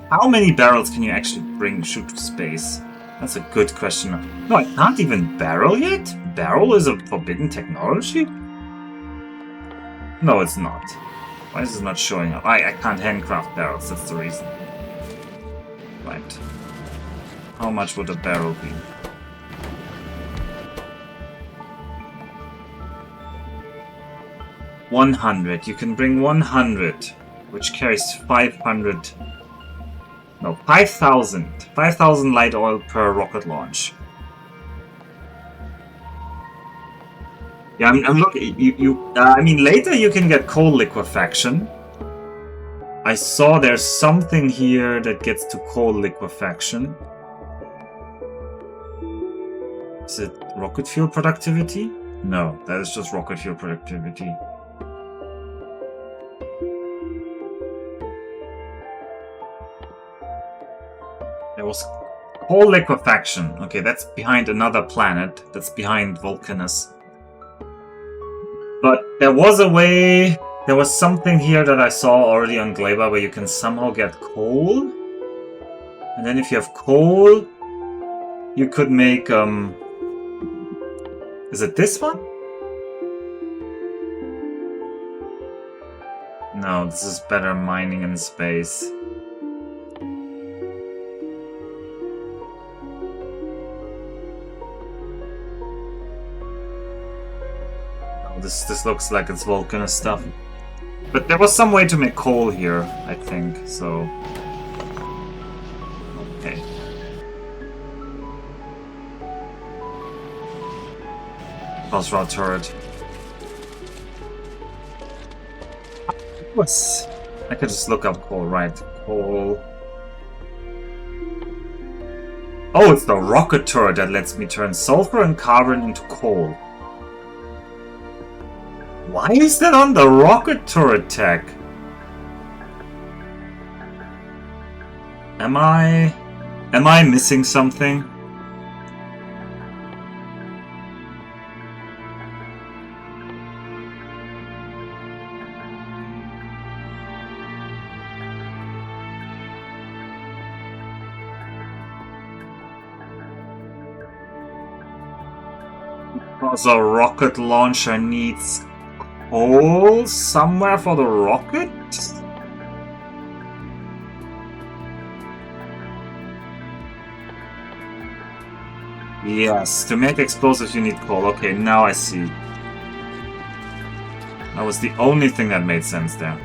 how many barrels can you actually shoot to space? That's a good question. No, I can't even barrel yet? Barrel is a forbidden technology? No, it's not. Why is it not showing up? I can't handcraft barrels, that's the reason. Right. How much would a barrel be? $100. You can bring 100, which carries 500... No, 5,000. 5,000 light oil per rocket launch. Yeah, I'm looking. I mean, later you can get coal liquefaction. I saw there's something here that gets to coal liquefaction. Is it rocket fuel productivity? No, that is just rocket fuel productivity. There was coal liquefaction. Okay, that's behind another planet. That's behind Vulcanus. But there was a way... There was something here that I saw already on Gleba where you can somehow get coal. And then if you have coal, you could make... Is it this one? No, this is better mining in space. This looks like it's Vulcanus stuff. But there was some way to make coal here, I think, so... Okay. Crossroad turret. What's... I could just look up coal, right? Coal... Oh, it's the rocket turret that lets me turn sulfur and carbon into coal. Why is that on the rocket turret tech? Am I missing something? Because a rocket launcher needs coal somewhere for the rocket? Yes, to make explosives you need coal. Okay, now I see. That was the only thing that made sense there.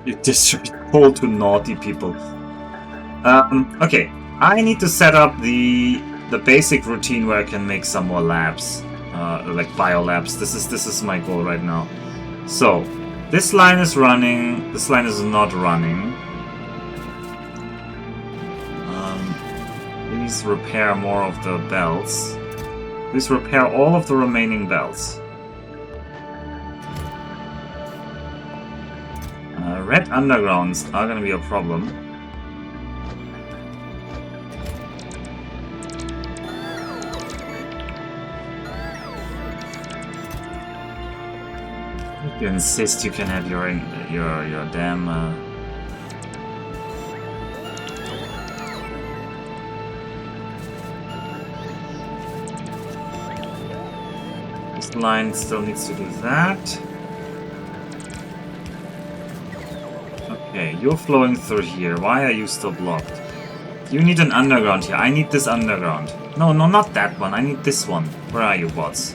You distribute coal to naughty people. Okay, I need to set up the basic routine where I can make some more labs. Like biolabs. This is my goal right now. So, this line is running, this line is not running. Please repair more of the belts. Please repair all of the remaining belts. Red undergrounds are gonna be a problem. You insist you can have your damn line still needs to do that. Okay, you're flowing through here. Why are you still blocked? You need an underground here. I need this underground. No, not that one. I need this one. Where are you, bots?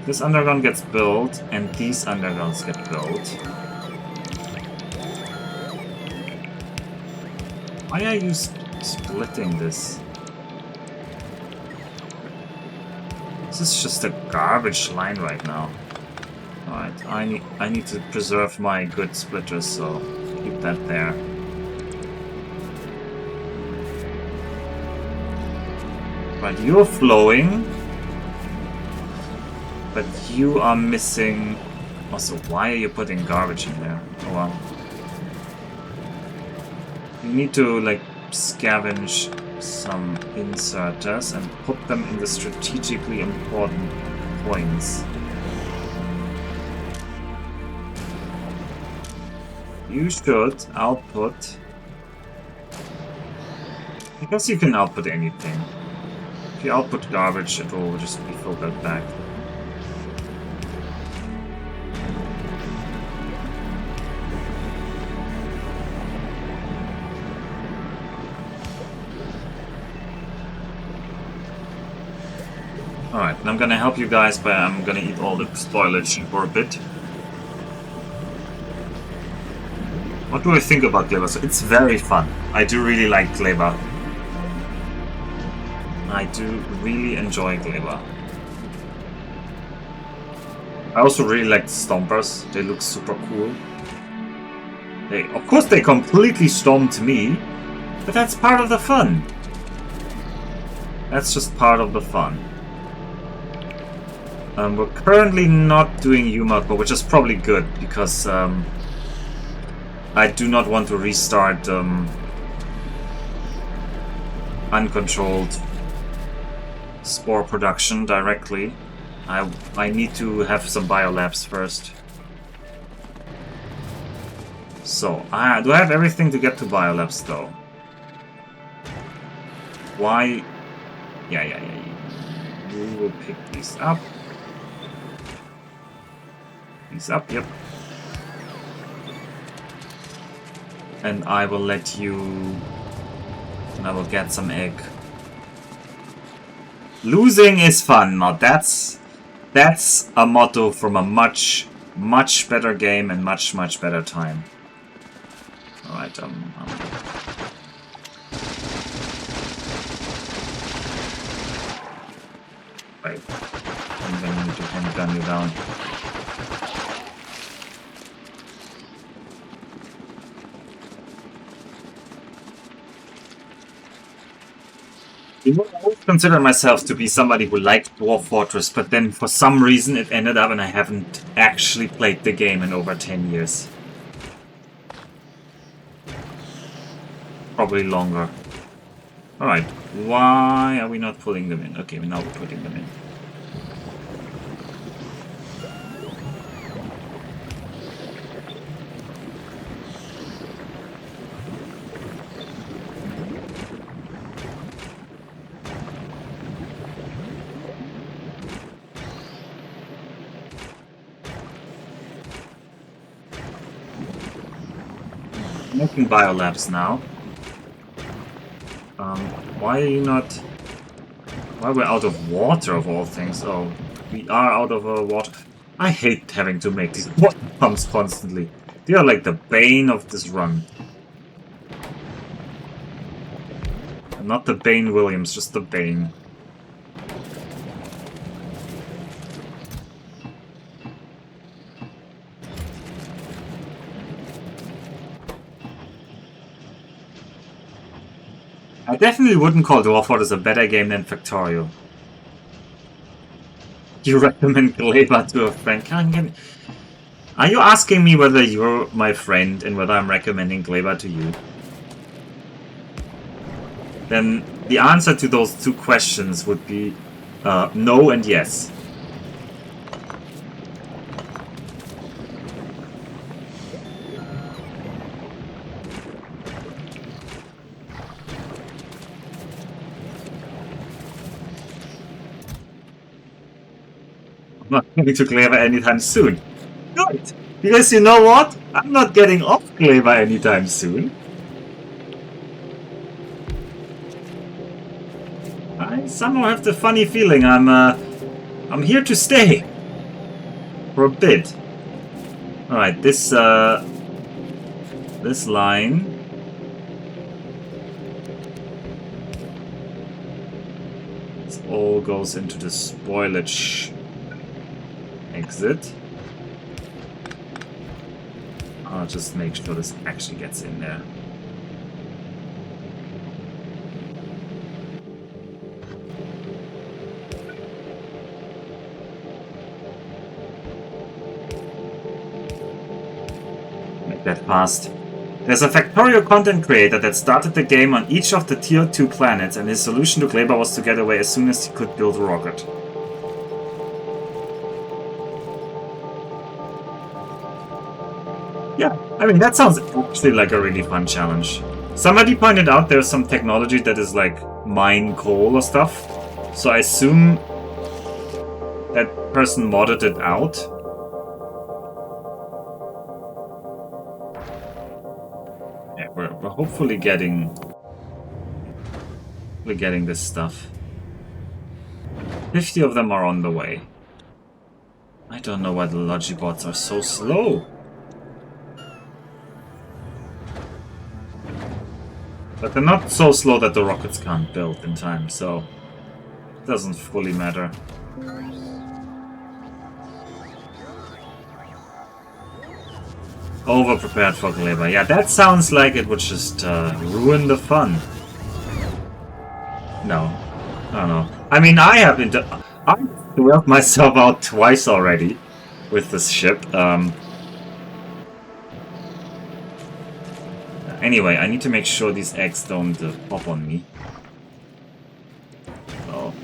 This underground gets built, and these undergrounds get built. Why are you splitting this? This is just a garbage line right now. Alright, I need to preserve my good splitters, so keep that there. Right, you're flowing, but you are missing. Also, why are you putting garbage in there? Oh well. You need to like scavenge some inserters and put them in the strategically important points. You should output. I guess you can output anything. If you output garbage, it will just be filtered back. Alright, I'm gonna help you guys, but I'm gonna eat all the spoilage for a bit. What do I think about Gleba? So it's very fun. I do really like Gleba. I do really enjoy Gleba. I also really like the Stompers. They look super cool. Of course they completely stomped me, but that's part of the fun. That's just part of the fun. We're currently not doing Yumako, which is probably good, because I do not want to restart uncontrolled spore production directly. I need to have some biolabs first. So, do I have everything to get to biolabs though? Why? Yeah. You will pick these up. These up, yep. And I will let you... And I will get some egg. Losing is fun. Now that's a motto from a much better game and much better time. Alright, Wait. I'm gonna need to hand gun you down. I always consider myself to be somebody who liked Dwarf Fortress, but then for some reason it ended up and I haven't actually played the game in over 10 years. Probably longer. Alright, why are we not pulling them in? Okay, now we're putting them in. Making biolabs now. Why are you not... Why we're out of water of all things? Oh, we are out of water. I hate having to make these water pumps constantly. They are like the bane of this run. Not the Bane Williams, just the Bane. I definitely wouldn't call Dwarf Fortress a better game than Factorio. You recommend Gleba to a friend? Are you asking me whether you're my friend and whether I'm recommending Gleba to you? Then the answer to those two questions would be no and yes. Not going to Clever anytime soon. Good! Because you know what? I'm not getting off Clever anytime soon. I somehow have the funny feeling I'm here to stay. For a bit. Alright, this line. This all goes into the spoilage exit. I'll just make sure this actually gets in there. Make that fast. There's a Factorio content creator that started the game on each of the tier 2 planets, and his solution to Kleber was to get away as soon as he could build a rocket. Yeah, I mean, that sounds actually like a really fun challenge. Somebody pointed out there's some technology that is like mine coal or stuff, so I assume that person modded it out. Yeah, we're hopefully getting this stuff. 50 of them are on the way. I don't know why the Logibots are so slow. But they're not so slow that the rockets can't build in time, so it doesn't fully matter. Over-prepared for Kleber. Yeah, that sounds like it would just ruin the fun. No. No. I mean, I failed myself out twice already with this ship. Anyway, I need to make sure these eggs don't pop on me. So.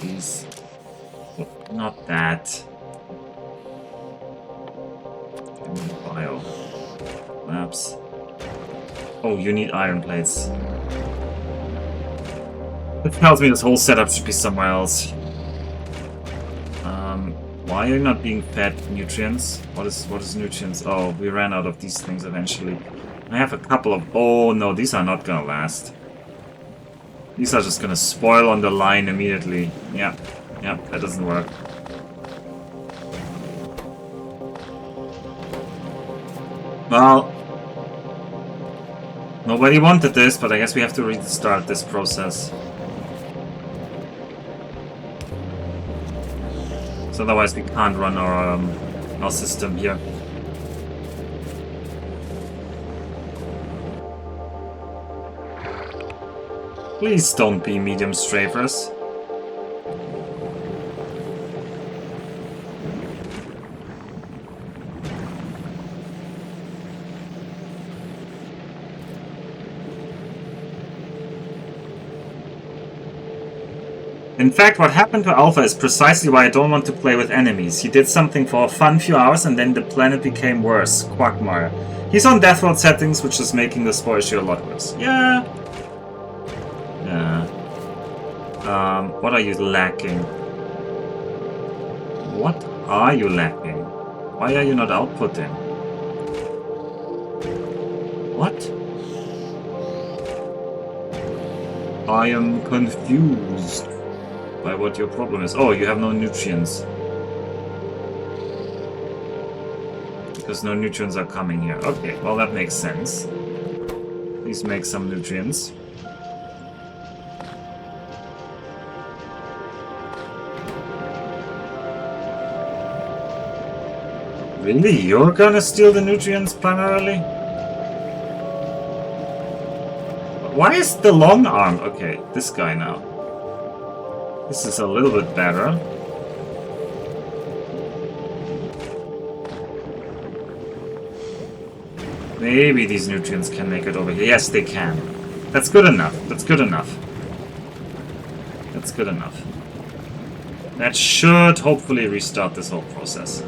These... Not that. Bio. Maps. Oh, you need iron plates. That tells me this whole setup should be somewhere else. Why are you not being fed nutrients? What is nutrients? Oh, we ran out of these things eventually. I have a couple of... Oh no, these are not gonna last. These are just gonna spoil on the line immediately. Yeah, that doesn't work. Well, nobody wanted this, but I guess we have to restart this process. So otherwise we can't run our system here. Please don't be medium strafers. In fact, what happened to Alpha is precisely why I don't want to play with enemies. He did something for a fun few hours and then the planet became worse. Quagmire. He's on Death World settings, which is making the spoil issue a lot worse. Yeah. What are you lacking? What are you lacking? Why are you not outputting? What? I am confused by what your problem is. Oh, you have no nutrients. Because no nutrients are coming here. Okay, well that makes sense. Please make some nutrients. Really? You're gonna steal the nutrients primarily? Why is the long arm? Okay, this guy now. This is a little bit better. Maybe these nutrients can make it over here. Yes, they can. That's good enough. That's good enough. That's good enough. That should hopefully restart this whole process.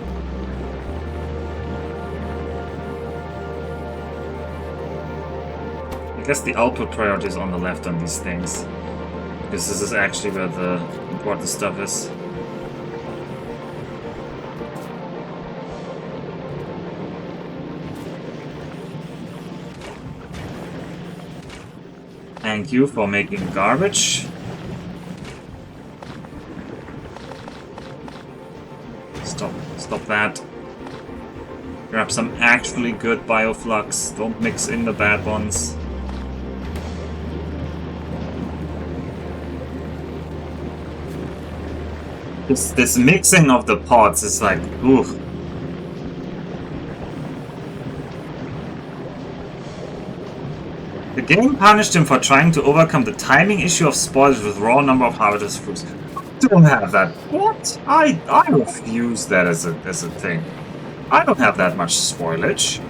I guess the output priority is on the left on these things. Because this is actually where the important stuff is. Thank you for making garbage. Stop that. Grab some actually good bioflux. Don't mix in the bad ones. This mixing of the pods is like, oof. The game punished him for trying to overcome the timing issue of spoilage with raw number of harvested fruits. I don't have that. What? I refuse that as a thing. I don't have that much spoilage.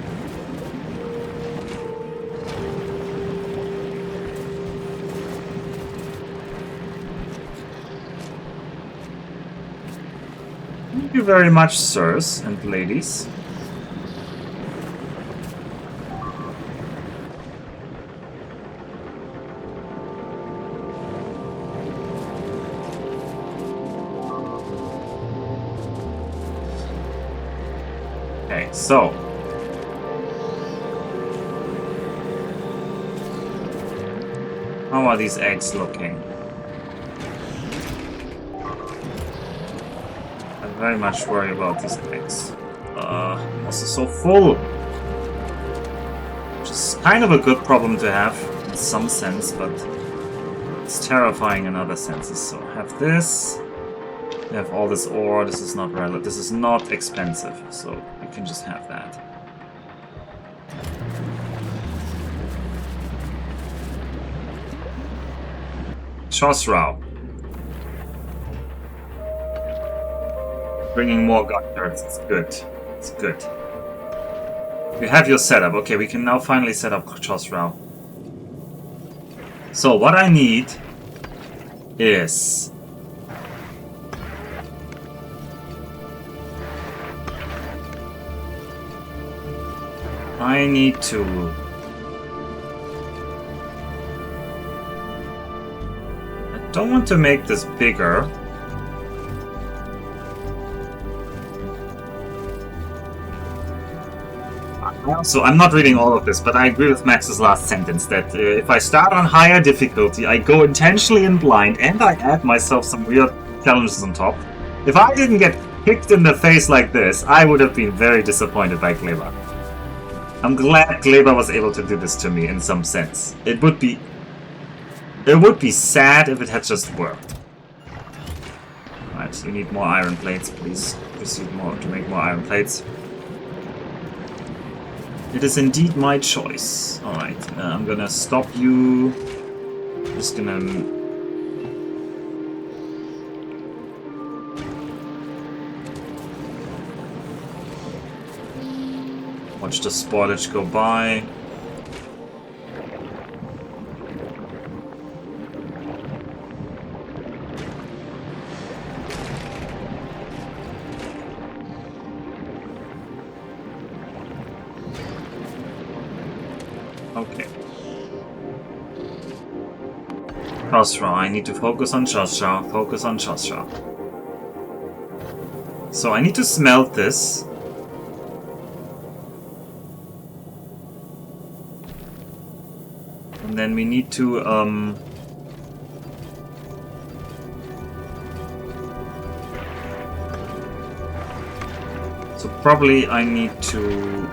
Thank you very much, sirs and ladies. Okay, so how are these eggs looking? I very much worry about these eggs. I'm also so full. Which is kind of a good problem to have in some sense, but it's terrifying in other senses. So have this. We have all this ore. This is not relevant. This is not expensive, so you can just have that. Chosrao. Bringing more gutters. It's good. It's good. You have your setup. Okay, we can now finally set up Chosrao. So what I need is I need to I don't want to make this bigger. So I'm not reading all of this, but I agree with Max's last sentence that if I start on higher difficulty, I go intentionally in blind and I add myself some weird challenges on top. If I didn't get kicked in the face like this, I would have been very disappointed by Kleber. I'm glad Kleber was able to do this to me in some sense. It would be sad if it had just worked. Right, you need more iron plates, please. Proceed more to make more iron plates. It is indeed my choice. Alright, I'm gonna stop you. Just gonna watch the spoilage go by. Okay. Chosrao, I need to focus on Chosrao. Focus on Chosrao. So I need to smelt this. And then we need to, so probably I need to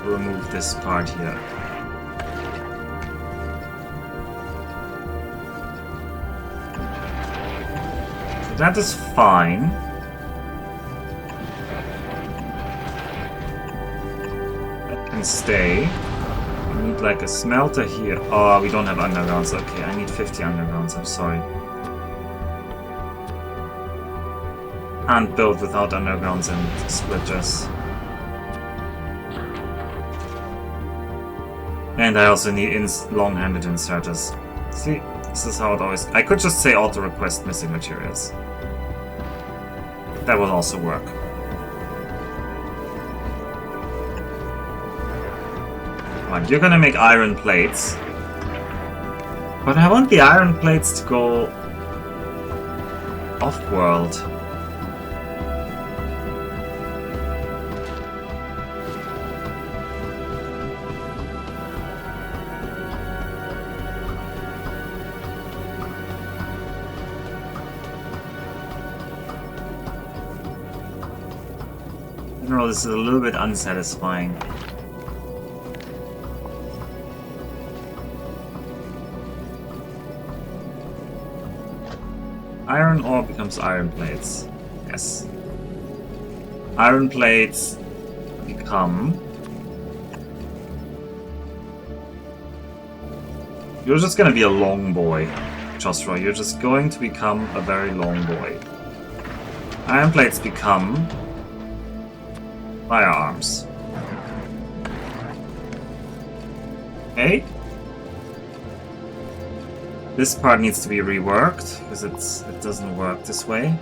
remove this part here. So that is fine. That can stay. I need like a smelter here. Oh, we don't have undergrounds. Okay, I need 50 undergrounds. I'm sorry. Can't build without undergrounds and splitters. And I also need long-handed inserters. See, this is how it always... I could just say auto-request missing materials. That would also work. Right, you're gonna make iron plates. But I want the iron plates to go Off-world. In general, this is a little bit unsatisfying. Iron ore becomes iron plates. Yes. Iron plates become... You're just gonna be a long boy, Joshua. You're just going to become a very long boy. Iron plates become... firearms. Okay. This part needs to be reworked, because it doesn't work this way.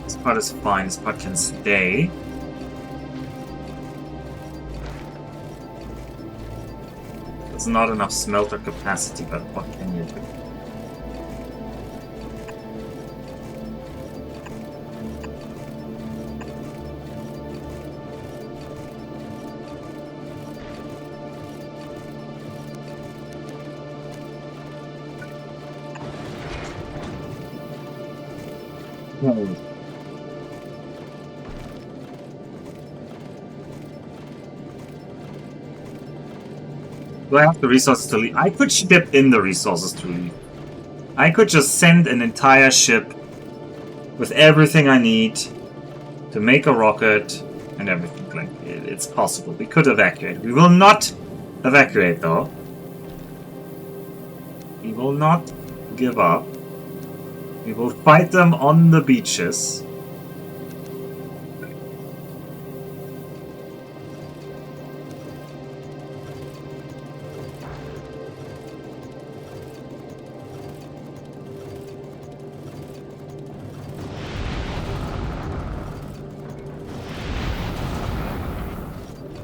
This part is fine, this part can stay. There's not enough smelter capacity, but what can you do? Do I have the resources to leave? I could ship in the resources to leave. I could just send an entire ship with everything I need to make a rocket and everything. Like, it's possible. We could evacuate. We will not evacuate, though. We will not give up. We will fight them on the beaches.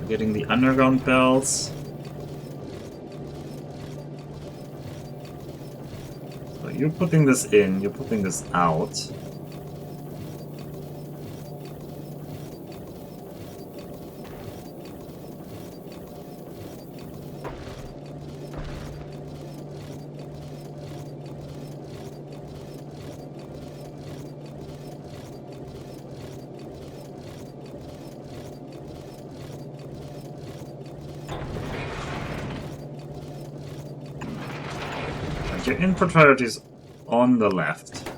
Getting the underground belts. So you're putting this in, you're putting this out. Your input priority is on the left.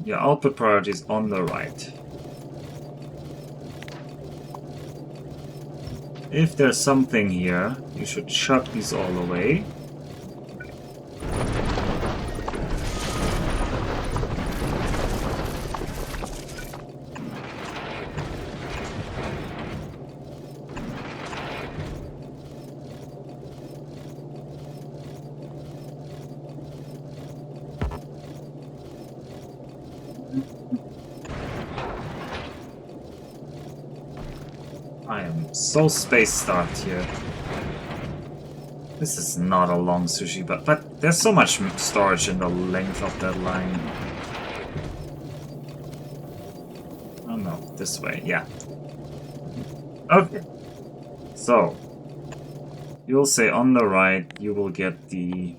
Your output priority is on the right. If there's something here, you should chuck these all away. I am so space-starved here. This is not a long sushi, but there's so much storage in the length of that line. Oh no, this way, yeah. Okay. So, you'll say on the right, you will get the...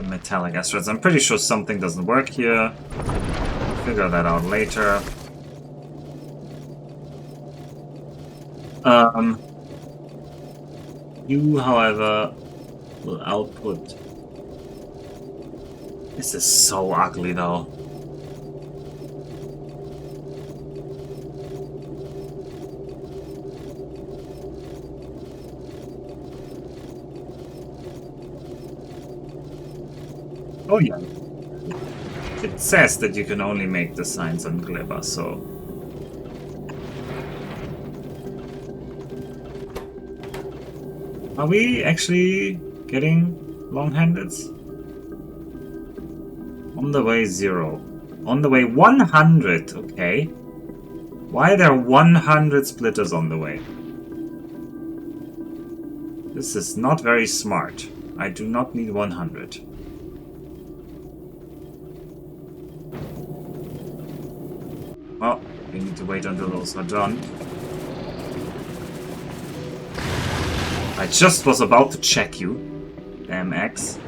metallic asteroids. I'm pretty sure something doesn't work here. We'll figure that out later. You, however, will output... This is so ugly, though. Oh yeah. It says that you can only make the signs on Gleba, so... Are we actually getting long-handeds? On the way, 0. On the way, 100, okay. Why are there 100 splitters on the way? This is not very smart. I do not need 100. Well, we need to wait until those are done. I just was about to check you. Damn X.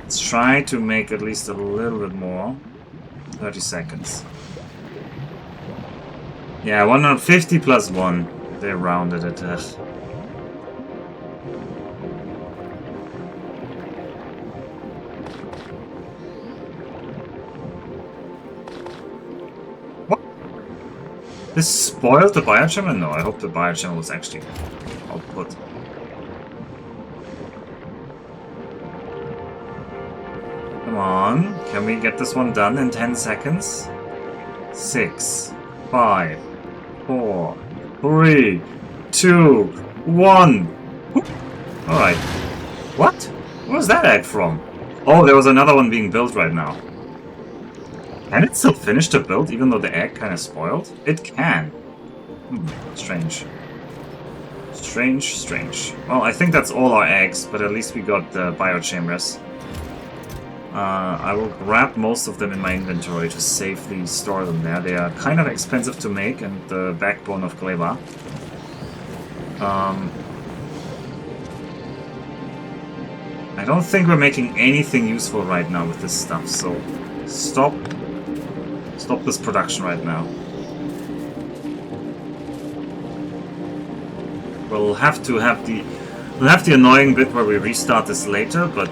Let's try to make at least a little bit more. 30 seconds. Yeah, 150 plus 1. They rounded it. Ugh. What? This spoiled the biochemistry? No, I hope the biochemistry was actually output. Come on, can we get this one done in 10 seconds? 6, 5, 4, 3, 2, 1. Alright. What? Where was that egg from? Oh, there was another one being built right now. Can it still finish the build even though the egg kind of spoiled? It can. Strange. Strange, strange. Well, I think that's all our eggs, but at least we got the biochambers. I will grab most of them in my inventory to safely store them there. They are kind of expensive to make and the backbone of Gleba. I don't think we're making anything useful right now with this stuff, so stop this production right now. We'll have the annoying bit where we restart this later, but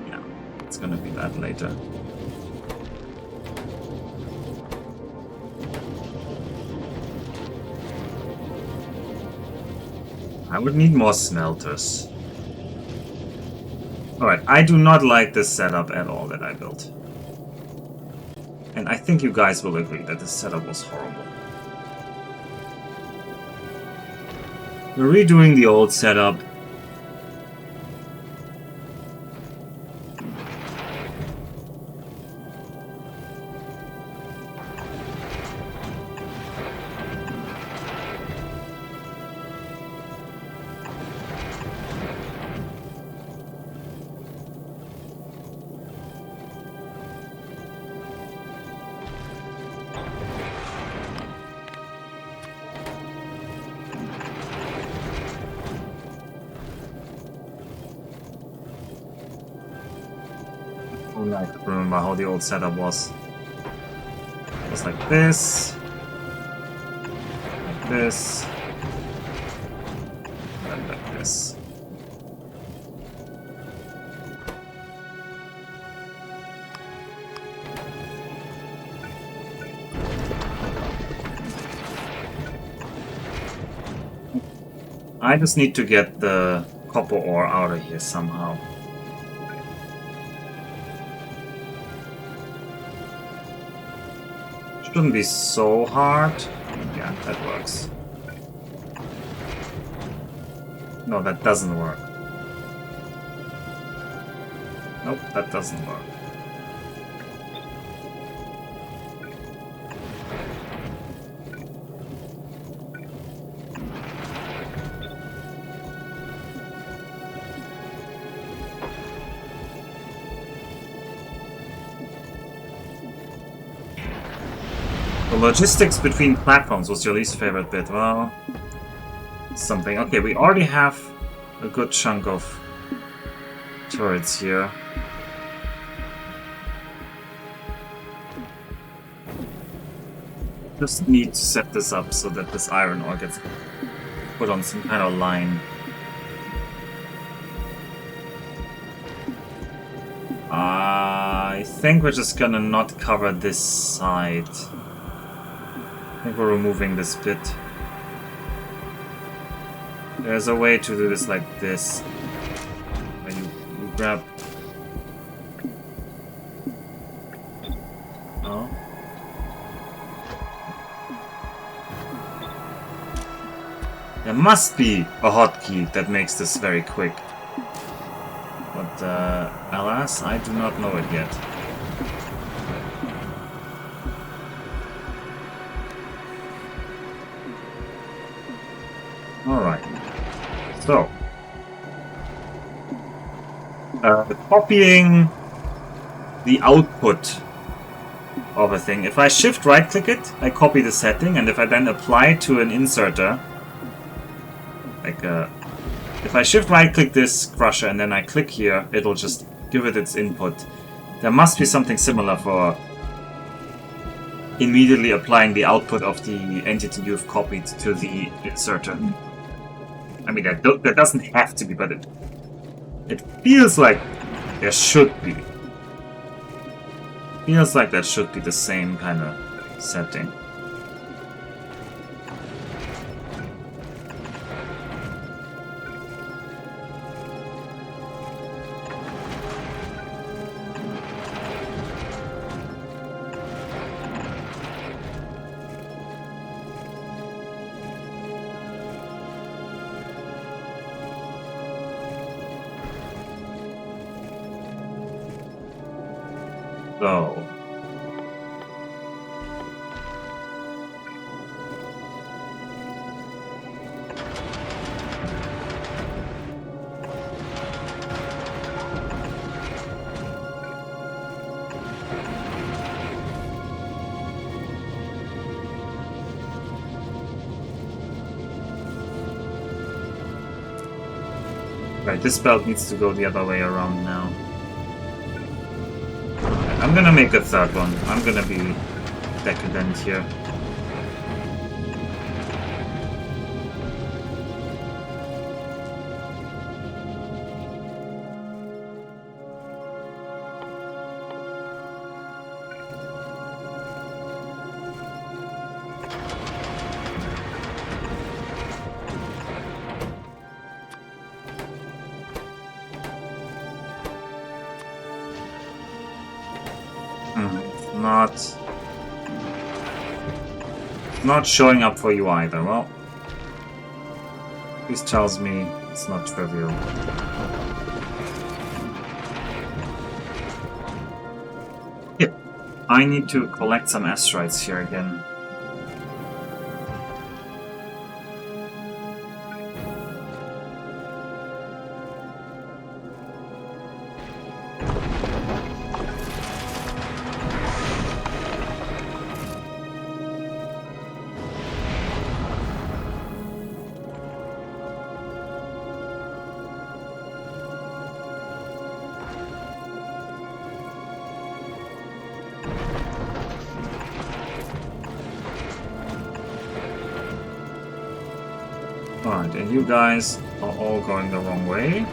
yeah, it's gonna be that later. I would need more smelters. Alright, I do not like this setup at all that I built. And I think you guys will agree that this setup was horrible. We're redoing the old setup. I remember how the old setup was. It was like this, and like this. I just need to get the copper ore out of here somehow. Shouldn't be so hard. Yeah, that works. No, that doesn't work. Nope, that doesn't work. The logistics between platforms was your least favorite bit. Well, something. Okay, we already have a good chunk of turrets here. Just need to set this up so that this iron ore gets put on some kind of line. I think we're just gonna not cover this side. I think we're removing this bit. There's a way to do this like this. Where you grab... Oh. There must be a hotkey that makes this very quick. But alas, I do not know it yet. Alright. So. Copying the output of a thing. If I shift right click it, I copy the setting, and if I then apply to an inserter, like if I shift right click this crusher and then I click here, it'll just give it its input. There must be something similar for immediately applying the output of the entity you've copied to the inserter. I mean, that doesn't have to be, but it feels like there should be. Feels like that should be the same kind of setting. So. Right, this belt needs to go the other way around now. I'm gonna make a third one. I'm gonna be decadent here. Not showing up for you either. Well, this tells me it's not trivial. Yeah, I need to collect some asteroids here again. Alright, and you guys are all going the wrong way.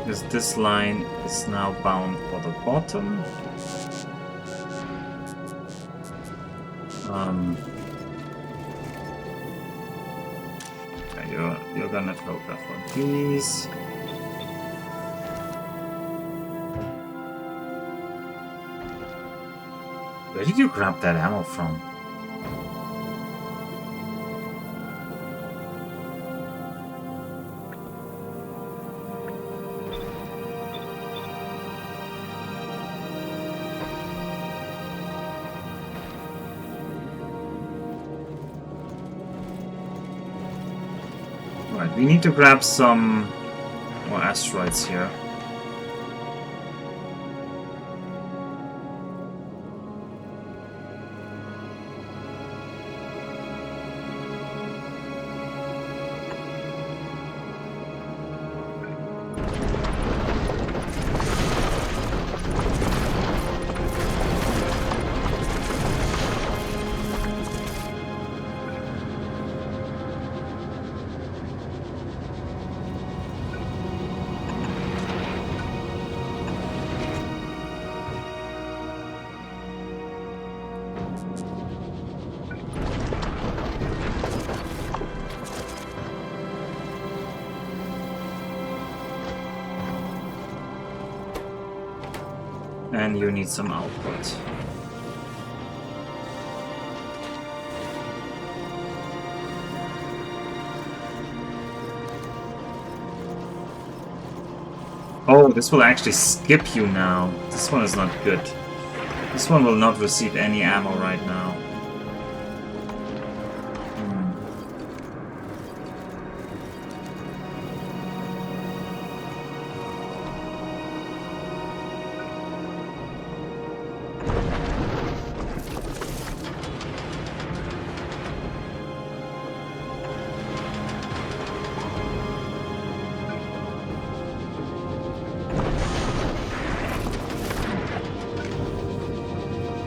Because this line is now bound for the bottom. Yeah, you're gonna go there for these. Where did you grab that ammo from? Right, we need to grab some more asteroids here. And you need some output. this will actually skip you now. This one is not good. This one will not receive any ammo right now.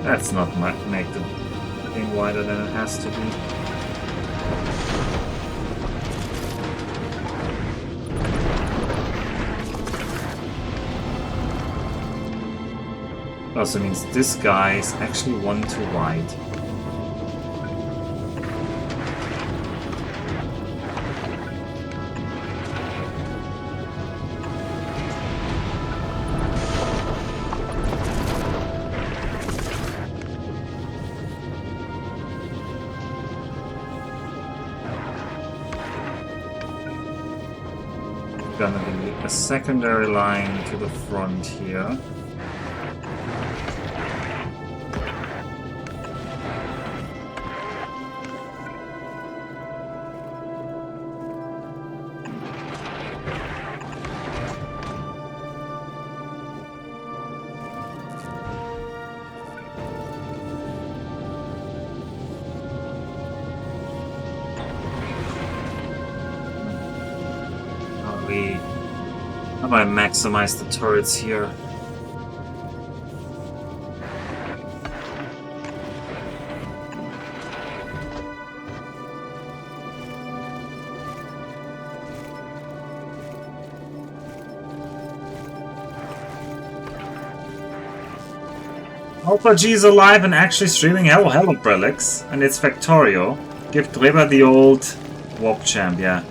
Let's not make the thing wider than it has to be. Also means this guy is actually one too wide. Gonna be a secondary line to the front here. How do I maximize the turrets here? Alpha G is alive and actually streaming. Hello, Brelix. And it's Factorio. Give Dreba the old warp champ, yeah.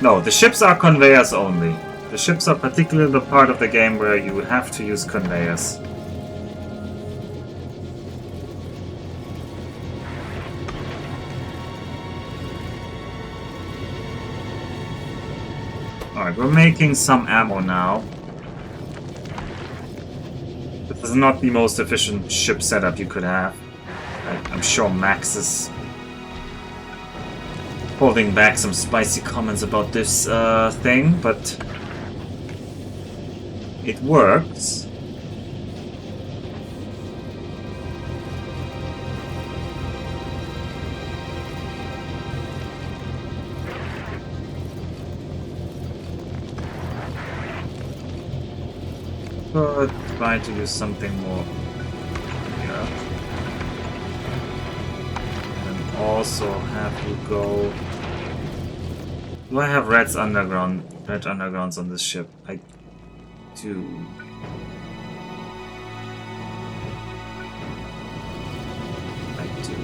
No, the ships are conveyors only. The ships are particularly the part of the game where you have to use conveyors. Alright, we're making some ammo now. This is not the most efficient ship setup you could have. I'm sure Max is holding back some spicy comments about this thing, but it works. But try to use something more here. And also have you go. Do I have red undergrounds on this ship? I do. I do.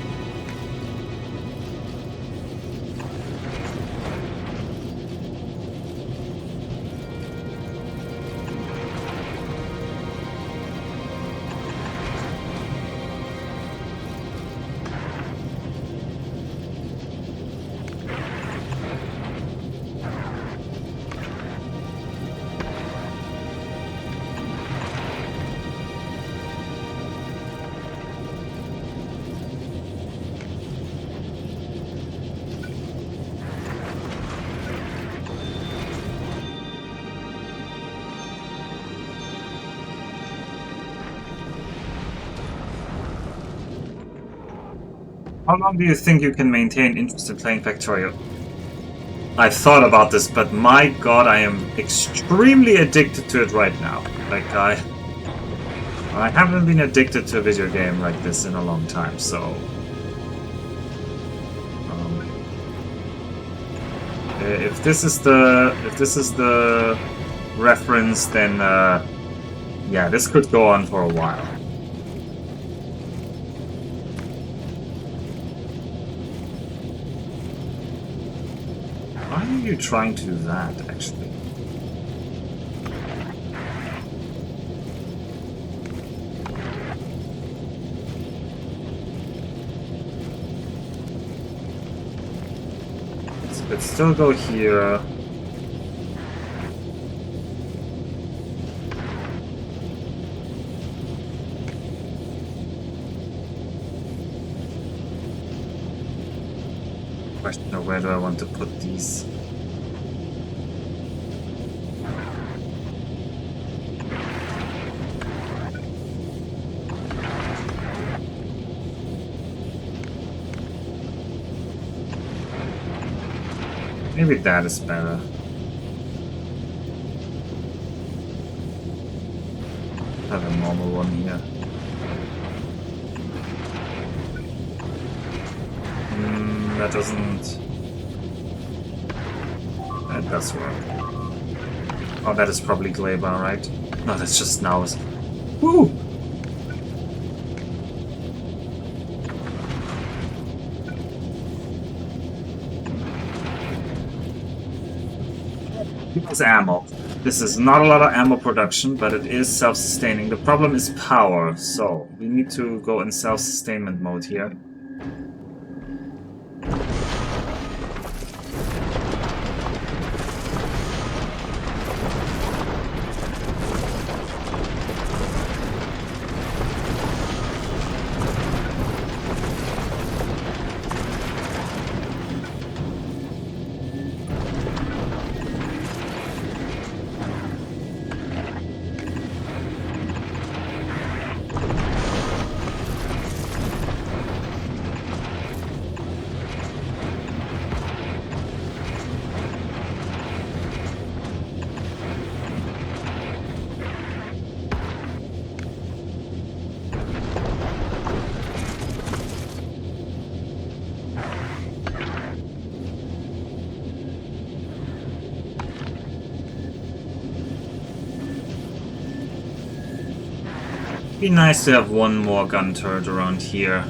How long do you think you can maintain interest in playing Factorio? I've thought about this, but my god, I am extremely addicted to it right now. Like, I haven't been addicted to a video game like this in a long time, so... if this is the reference, then yeah, this could go on for a while. Why are you trying to do that, actually? Let's still go here. Question of where do I want to put these? Maybe that is better. Have a normal one here. That doesn't... That does work. Oh, that is probably Glaber, right? No, that's just Snows. Woo! It's ammo. This is not a lot of ammo production, but it is self-sustaining. The problem is power, so we need to go in self-sustainment mode here. Be nice to have one more gun turret around here.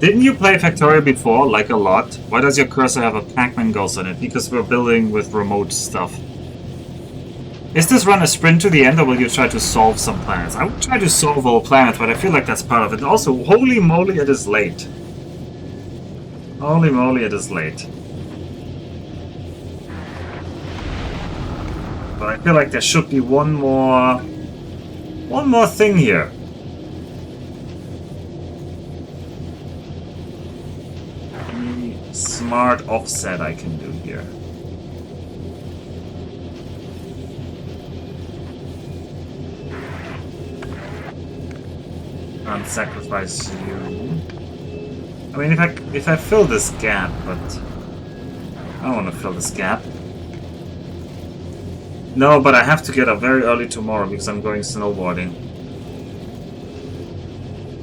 Didn't you play Factorio before, like a lot? Why does your cursor have a Pac-Man ghost on it? Because we're building with remote stuff. Is this run a sprint to the end, or will you try to solve some planets? I would try to solve all planets, but I feel like that's part of it. Also, holy moly, it is late. Holy moly, it is late. But I feel like there should be one more thing here. Smart offset I can do here. Can't sacrifice you. I mean, if I fill this gap, but I don't want to fill this gap. No, but I have to get up very early tomorrow because I'm going snowboarding.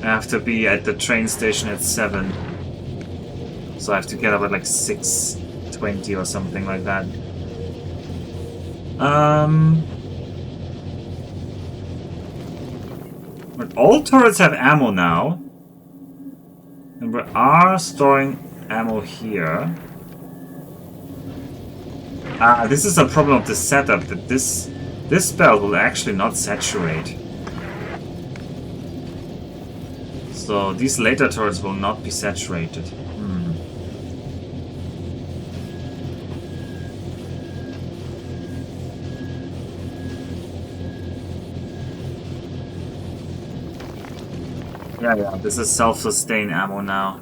I have to be at the train station at 7. So I have to get up at like 6:20 or something like that. But all turrets have ammo now. And we are storing ammo here. This is a problem of the setup, that this spell will actually not saturate. So these later turrets will not be saturated. Yeah, this is self-sustain ammo now.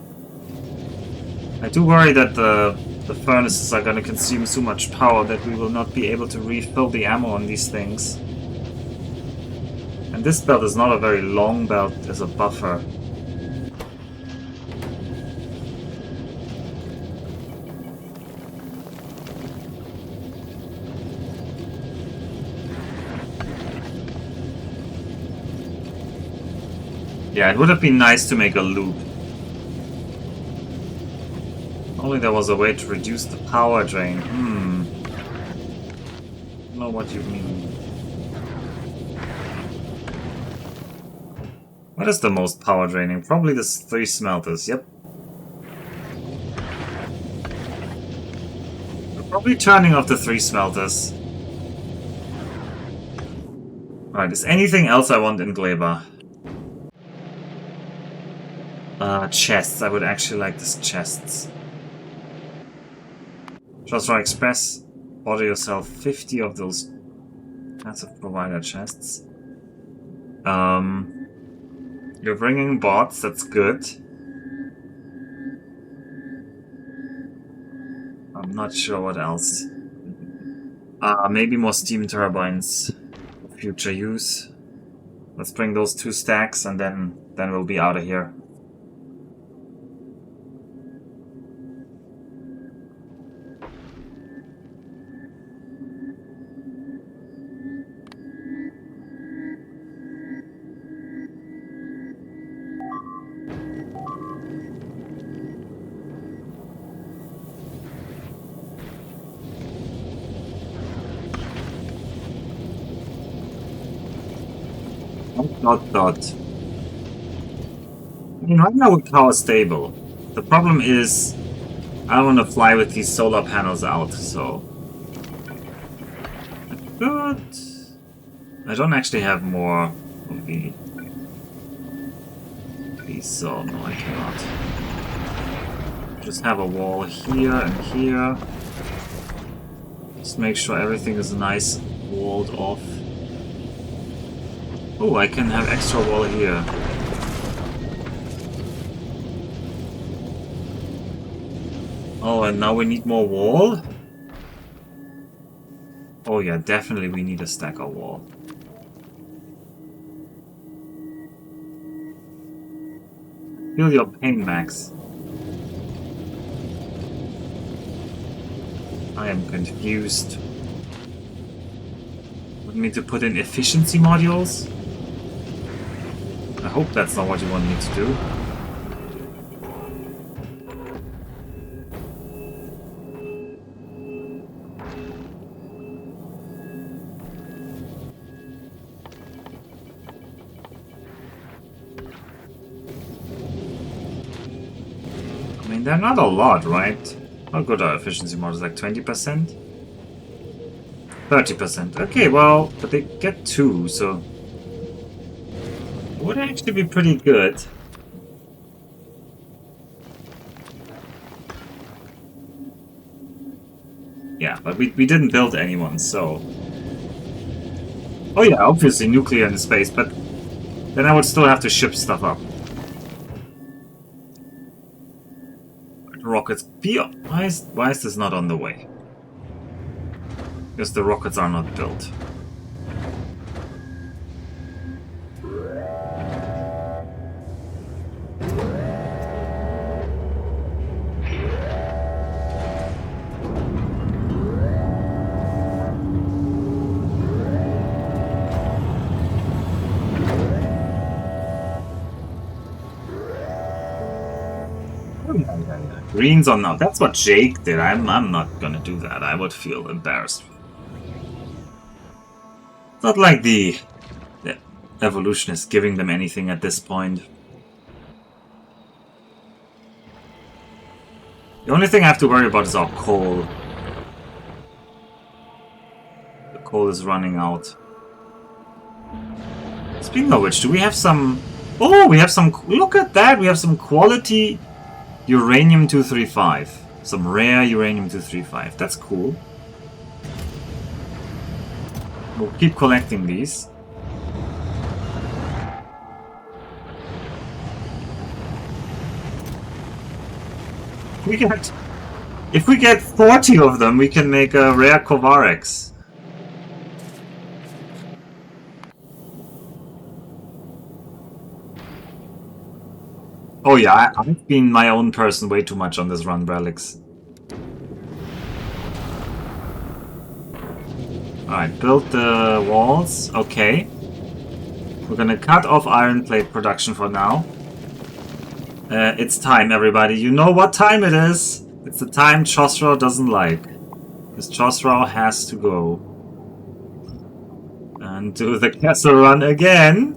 I do worry that the furnaces are going to consume so much power that we will not be able to refill the ammo on these things. And this belt is not a very long belt as a buffer. Yeah, it would have been nice to make a loop. Only there was a way to reduce the power drain. I don't know what you mean. What is the most power draining? Probably the 3 smelters, yep. We're probably turning off the 3 smelters. Alright, is anything else I want in Glaber? Chests. I would actually like these chests. Just for Express, order yourself 50 of those massive provider chests. You're bringing bots, that's good. Not sure what else. Maybe more steam turbines for future use. Let's bring those 2 stacks and then we'll be out of here. Dot. I mean, right now we're power stable. The problem is, I don't want to fly with these solar panels out, so... Good. I don't actually have more of these, so no, I cannot. Just have a wall here and here. Just make sure everything is nice walled off. Oh, I can have extra wall here. Oh, and now we need more wall? Oh yeah, definitely we need a stack of wall. Feel your pain, Max. I am confused. Want me to put in efficiency modules? I hope that's not what you want me to do. I mean, they're not a lot, right? How good are efficiency modules? Like 20%? 30%. Okay, well, but they get 2, so... would actually be pretty good. Yeah, but we didn't build anyone, so... Oh yeah, obviously nuclear in space, but then I would still have to ship stuff up. Rockets. Why is this not on the way? Because the rockets are not built. Greens on now. That's what Jake did. I'm not gonna do that. I would feel embarrassed. It's not like the evolution is giving them anything at this point. The only thing I have to worry about is our coal. The coal is running out. Speaking of which, do we have some... Oh, we have some... Look at that! We have some quality uranium-235. Some rare uranium-235. That's cool. We'll keep collecting these. If we get 40 of them, we can make a rare Kovarex. Oh yeah, I've been my own person way too much on this run, Relics. Alright, build the walls. Okay. We're gonna cut off iron plate production for now. It's time, everybody. You know what time it is. It's the time Chosrau doesn't like. Because Chosrau has to go. And do the castle run again.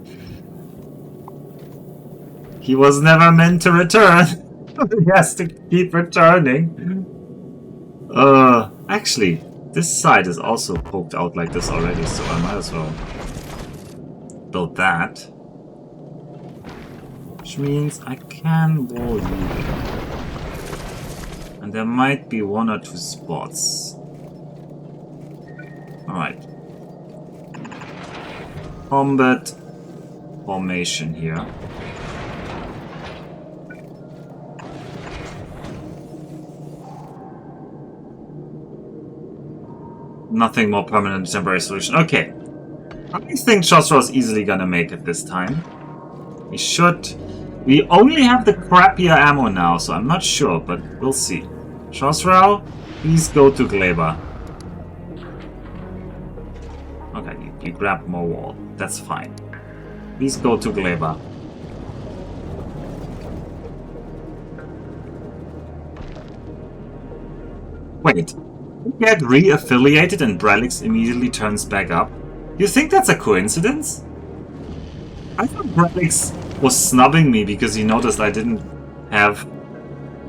He was never meant to return. He has to keep returning. Actually, this side is also poked out like this already, so I might as well build that. Which means I can wall you. And there might be 1 or 2 spots. Alright. Combat formation here. Nothing more permanent temporary solution. Okay. I think Chosra is easily gonna make it this time. We should. We only have the crappier ammo now, so I'm not sure, but we'll see. Chosra, please go to Gleba. Okay, you grab more wall. That's fine. Please go to Gleba. Wait. Get re-affiliated and Brelix immediately turns back up? You think that's a coincidence? I thought Brelix was snubbing me because he noticed I didn't have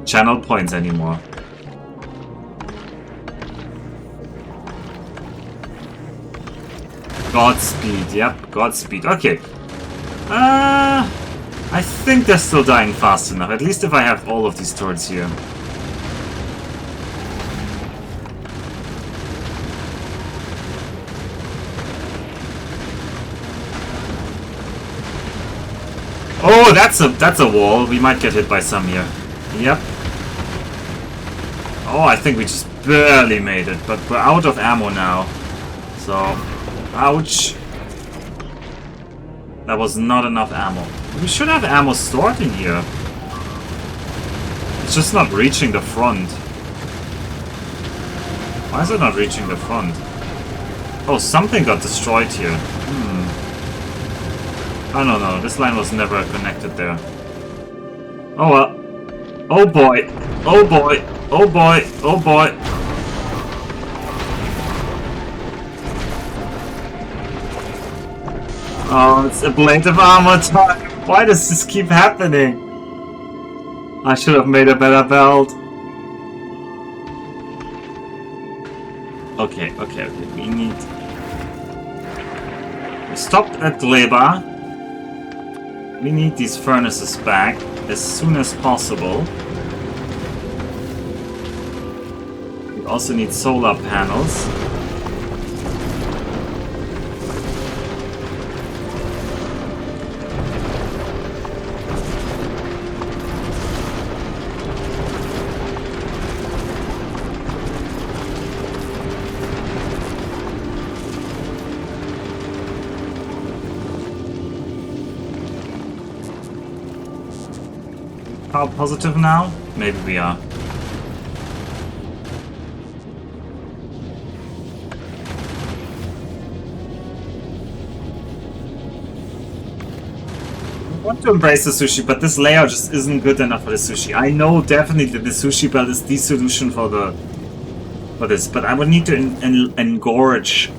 channel points anymore. Godspeed, yep, Godspeed. Okay. I think they're still dying fast enough, at least if I have all of these turrets here. Oh, that's a wall. We might get hit by some here. Yep. Oh, I think we just barely made it, but we're out of ammo now. So, ouch. That was not enough ammo. We should have ammo stored in here. It's just not reaching the front. Why is it not reaching the front? Oh, something got destroyed here. I don't know, this line was never connected there. Oh well. Oh boy. Oh boy. Oh boy. Oh boy. Oh, it's a blade of armor time. Why does this keep happening? I should have made a better belt. Okay. We need... We stopped at Gleba. We need these furnaces back as soon as possible. We also need solar panels. How positive now? Maybe we are. I want to embrace the sushi, but this layout just isn't good enough for the sushi. I know definitely the sushi belt is the solution for this, but I would need to engorge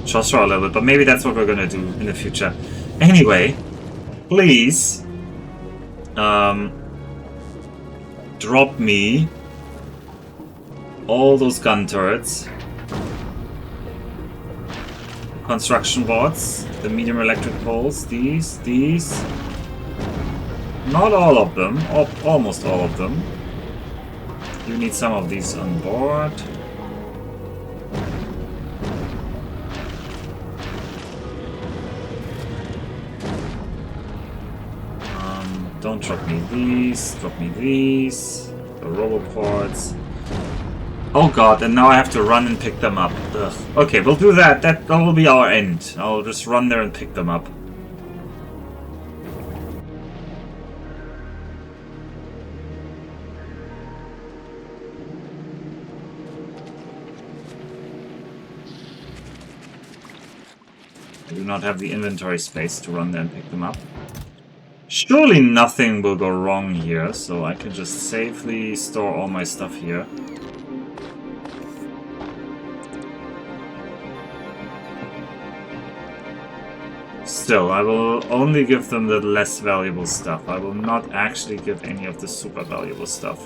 Chosra a little bit, but maybe that's what we're gonna do in the future. Anyway, please drop me all those gun turrets, construction bots, the medium electric poles, these, not all of them, almost all of them. You need some of these on board. Don't drop me these, drop me these, the roboports. Oh god, and now I have to run and pick them up. Ugh. Okay, we'll do that. That will be our end. I'll just run there and pick them up. I do not have the inventory space to run there and pick them up. Surely nothing will go wrong here, so I can just safely store all my stuff here. Still, I will only give them the less valuable stuff. I will not actually give any of the super valuable stuff.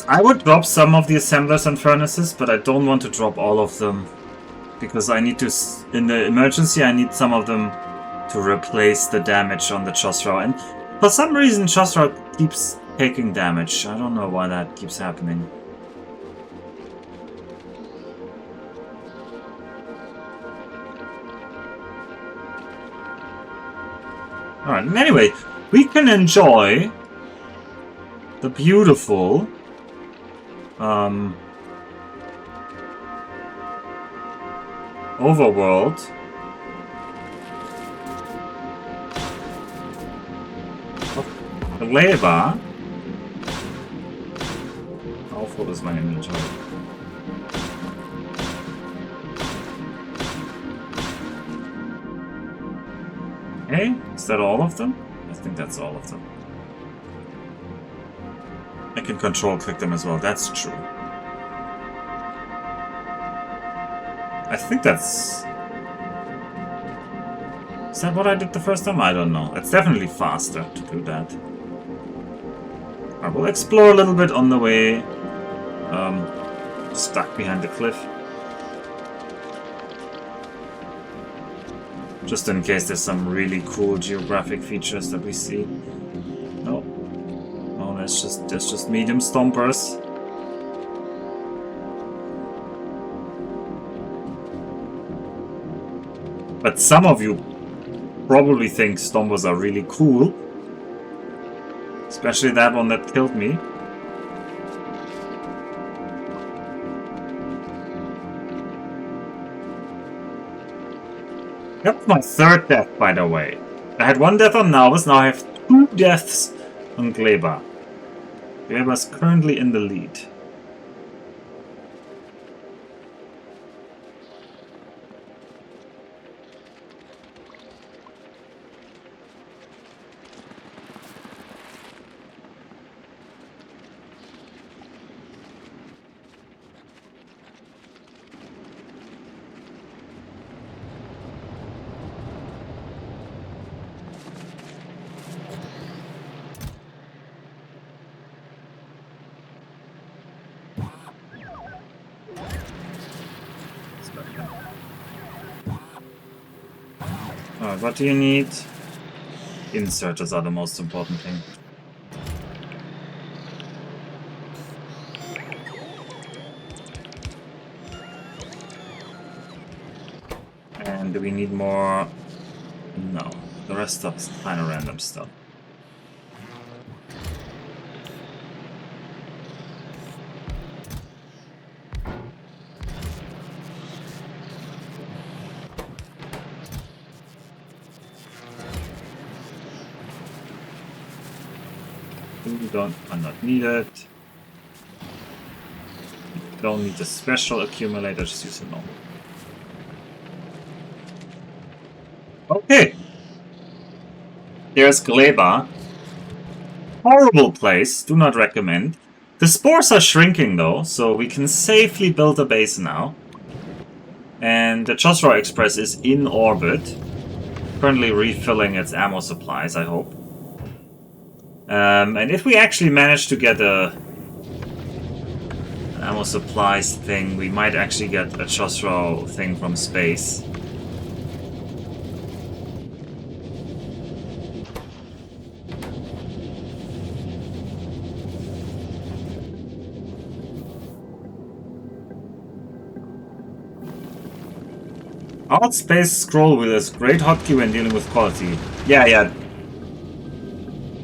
I would drop some of the assemblers and furnaces, but I don't want to drop all of them. Because I need to... In the emergency, I need some of them to replace the damage on the Chosra. And for some reason, Chosra keeps taking damage. I don't know why that keeps happening. Alright, anyway, we can enjoy the beautiful overworld of Gleba. How full is my inventory? Hey, is that all of them? I think that's all of them. I can control click them as well, that's true. I think that's... Is that what I did the first time? I don't know. It's definitely faster to do that. I will explore a little bit on the way. Stuck behind the cliff. Just in case there's some really cool geographic features that we see. No. Oh, there's just medium stompers. But some of you probably think stompers are really cool. Especially that one that killed me. That's my third death, by the way. I had one death on Nauvis, now I have 2 deaths on Gleba. Gleba is currently in the lead. Alright, what do you need? Inserters are the most important thing. And do we need more? No. The rest of is kind of random stuff. Are not needed. Don't need a special accumulator, just use a normal. Okay. There's Gleba. Horrible place, do not recommend. The spores are shrinking though, so we can safely build a base now. And the Chosrow Express is in orbit. Currently refilling its ammo supplies, I hope. And if we actually manage to get an ammo supplies thing, we might actually get a Chosrow thing from space. Alt space scroll wheel is great hotkey when dealing with quality. Yeah.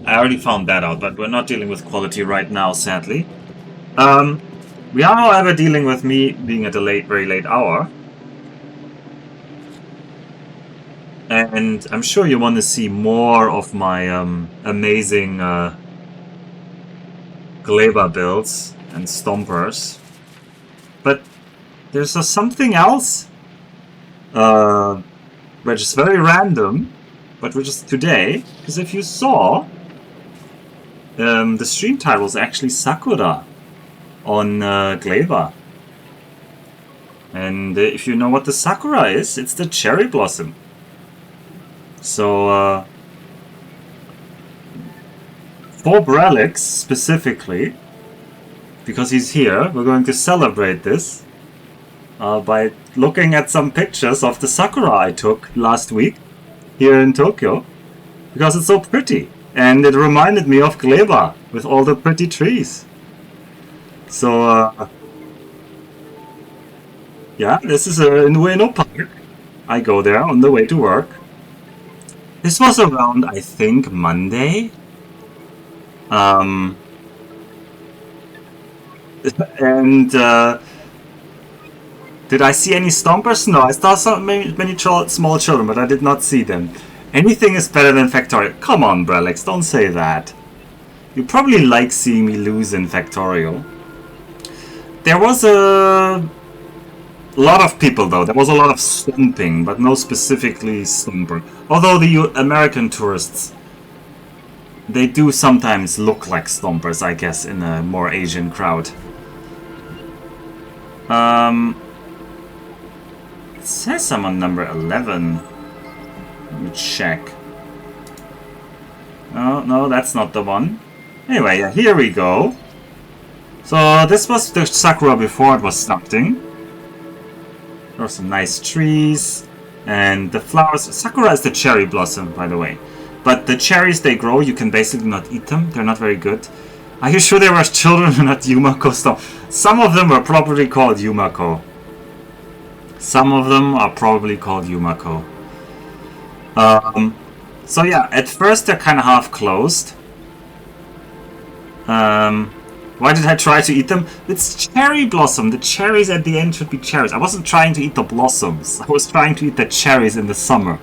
I already found that out, but we're not dealing with quality right now, sadly. We are, however, dealing with me being at a very late hour. And I'm sure you want to see more of my amazing Gleba builds and stompers. But there's something else, which is very random, but which is today, because if you saw... the stream title was actually Sakura on Gleba. And if you know what the Sakura is, it's the cherry blossom. So, for Brelix specifically, because he's here, we're going to celebrate this by looking at some pictures of the Sakura I took last week here in Tokyo, because it's so pretty. And it reminded me of Gleba with all the pretty trees. So, yeah, this is in Ueno Park. I go there on the way to work. This was around, I think, Monday. And did I see any stompers? No, I saw many small children, but I did not see them. Anything is better than Factorio. Come on, Brelex, don't say that. You probably like seeing me lose in Factorio. There was a lot of people, though. There was a lot of stomping, but no specifically stomper. Although the American tourists, they do sometimes look like stompers, I guess, in a more Asian crowd. It says I'm on number 11. Let me check. No, that's not the one. Anyway, yeah, here we go. So this was the Sakura before it was starting. There were some nice trees. And the flowers... Sakura is the cherry blossom, by the way. But the cherries they grow, you can basically not eat them. They're not very good. Are you sure there were children and not Yumako? Some of them were probably called Yumako. Some of them are probably called Yumako. So yeah, at first they're kind of half closed. Why did I try to eat them? It's cherry blossom. The cherries at the end should be cherries. I wasn't trying to eat the blossoms. I was trying to eat the cherries in the summer.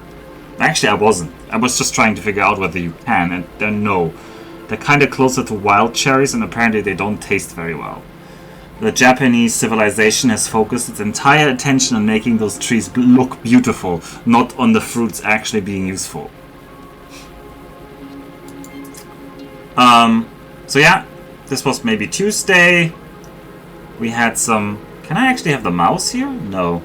Actually, I wasn't. I was just trying to figure out whether you can, and then no. They're kind of closer to wild cherries, and apparently they don't taste very well. The Japanese civilization has focused its entire attention on making those trees look beautiful, not on the fruits actually being useful. So yeah, this was maybe Tuesday. We had some... Can I actually have the mouse here? No.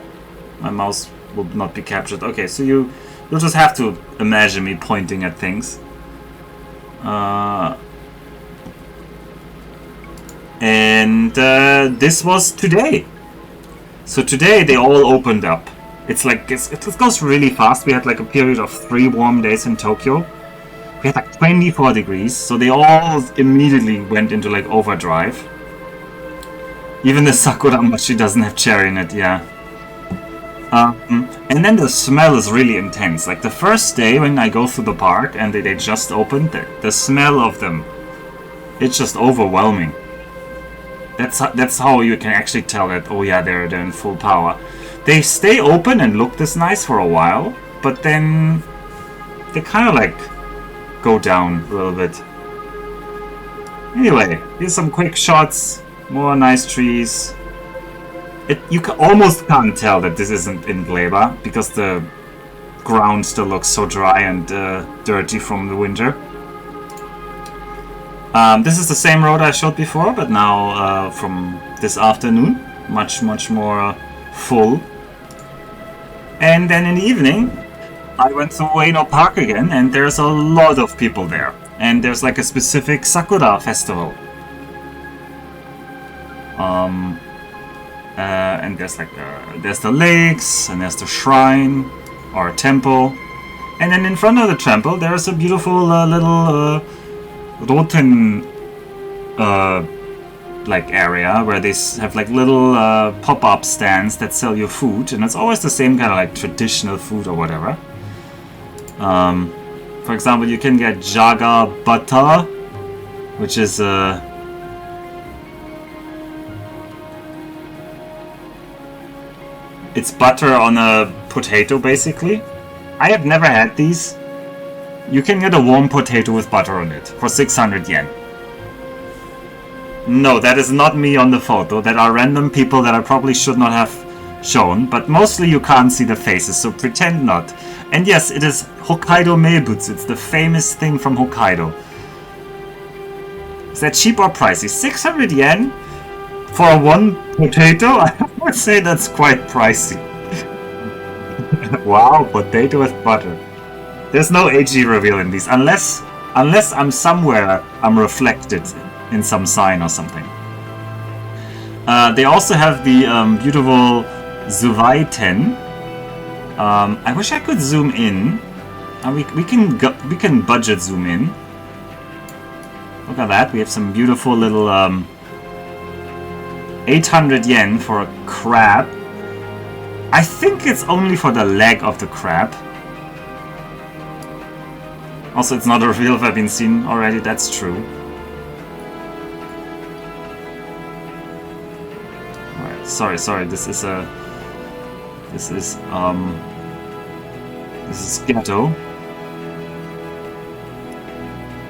My mouse will not be captured. Okay, so you'll just have to imagine me pointing at things. This was today. So today they all opened up. It's like it goes really fast. We had like a period of 3 warm days in Tokyo. We had like 24 degrees, so they all immediately went into like overdrive. Even the Sakura Machi doesn't have cherry in it, yeah. And then the smell is really intense. Like the first day when I go through the park and they just opened, the smell of them, it's just overwhelming. That's how you can actually tell that, oh yeah, they're in full power. They stay open and look this nice for a while, but then they kind of like go down a little bit. Anyway, here's some quick shots. More nice trees. You almost can't tell that this isn't in Gleba because the ground still looks so dry and dirty from the winter. This is the same road I showed before, but now from this afternoon. Much more full. And then in the evening, I went to Ueno Park again, and there's a lot of people there. And there's like a specific Sakura festival. And there's like there's the lakes, and there's the shrine or temple, and then in front of the temple there's a beautiful little roten like area where they have like little pop-up stands that sell you food, and it's always the same kind of like traditional food or whatever. For example, you can get jaga butter, which is it's butter on a potato, basically. I have never had these. You can get a warm potato with butter on it for 600 yen. No, that is not me on the photo. That are random people that I probably should not have shown, but mostly you can't see the faces, so pretend not. And yes, it is Hokkaido Meibutsu. It's the famous thing from Hokkaido. Is that cheap or pricey? 600 yen? For one potato? I would say that's quite pricey. Wow, potato with butter. There's no AG reveal in these, unless I'm somewhere I'm reflected in some sign or something. They also have the beautiful Zuwaiten. I wish I could zoom in. We can budget zoom in. Look at that. We have some beautiful little 800 yen for a crab. I think it's only for the leg of the crab. Also, it's not a reveal if I've been seen already, that's true. Alright, sorry, this is ghetto.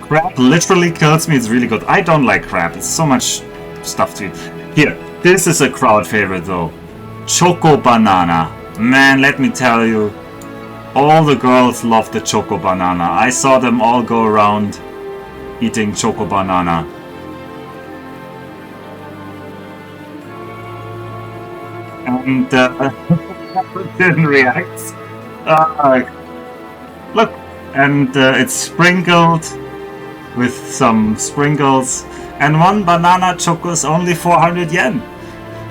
Crab literally kills me, it's really good. I don't like crab, it's so much stuff to eat. Here, this is a crowd favorite though. Choco banana. Man, let me tell you, all the girls love the choco banana. I saw them all go around eating choco banana. And didn't react. Look, and it's sprinkled with some sprinkles. And one banana choco is only 400 yen.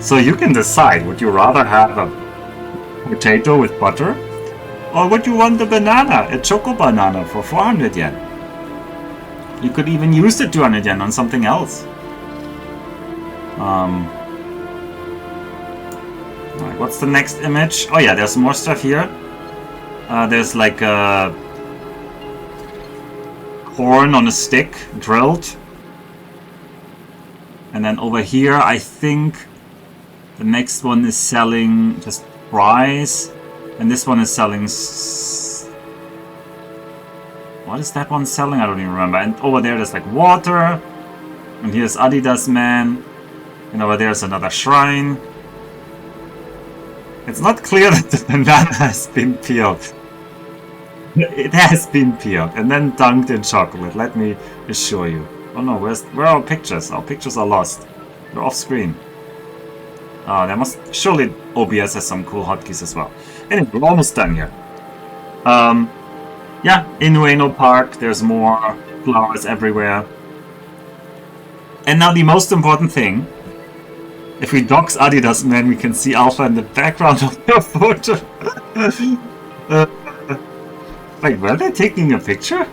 So you can decide, would you rather have a potato with butter? Or would you want the banana, a choco banana for 400 yen? You could even use the 200 yen on something else. Alright, what's the next image? Oh yeah, there's more stuff here. There's like a corn on a stick, drilled. And then over here, I think the next one is selling just fries. And this one is selling... What is that one selling? I don't even remember. And over there's like water. And here's Adidas Man. And over there's another shrine. It's not clear that the banana has been peeled. It has been peeled and then dunked in chocolate, let me assure you. Oh no, where are our pictures? Our pictures are lost. They're off screen. There must... Surely OBS has some cool hotkeys as well. Anyway, we're almost done here. Yeah, in Ueno Park, there's more flowers everywhere. And now the most important thing. If we dox Adidas Man, we can see Alpha in the background of your photo. Like, were they taking a picture?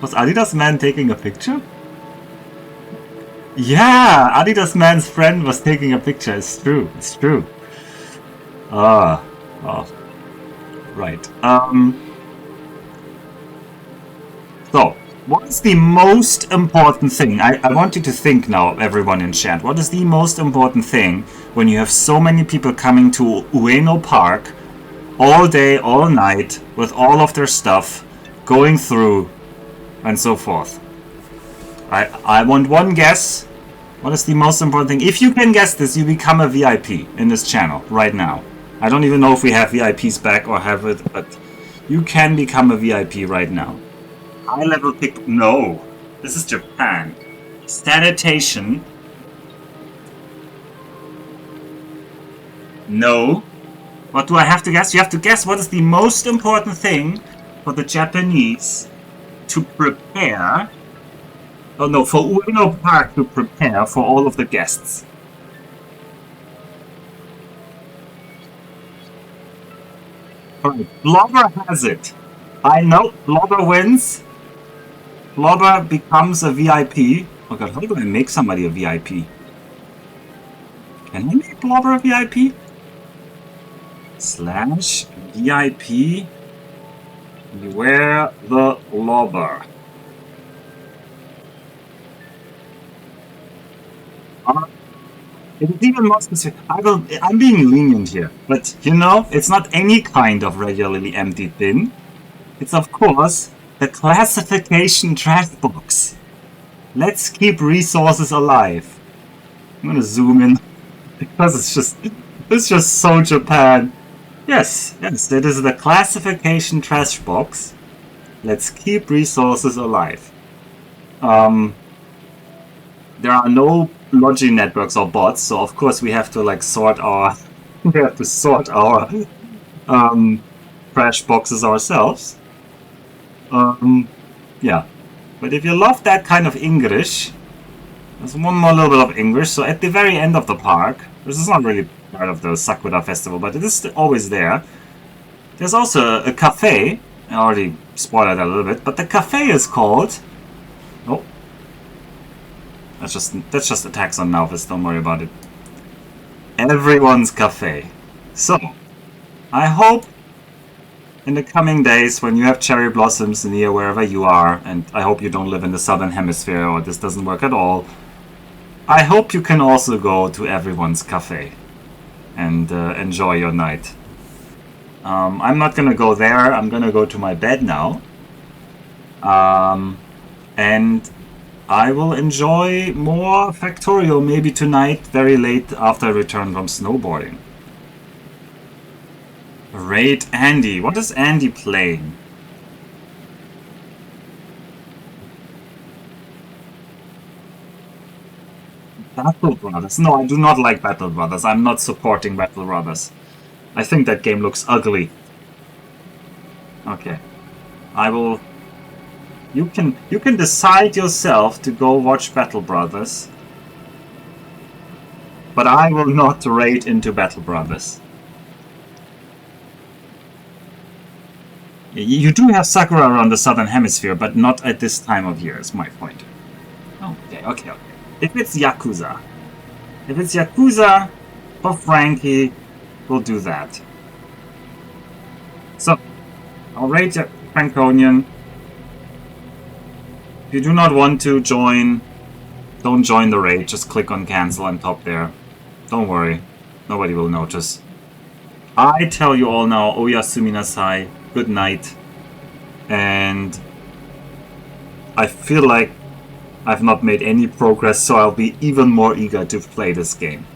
Was Adidas Man taking a picture? Yeah, Adidas Man's friend was taking a picture. It's true. It's true. Oh, right. So, what is the most important thing? I want you to think now, everyone in chat. What is the most important thing when you have so many people coming to Ueno Park all day, all night, with all of their stuff, going through, and so forth? I want one guess. What is the most important thing? If you can guess this, you become a VIP in this channel right now. I don't even know if we have VIPs back or have it, but you can become a VIP right now. High level pick. No, this is Japan. Sanitation. No. What do I have to guess? You have to guess what is the most important thing for the Japanese to prepare. Oh no, for Ueno Park to prepare for all of the guests. Alright, Blobber has it. I know, Blobber wins. Blobber becomes a VIP. Oh god, how do I make somebody a VIP? Can I make Blobber a VIP? Slash VIP. Beware the Blobber. It is even more specific. I'm being lenient here, but you know, it's not any kind of regularly emptied bin. It's of course the classification trash box. Let's keep resources alive. I'm gonna zoom in because it's just so Japan. Yes, it is the classification trash box. Let's keep resources alive. There are no logi networks or bots, so of course we have to like sort our trash boxes ourselves. Yeah, but if you love that kind of English, there's one more little bit of English. So at the very end of the park, this is not really part of the Sakura festival, but it is always there. There's also a cafe. I already spoiled that a little bit, but the cafe is called. Oh. That's just attacks on Nauvis, don't worry about it. Everyone's Cafe. So, I hope in the coming days, when you have cherry blossoms near wherever you are, and I hope you don't live in the southern hemisphere or this doesn't work at all, I hope you can also go to everyone's cafe and enjoy your night. I'm not gonna go there. I'm gonna go to my bed now. And I will enjoy more Factorio maybe tonight, very late after I return from snowboarding. Raid Andy. What is Andy playing? Battle Brothers. No, I do not like Battle Brothers. I'm not supporting Battle Brothers. I think that game looks ugly. Okay. I will. You can decide yourself to go watch Battle Brothers, but I will not raid into Battle Brothers. You do have Sakura around the southern hemisphere, but not at this time of year. Is my point. Okay. If it's Yakuza for Frankie, we'll do that. So I'll raid Franconian. If you do not want to join, don't join the raid. Just click on cancel on top there. Don't worry. Nobody will notice. I tell you all now, Oyasumi Nasai, good night. And I feel like I've not made any progress, so I'll be even more eager to play this game.